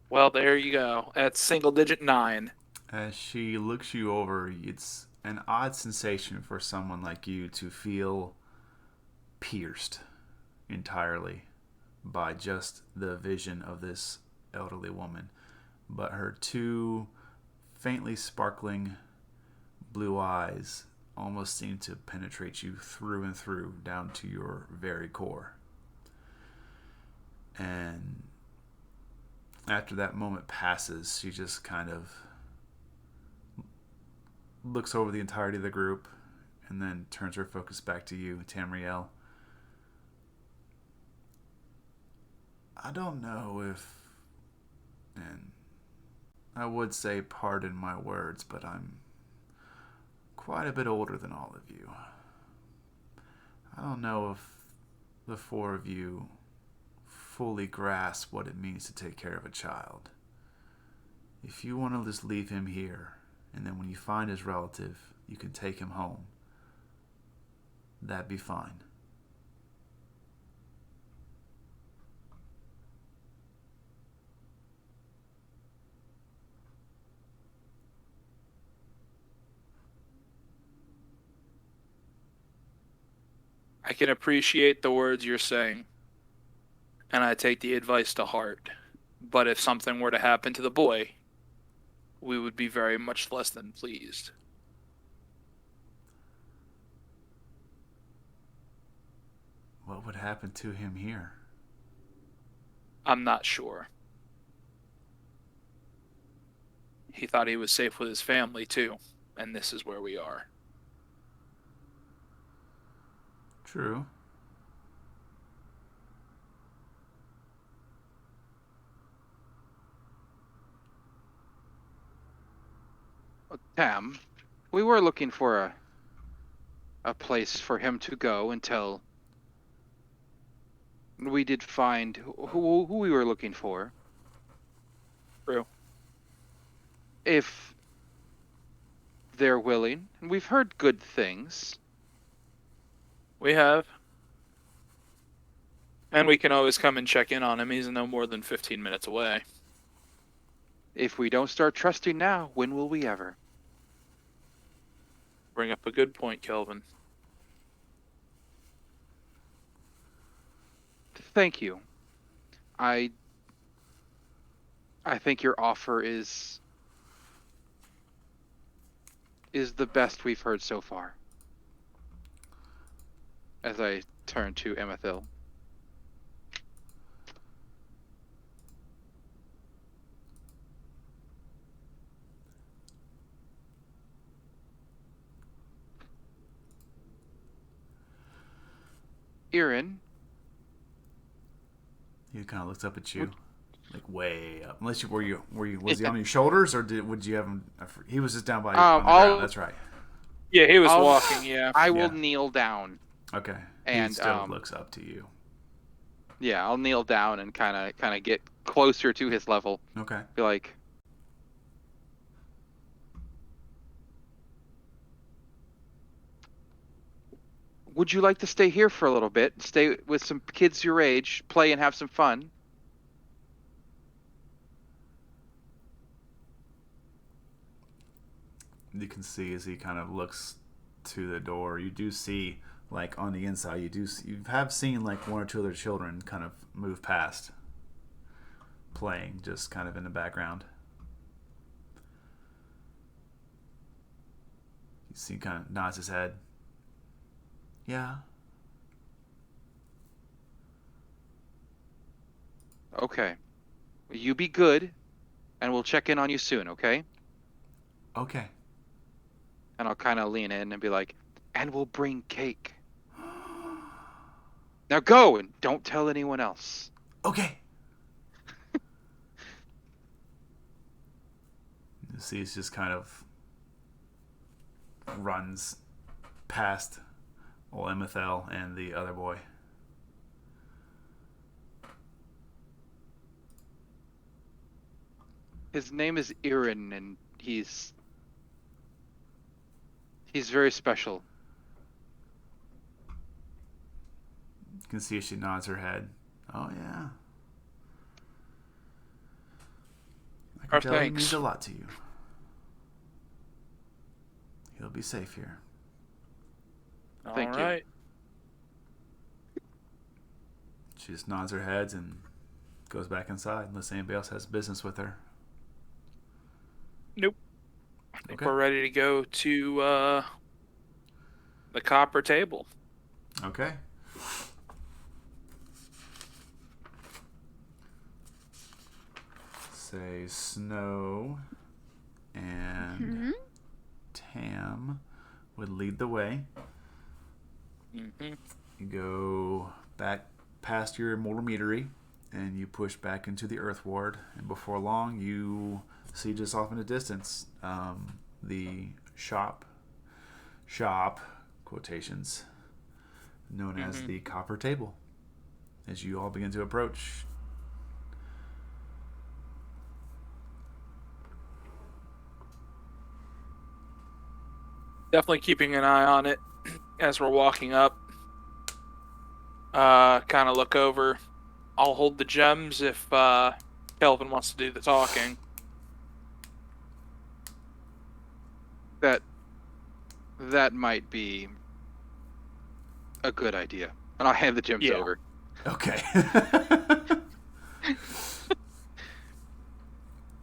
Well, there you go. That's single digit 9. As she looks you over, it's an odd sensation for someone like you to feel pierced entirely by just the vision of this elderly woman. But her two faintly sparkling blue eyes almost seem to penetrate you through and through, down to your very core. And after that moment passes, she just kind of looks over the entirety of the group and then turns her focus back to you, Tamriel. I don't know if, and I would say pardon my words, but I'm quite a bit older than all of you. I don't know if the four of you fully grasp what it means to take care of a child. If you want to just leave him here, and then when you find his relative, you can take him home, that'd be fine. I can appreciate the words you're saying, and I take the advice to heart. But if something were to happen to the boy, we would be very much less than pleased. What would happen to him here? I'm not sure. He thought he was safe with his family, too, and this is where we are. True. Tam, we were looking for a place for him to go until we did find who we were looking for. True. If they're willing, and we've heard good things. We have. And we can always come and check in on him. He's no more than 15 minutes away. If we don't start trusting now, when will we ever? Bring up a good point, Kelvin. Thank you. I think your offer is the best we've heard so far. As I turn to Emethil. Erin. He kind of looks up at you, like way up. Unless was he on your shoulders, or would you have him? He was just down by on the ground. That's right. Yeah, he was walking. Yeah, I will kneel down. Okay. And he still looks up to you. Yeah, I'll kneel down and kind of get closer to his level. Okay. Be like, would you like to stay here for a little bit? Stay with some kids your age, play and have some fun? You can see as he kind of looks to the door. You do see, like on the inside, you have seen like one or two other children kind of move past, playing just kind of in the background. You see, kind of nods his head. Yeah. Okay. You be good, and we'll check in on you soon, okay? Okay. And I'll kind of lean in and be like, and we'll bring cake. Now go, and don't tell anyone else. Okay. You see, he's just kind of runs past old Emethel and the other boy. His name is Erin, and he's very special. You can see she nods her head. Oh, yeah. I can tell he means a lot to you. He'll be safe here. Thank you. Right. She just nods her head and goes back inside unless anybody else has business with her. Nope. I think we're ready to go to the copper table. Okay. say Snow and Tam would lead the way. Mm-hmm. You go back past your mortal meadery, and you push back into the Earth Ward. And before long, you see just off in the distance the shop quotations known as the Copper Table. As you all begin to approach. Definitely keeping an eye on it as we're walking up. Kind of look over. I'll hold the gems if Kelvin wants to do the talking. That might be a good idea. And I'll hand the gems over. Okay.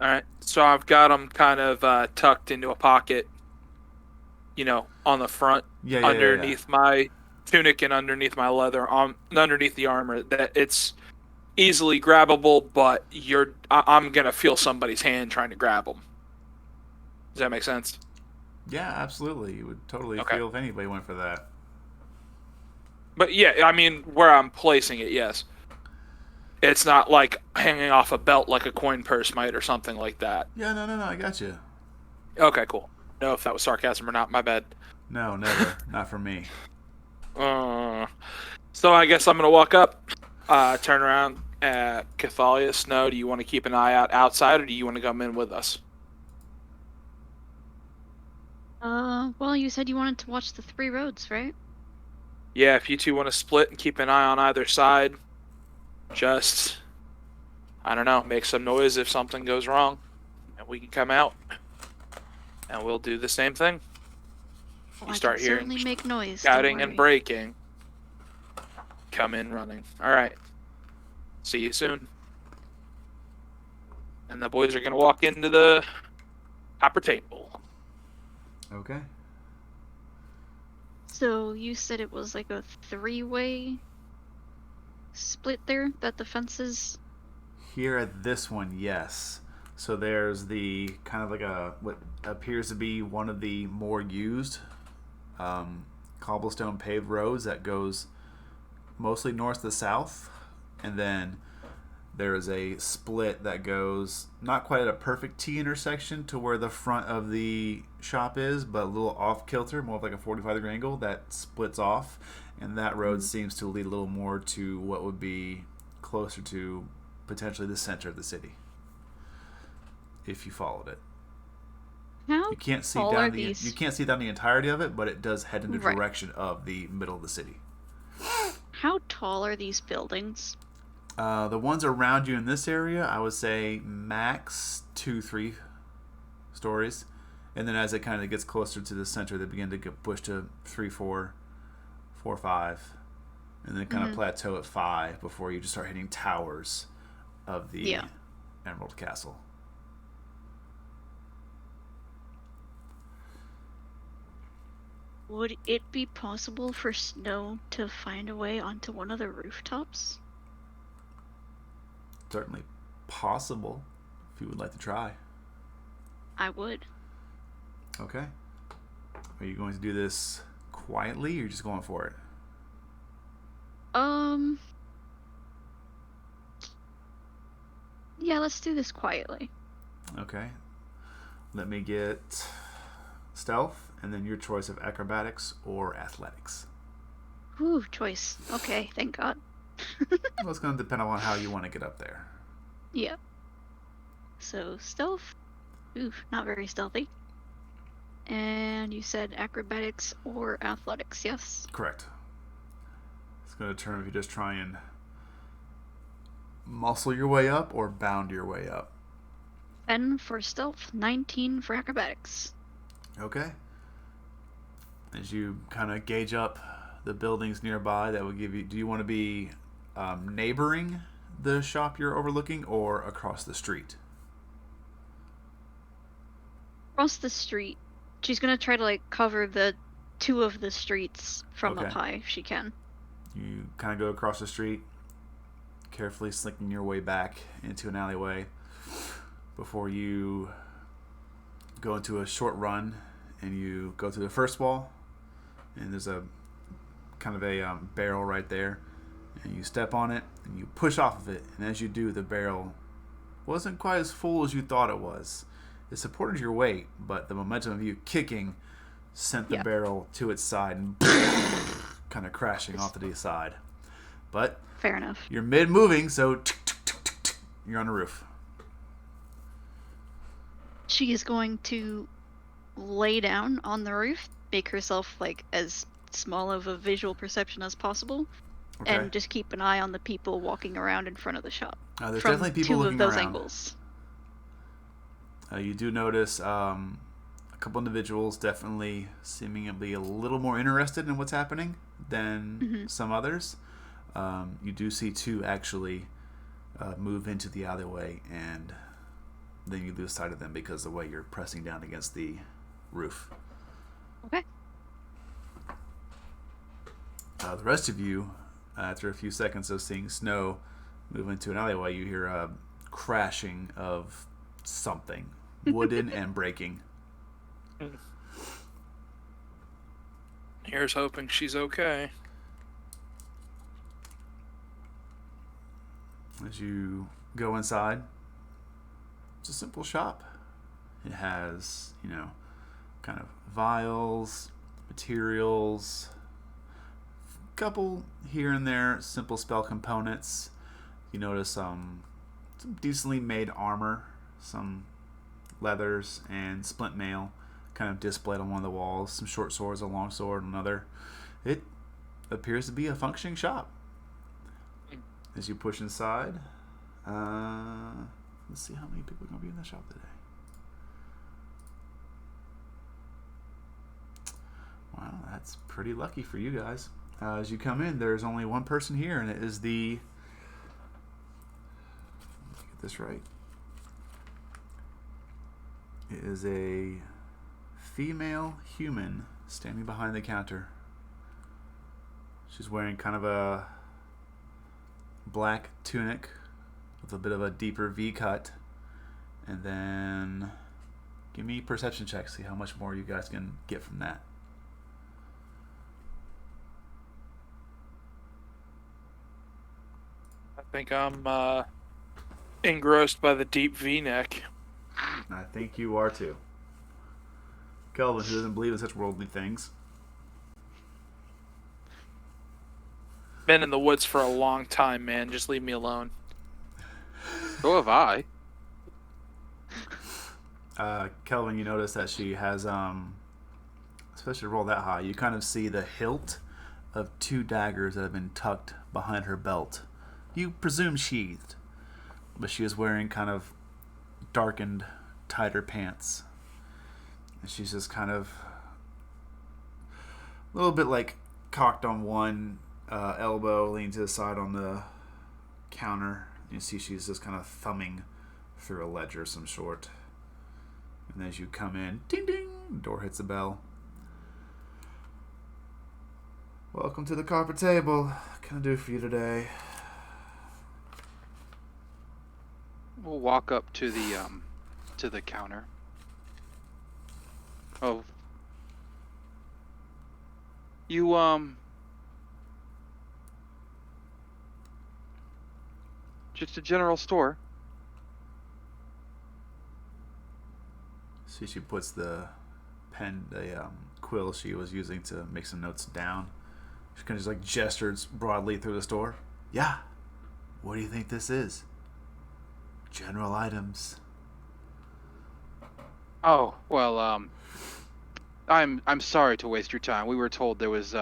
All right. So I've got them kind of tucked into a pocket, on the front, underneath my tunic and underneath my leather, underneath the armor. That it's easily grabbable, but I'm gonna feel somebody's hand trying to grab them. Does that make sense? Yeah, absolutely. You would totally feel if anybody went for that. But yeah, I mean, where I'm placing it, yes. It's not like hanging off a belt like a coin purse might or something like that. Yeah, no, I got you. Okay, cool. Know if that was sarcasm or not, my bad. No, never. Not for me. So I guess I'm going to walk up, turn around at Cathalia. Snow, do you want to keep an eye out outside, or do you want to come in with us? Well, you said you wanted to watch the 3 roads, right? Yeah, if you two want to split and keep an eye on either side, just, I don't know, make some noise if something goes wrong, and we can come out, and we'll do the same thing. Well, You start hearing certainly make noise. shouting and breaking. Come in running. All right. See you soon. And the boys are going to walk into the Copper Table. Okay. So you said it was like a 3-way split there, that the fences... Here at this one, yes. So there's the kind of like what appears to be one of the more used cobblestone paved roads that goes mostly north to south, and then there is a split that goes not quite at a perfect T intersection to where the front of the shop is, but a little off kilter, more of like a 45-degree angle that splits off, and that road seems to lead a little more to what would be closer to potentially the center of the city, if you followed it. How You can't see tall down are the these? you can't see down the entirety of it, but it does head in the Right. direction of the middle of the city. How tall are these buildings? The ones around you in this area, I would say max 2-3 stories, and then as it kind of gets closer to the center, they begin to get pushed to 3-4, 4-5, and then kind of plateau at 5 before you just start hitting towers of the Emerald Castle. Would it be possible for Snow to find a way onto one of the rooftops? Certainly possible, if you would like to try. I would. Okay. Are you going to do this quietly, or are you just going for it? Yeah, let's do this quietly. Okay. Let me get stealth, and then your choice of acrobatics or athletics. Ooh, choice. Okay, thank God. Well, it's going to depend on how you want to get up there. Yeah. So, stealth. Ooh, not very stealthy. And you said acrobatics or athletics, yes? Correct. It's going to determine if you just try and muscle your way up or bound your way up. 10 for stealth, 19 for acrobatics. Okay. As you kind of gauge up the buildings nearby, that will give you... Do you want to be neighboring the shop you're overlooking or across the street? Across the street. She's gonna try to, like, cover the 2 of the streets from up high, if she can. You kind of go across the street, carefully slinking your way back into an alleyway. before you go into a short run, and you go through the first wall, and there's a kind of a barrel right there, and you step on it and you push off of it, and as you do, the barrel wasn't quite as full as you thought it was. It supported your weight, but the momentum of you kicking sent the barrel to its side and kind of crashing off to the side. But Fair enough. you're mid-moving, so you're on the roof. She is going to lay down on the roof, make herself like as small of a visual perception as possible, Okay. and just keep an eye on the people walking around in front of the shop. There's from definitely people two looking of those around. angles. You do notice a couple individuals definitely seemingly a little more interested in what's happening than some others. You do see two actually move into the alleyway, and then you lose sight of them because of the way you're pressing down against the roof. Okay. The rest of you, after a few seconds of seeing snow move into an alleyway, you hear a crashing of something, wooden and breaking. Here's hoping she's okay. As you go inside, it's a simple shop. It has, kind of vials, materials, a couple here and there simple spell components. You notice some decently made armor, some leathers, and splint mail kind of displayed on one of the walls. Some short swords, a long sword, another. It appears to be a functioning shop. As you push inside, let's see how many people are going to be in the shop today. Wow, that's pretty lucky for you guys. As you come in, there's only one person here, and it is the... Let me get this right. It is a female human standing behind the counter. She's wearing kind of a black tunic with a bit of a deeper V cut, and then give me perception check, see how much more you guys can get from that. I think I'm engrossed by the deep V-neck. I think you are too. Kelvin, who doesn't believe in such worldly things. Been in the woods for a long time, man. Just leave me alone. So have I. Kelvin, you notice that she has, especially to roll that high, you kind of see the hilt of two daggers that have been tucked behind her belt. You presume sheathed, but she is wearing kind of darkened, tighter pants. And she's just kind of a little bit like cocked on one elbow, leaning to the side on the counter. You see she's just kind of thumbing through a ledger of some sort. And as you come in, ding ding, the door hits a bell. Welcome to the copper table. What can I do for you today? We'll walk up to the counter. Oh. You just a general store. See, she puts the pen, the quill she was using to make some notes down. She kind of just like gestures broadly through the store. Yeah. What do you think this is? General items. Oh, well, I'm sorry to waste your time. We were told there was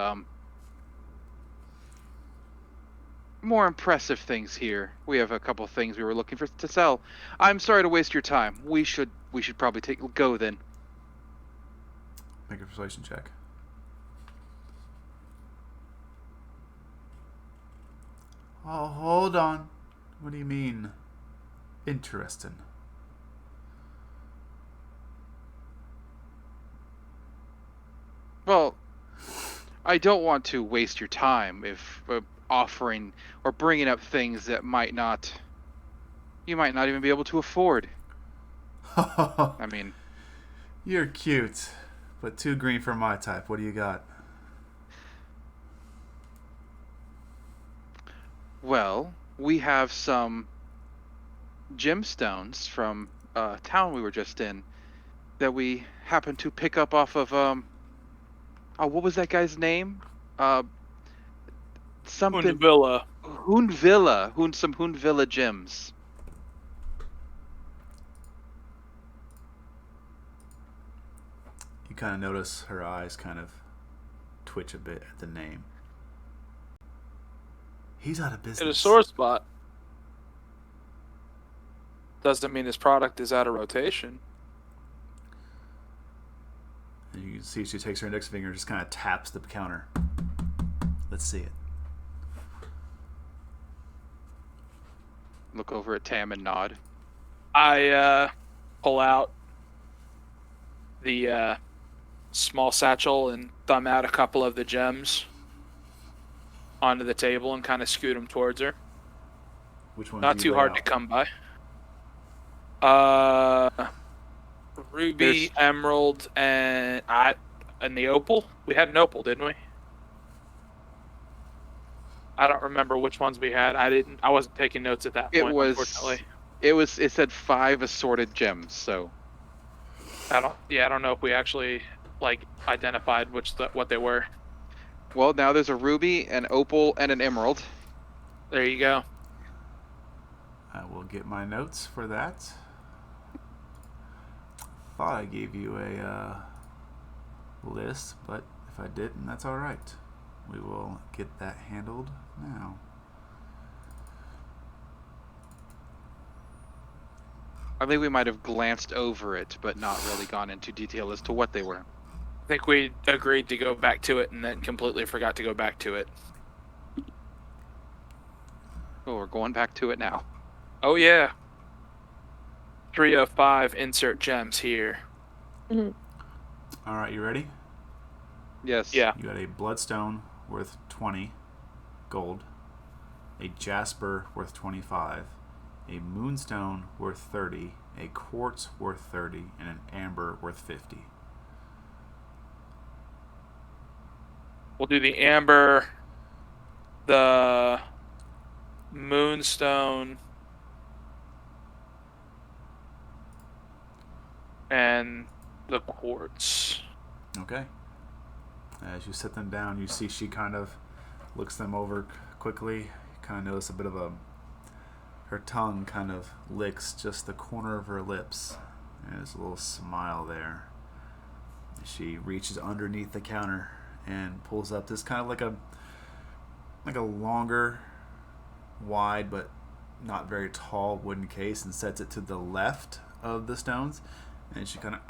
more impressive things here. We have a couple things we were looking for to sell. I'm sorry to waste your time. We should probably go then. Make a persuasion check. Oh, hold on. What do you mean? Interesting. Well, I don't want to waste your time if offering or bringing up things that you might not even be able to afford. I mean, You're cute, but too green for my type. What do you got? well, we have some gemstones from a town we were just in that we happened to pick up off of oh, what was that guy's name? Uh, something Undavilla. Hoonvilla, some Hoonvilla gems. You kind of notice her eyes kind of twitch a bit at the name. He's out of Hit a business. sore spot. Doesn't mean his product is out of rotation. And you can see she takes her index finger and just kind of taps the counter. Let's see it. Look over at Tam and nod. I pull out the small satchel and thumb out a couple of the gems onto the table and kind of scoot them towards her. Which one? Not do you too lay hard out? to come by. Ruby, emerald, and the opal. We had an opal, didn't we? I don't remember which ones we had. I wasn't taking notes at that point, unfortunately. It said 5 assorted gems, so I don't know if we actually identified what they were. well, now there's a ruby, an opal, and an emerald. There you go. I will get my notes for that. Thought I gave you a list, but if I didn't, that's all right. We will get that handled now. I think we might have glanced over it, but not really gone into detail as to what they were. I think we agreed to go back to it and then completely forgot to go back to it. Oh, we're going back to it now. Oh, yeah. 3 of 5 insert gems here. Mhm. All right, you ready? Yes. Yeah. You got a bloodstone worth 20 gold, a jasper worth 25, a moonstone worth 30, a quartz worth 30, and an amber worth 50. We'll do the amber, the moonstone, and the quartz. Okay. As you set them down, you see she kind of looks them over quickly. You kind of notice a bit of her tongue kind of licks just the corner of her lips. And there's a little smile there. She reaches underneath the counter and pulls up this kind of like a longer, wide but not very tall wooden case and sets it to the left of the stones. And she kind of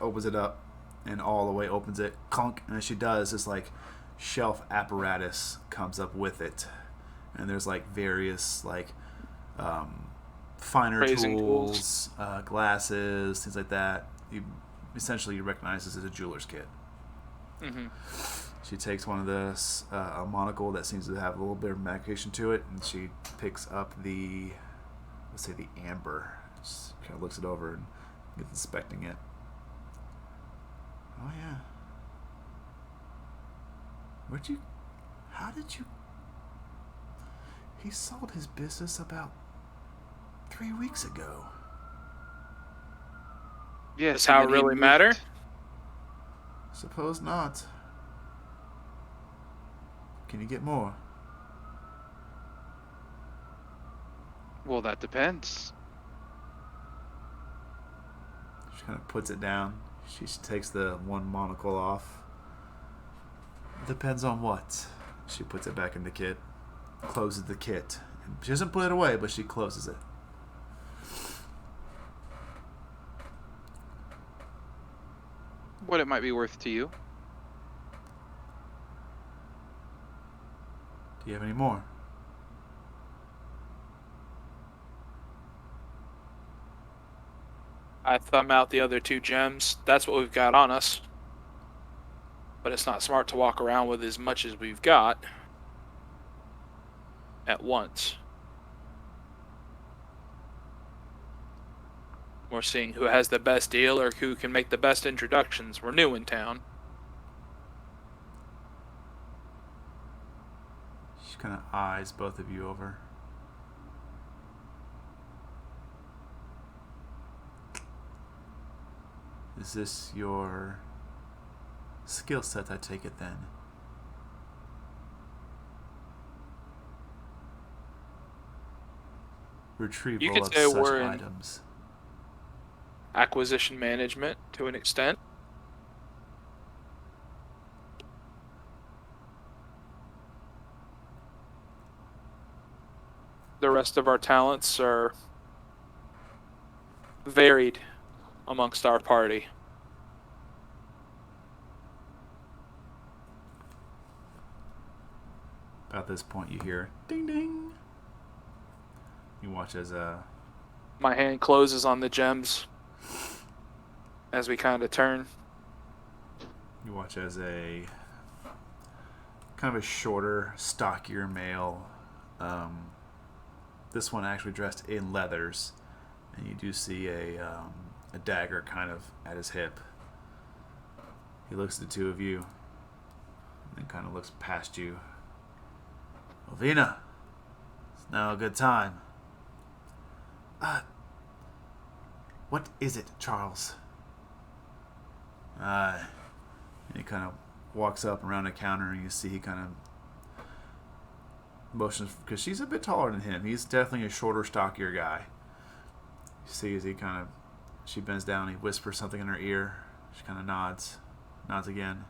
opens it up and all the way opens it, clunk, and as she does, this like shelf apparatus comes up with it, and there's like various like finer Phrasing tools, glasses, things like that. You recognize this as a jeweler's kit. Mm-hmm. She takes one of this a monocle that seems to have a little bit of magnification to it, and she picks up the amber. Just kind of looks it over and gets inspecting it. Oh yeah. How did you? He sold his business about 3 weeks ago. Yes. Does how and it then he really moved- matter? Suppose not. Can you get more? Well, that depends. She kind of puts it down. She takes the one monocle off. Depends on what. She puts it back in the kit. Closes the kit. She doesn't put it away, but she closes it. What it might be worth to you. Do you have any more? I thumb out the other 2 gems. That's what we've got on us. But it's not smart to walk around with as much as we've got at once. We're seeing who has the best deal or who can make the best introductions. We're new in town. She kind of eyes both of you over. Is this your skill set, I take it then? Retrieval could of say such we're in- items. Acquisition management, to an extent. The rest of our talents are varied amongst our party. About this point, you hear ding ding. You watch as My hand closes on the gems as we kind of turn. you watch as a kind of a shorter, stockier male. This one actually dressed in leathers, and you do see a dagger kind of at his hip. He looks at the two of you, and then kind of looks past you. Elvina, it's now a good time. What is it, Charles? And he kind of walks up around the counter, and you see he kind of motions, because she's a bit taller than him. He's definitely a shorter, stockier guy. You see as she bends down, he whispers something in her ear. She kind of nods again.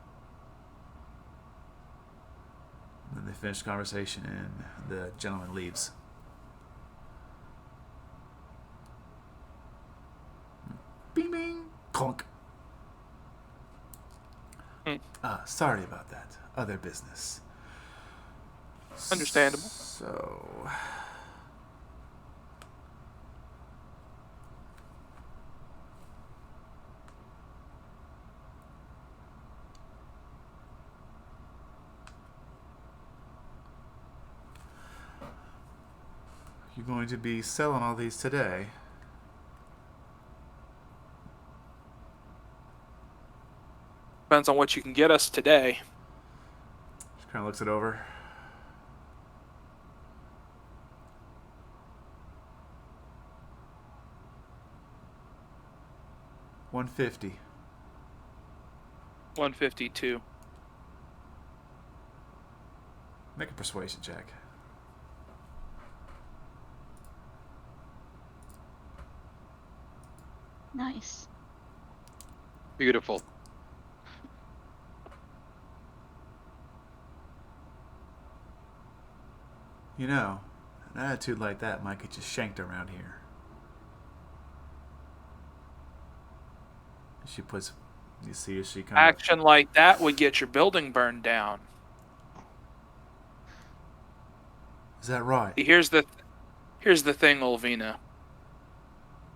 And then they finish the conversation, and the gentleman leaves. Bing, bing, clunk. Sorry about that. Other business. Understandable. So, you're going to be selling all these today. Depends on what you can get us today. She kind of looks it over. $150. 152. Make a persuasion check. Nice. Beautiful. You know, an attitude like that might get you shanked around here. She puts, you see as she kind of... Action like that would get your building burned down. Is that right? Here's the thing, Olvina.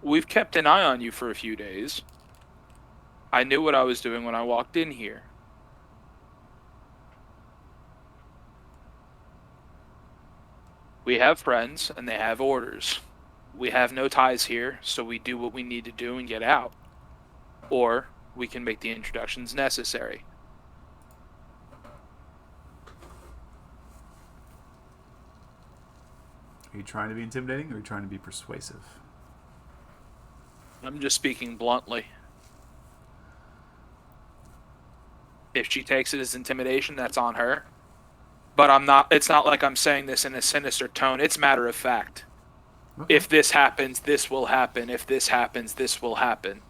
We've kept an eye on you for a few days. I knew what I was doing when I walked in here. We have friends, and they have orders. We have no ties here, so we do what we need to do and get out. Or we can make the introductions necessary. Are you trying to be intimidating, or are you trying to be persuasive? I'm just speaking bluntly. If she takes it as intimidation, that's on her. But it's not like I'm saying this in a sinister tone. It's matter of fact. Okay. If this happens, this will happen. If this happens, this will happen.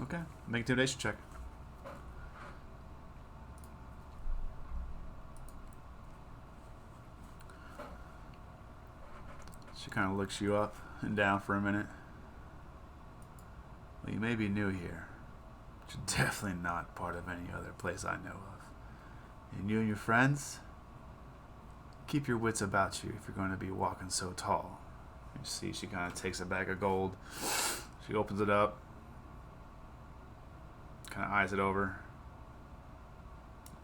Okay, make an intimidation check. She kind of looks you up and down for a minute. Well, you may be new here, but you're definitely not part of any other place I know of. And you and your friends, keep your wits about you if you're going to be walking so tall. You see, she kind of takes a bag of gold. She opens it up, kind of eyes it over.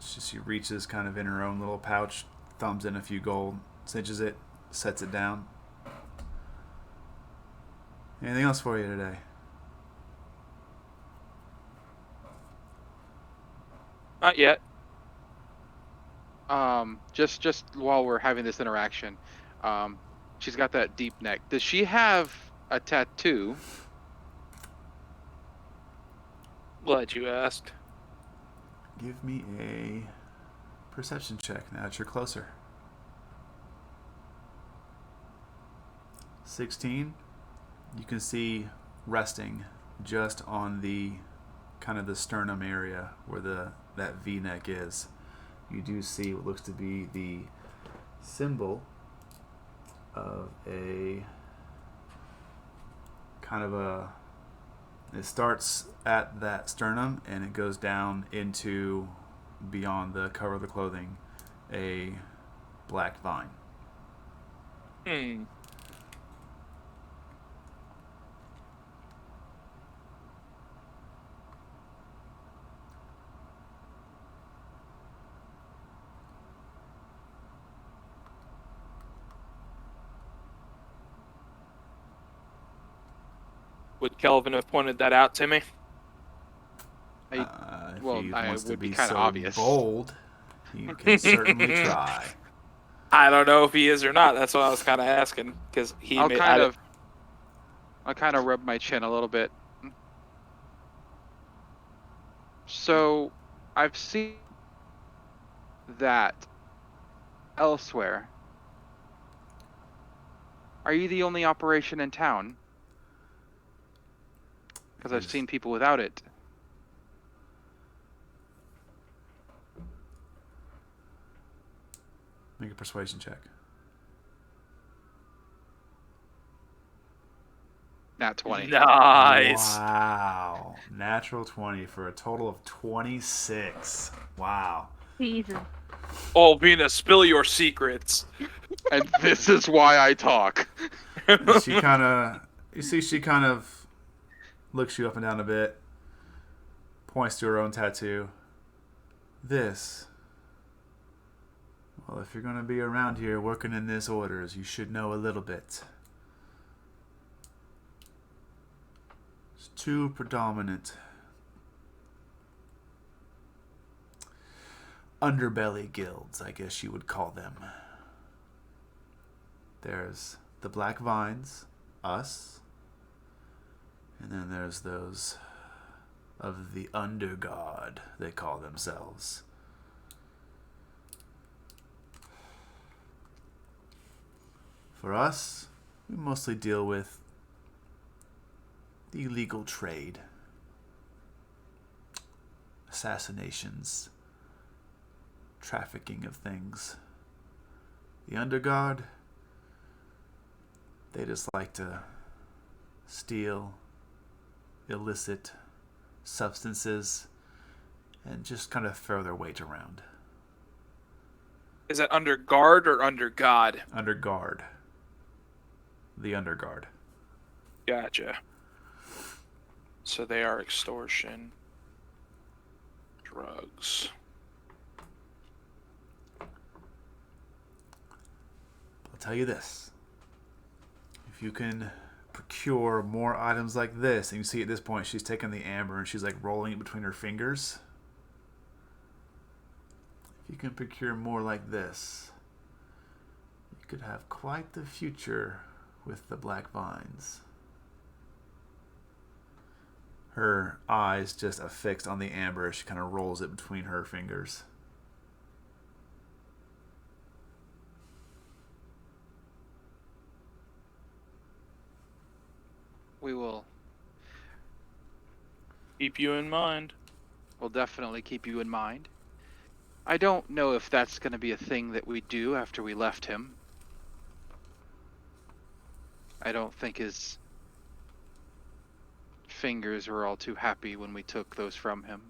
She reaches kind of in her own little pouch, thumbs in a few gold, cinches it, sets it down. Anything else for you today? Not yet. Just while we're having this interaction, she's got that deep neck. Does she have a tattoo? Glad you asked. Give me a perception check now that you're closer. 16. You can see resting just on the kind of the sternum area where that V-neck is. You do see what looks to be the symbol of a kind of a. It starts at that sternum and it goes down into beyond the cover of the clothing, a black vine. Would Kelvin have pointed that out to me? If Well, he I wants to would be be kinda so obvious. bold, he can certainly try. I don't know if he is or not. That's what I was kind of asking because I'll kind of rub my chin a little bit. So, I've seen that elsewhere. Are you the only operation in town? Because I've seen people without it. Make a persuasion check. Nat 20. Nice. Wow. Natural 20 for a total of 26. Wow. Jesus. Oh, Venus, spill your secrets. And this is why I talk. She kind of, you see, she kind of looks you up and down a bit, points to her own tattoo. This. Well, if you're going to be around here working in this orders, you should know a little bit. There's two predominant underbelly guilds, I guess you would call them. There's the Black Vines, us, and then there's those of the Underguard, they call themselves. For us, we mostly deal with the illegal trade, assassinations, trafficking of things. The Underguard, they just like to steal illicit substances and just kind of throw their weight around. Is that under guard or under God? Under guard. The Underguard. Gotcha. So they are extortion, drugs. I'll tell you this. If you can procure more items like this, and you see at this point she's taking the amber and she's like rolling it between her fingers. If you can procure more like this, you could have quite the future with the Black Vines. Her eyes just affixed on the amber as she kind of rolls it between her fingers. We will. Keep you in mind. We'll definitely keep you in mind. I don't know if that's going to be a thing that we do after we left him. I don't think his fingers were all too happy when we took those from him.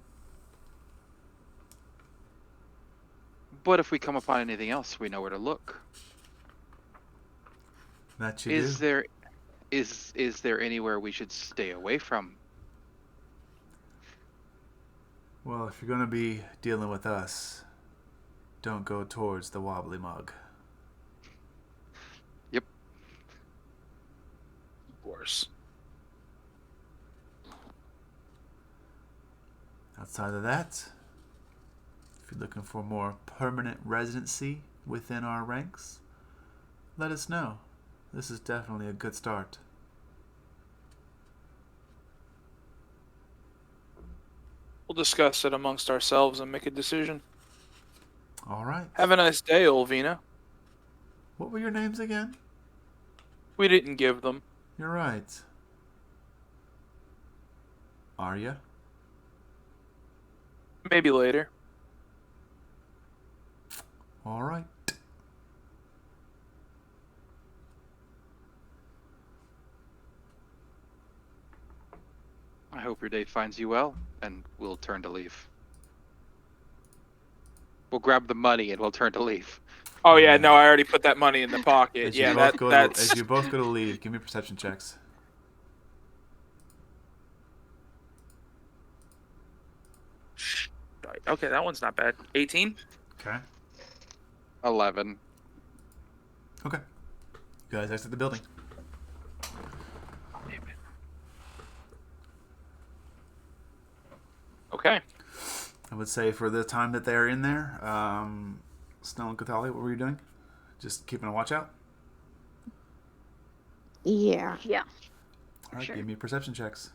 But if we come upon anything else, we know where to look. That you Is do. there anywhere we should stay away from? Well, if you're going to be dealing with us, don't go towards the Wobbly Mug. Yep. Of course. Outside of that, if you're looking for more permanent residency within our ranks, let us know. This is definitely a good start. We'll discuss it amongst ourselves and make a decision. All right. Have a nice day, Olvina. What were your names again? We didn't give them. You're right. Arya? Maybe later. All right. I hope your date finds you well, and we'll turn to leave. We'll grab the money and we'll turn to leave. Oh yeah, no, I already put that money in the pocket. As Yeah, as you both go to leave, give me perception checks. Okay, that one's not bad. 18? Okay. 11. Okay. You guys exit the building. Okay. I would say for the time that they're in there, Snow and Cathalia, what were you doing? Just keeping a watch out? Yeah. Yeah. All right, Sure. give me perception checks.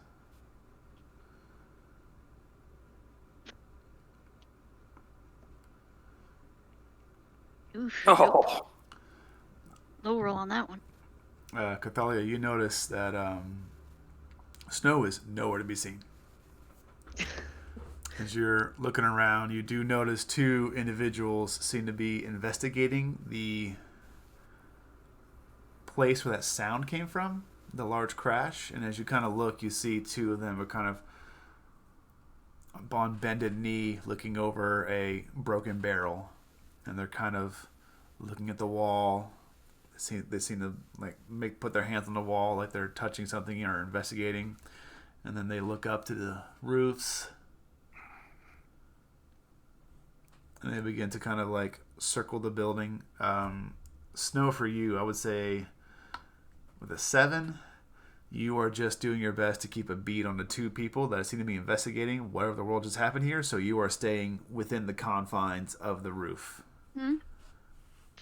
Oof. Oh. Low roll on that one. Cathalia, you notice that Snow is nowhere to be seen. As you're looking around, you do notice two individuals seem to be investigating the place where that sound came from, the large crash. And as you kind of look, you see two of them are kind of on bended knee looking over a broken barrel. And they're kind of looking at the wall. They seem to put their hands on the wall like they're touching something or investigating. And then they look up to the roofs. And they begin to kind of circle the building. Snow, for you, I would say with a 7, you are just doing your best to keep a beat on the two people that seem to be investigating whatever the world just happened here. So you are staying within the confines of the roof.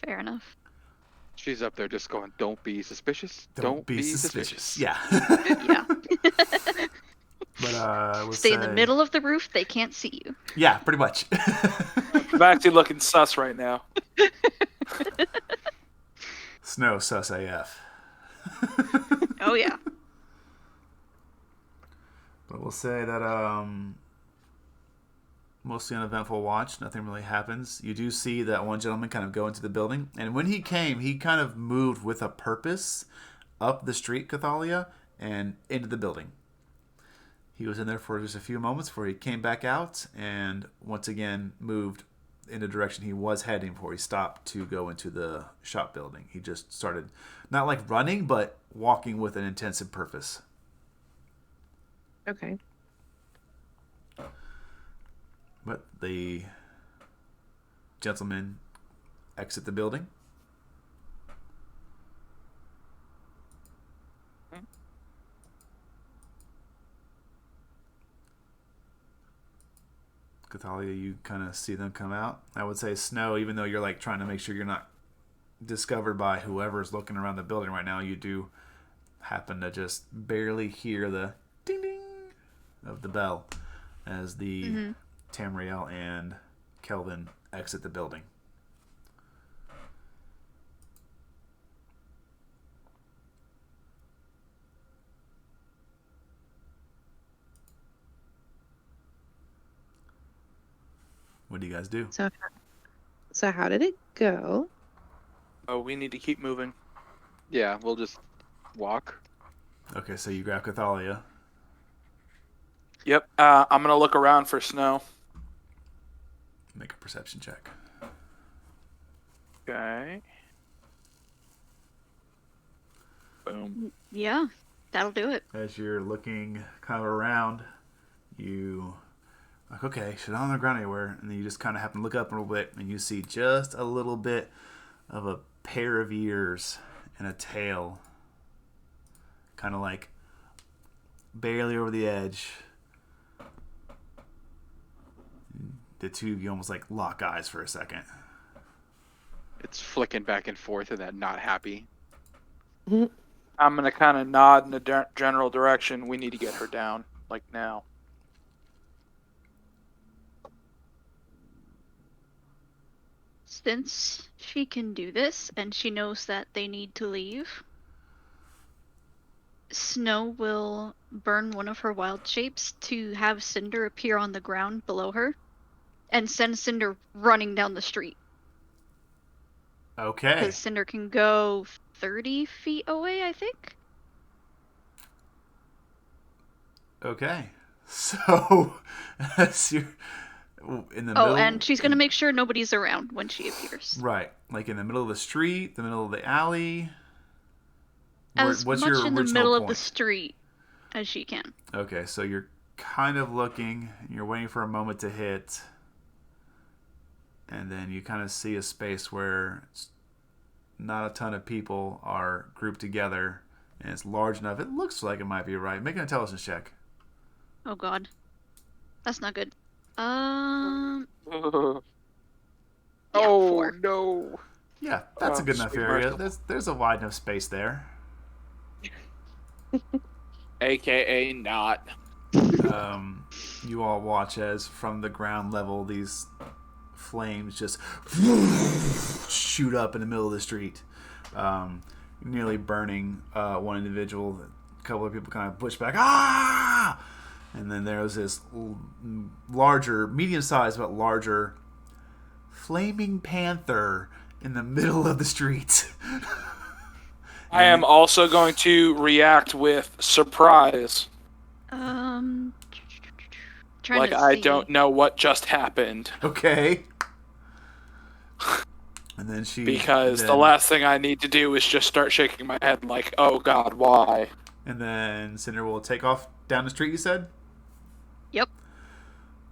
Fair enough. She's up there just going, don't be suspicious. Don't be suspicious. Yeah. Yeah. But I would Stay say, in the middle of the roof. They can't see you. Yeah, pretty much. I'm actually looking sus right now. Snow sus AF. Oh yeah. But we'll say that mostly uneventful watch. Nothing really happens. You do see that one gentleman kind of go into the building. And when he came, he kind of moved with a purpose up the street, Cathalia, and into the building. He was in there for just a few moments before he came back out and once again moved in the direction he was heading before he stopped to go into the shop building. He just started not running, but walking with an intensive purpose. Okay. But the gentlemen exit the building. Cathalia, you kind of see them come out. I would say Snow, even though you're trying to make sure you're not discovered by whoever's looking around the building right now, you do happen to just barely hear the ding ding of the bell as the Tamriel and Kelvin exit the building. What do you guys do? So how did it go? Oh, we need to keep moving. Yeah, we'll just walk. Okay, so you grab Cathalia. Yep. I'm gonna look around for Snow. Make a perception check. Okay. Boom. Yeah. That'll do it. As you're looking kind of around, you okay, she's not on the ground anywhere, and then you just kind of happen to look up a little bit, and you see just a little bit of a pair of ears and a tail, kind of barely over the edge the two of you almost like lock eyes for a second. It's flicking back and forth in that not happy. I'm gonna kind of nod in the general direction. We need to get her down, like now. Since she can do this and she knows that they need to leave, Snow will burn one of her wild shapes to have Cinder appear on the ground below her and send Cinder running down the street. Okay. Because Cinder can go 30 feet away, I think. Okay. So, as you're in the middle... Oh, and she's going to make sure nobody's around when she appears. Right. Like in the middle of the street, the middle of the alley... As What's much your in the original middle of point? the street as she can. Okay, so you're kind of looking, you're waiting for a moment to hit, and then you kind of see a space where not a ton of people are grouped together, and it's large enough. It looks like it might be right. Make an intelligence check. Oh god. That's not good. Oh, 4. no. Yeah, that's a good enough sweet area. mercy. There's a wide enough space there. AKA not. You all watch as from the ground level these flames just shoot up in the middle of the street, nearly burning one individual. A couple of people kind of push back, ah! And then there was this larger, medium-sized but larger flaming panther in the middle of the street. I am also going to react with surprise. Trying Like to I see. don't know what just happened. Okay. And then Because the last thing I need to do is just start shaking my head like, oh god, why? And then Cinder will take off down the street, you said? Yep.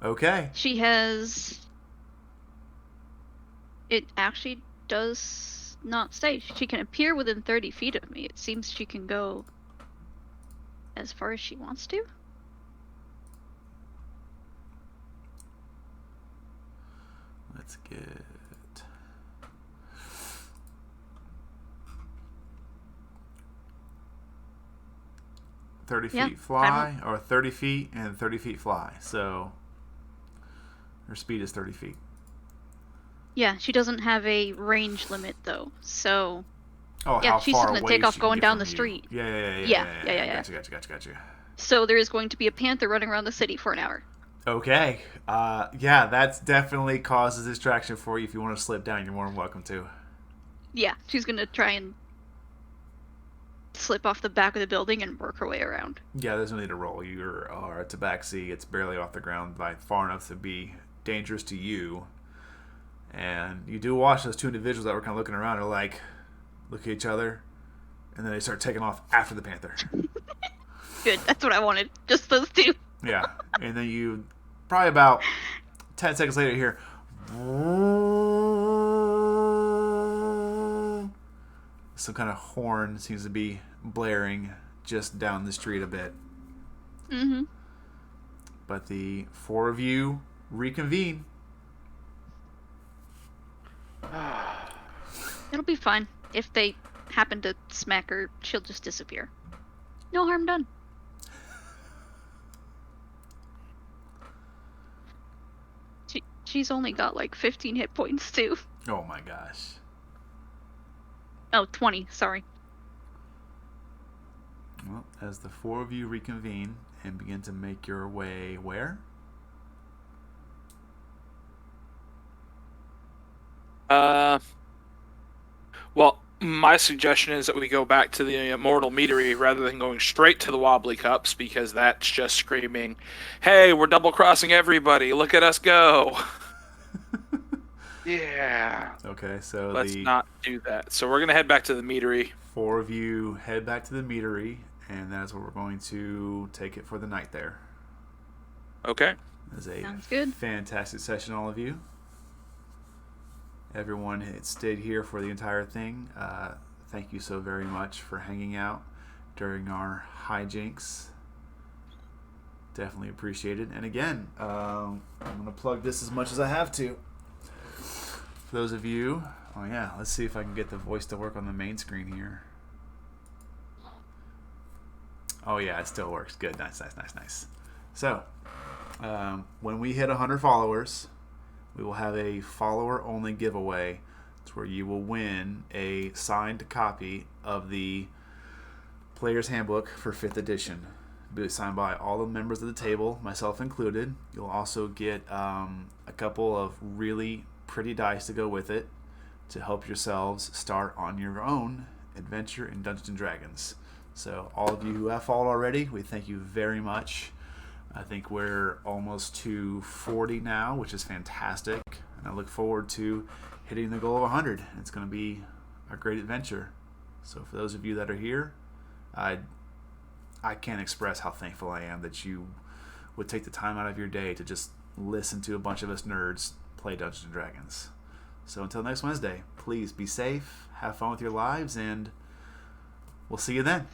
Okay. She has... It actually does not say. She can appear within 30 feet of me. It seems she can go as far as she wants to. Let's get... 30 feet fly, or 30 feet and 30 feet fly. So her speed is 30 feet. Yeah, she doesn't have a range limit though, so... Oh, yeah, how she's far just gonna away take off she can going get down from the you. street. Yeah. Gotcha. So there is going to be a panther running around the city for an hour. Okay. Yeah, that's definitely causes distraction for you. If you want to slip down, you're more than welcome to. Yeah, she's gonna try and slip off the back of the building and work her way around. Yeah, there's no need to roll. You are at Tabaxi. It's barely off the ground by far enough to be dangerous to you. And you do watch those two individuals that were kind of looking around. They're like, look at each other, and then they start taking off after the panther. Good, that's what I wanted. Just those two. Yeah, and then you probably about 10 seconds later hear some kind of horn seems to be blaring just down the street a bit. Mm-hmm. But the four of you reconvene. It'll be fine. If they happen to smack her, she'll just disappear. No harm done. She's only got like 15 hit points too. Oh my gosh. Oh, 20, sorry. Well, as the four of you reconvene and begin to make your way where? Well, my suggestion is that we go back to the Immortal Meadery rather than going straight to the Wobbly Cups, because that's just screaming, hey, we're double-crossing everybody, look at us go. Yeah. Okay, so Let's not do that. So we're going to head back to the Meadery. four of you head back to the meadery, and that's where we're going to take it for the night there. Okay. It was a Sounds good. fantastic session, all of you. Everyone had stayed here for the entire thing. Thank you so very much for hanging out during our hijinks. Definitely appreciate it. And again, I'm going to plug this as much as I have to. For those of you, oh yeah, let's see if I can get the voice to work on the main screen here. Oh yeah, it still works. Good, nice. So, when we hit 100 followers, we will have a follower-only giveaway. It's where you will win a signed copy of the Player's Handbook for 5th edition. It'll be signed by all the members of the table, myself included. You'll also get a couple of really pretty dice to go with it to help yourselves start on your own adventure in Dungeons & Dragons. So all of you who have followed already, we thank you very much. I think we're almost to 40 now, which is fantastic. And I look forward to hitting the goal of 100. It's going to be a great adventure. So for those of you that are here, I can't express how thankful I am that you would take the time out of your day to just listen to a bunch of us nerds play Dungeons & Dragons. So until next Wednesday, please be safe, have fun with your lives, and we'll see you then.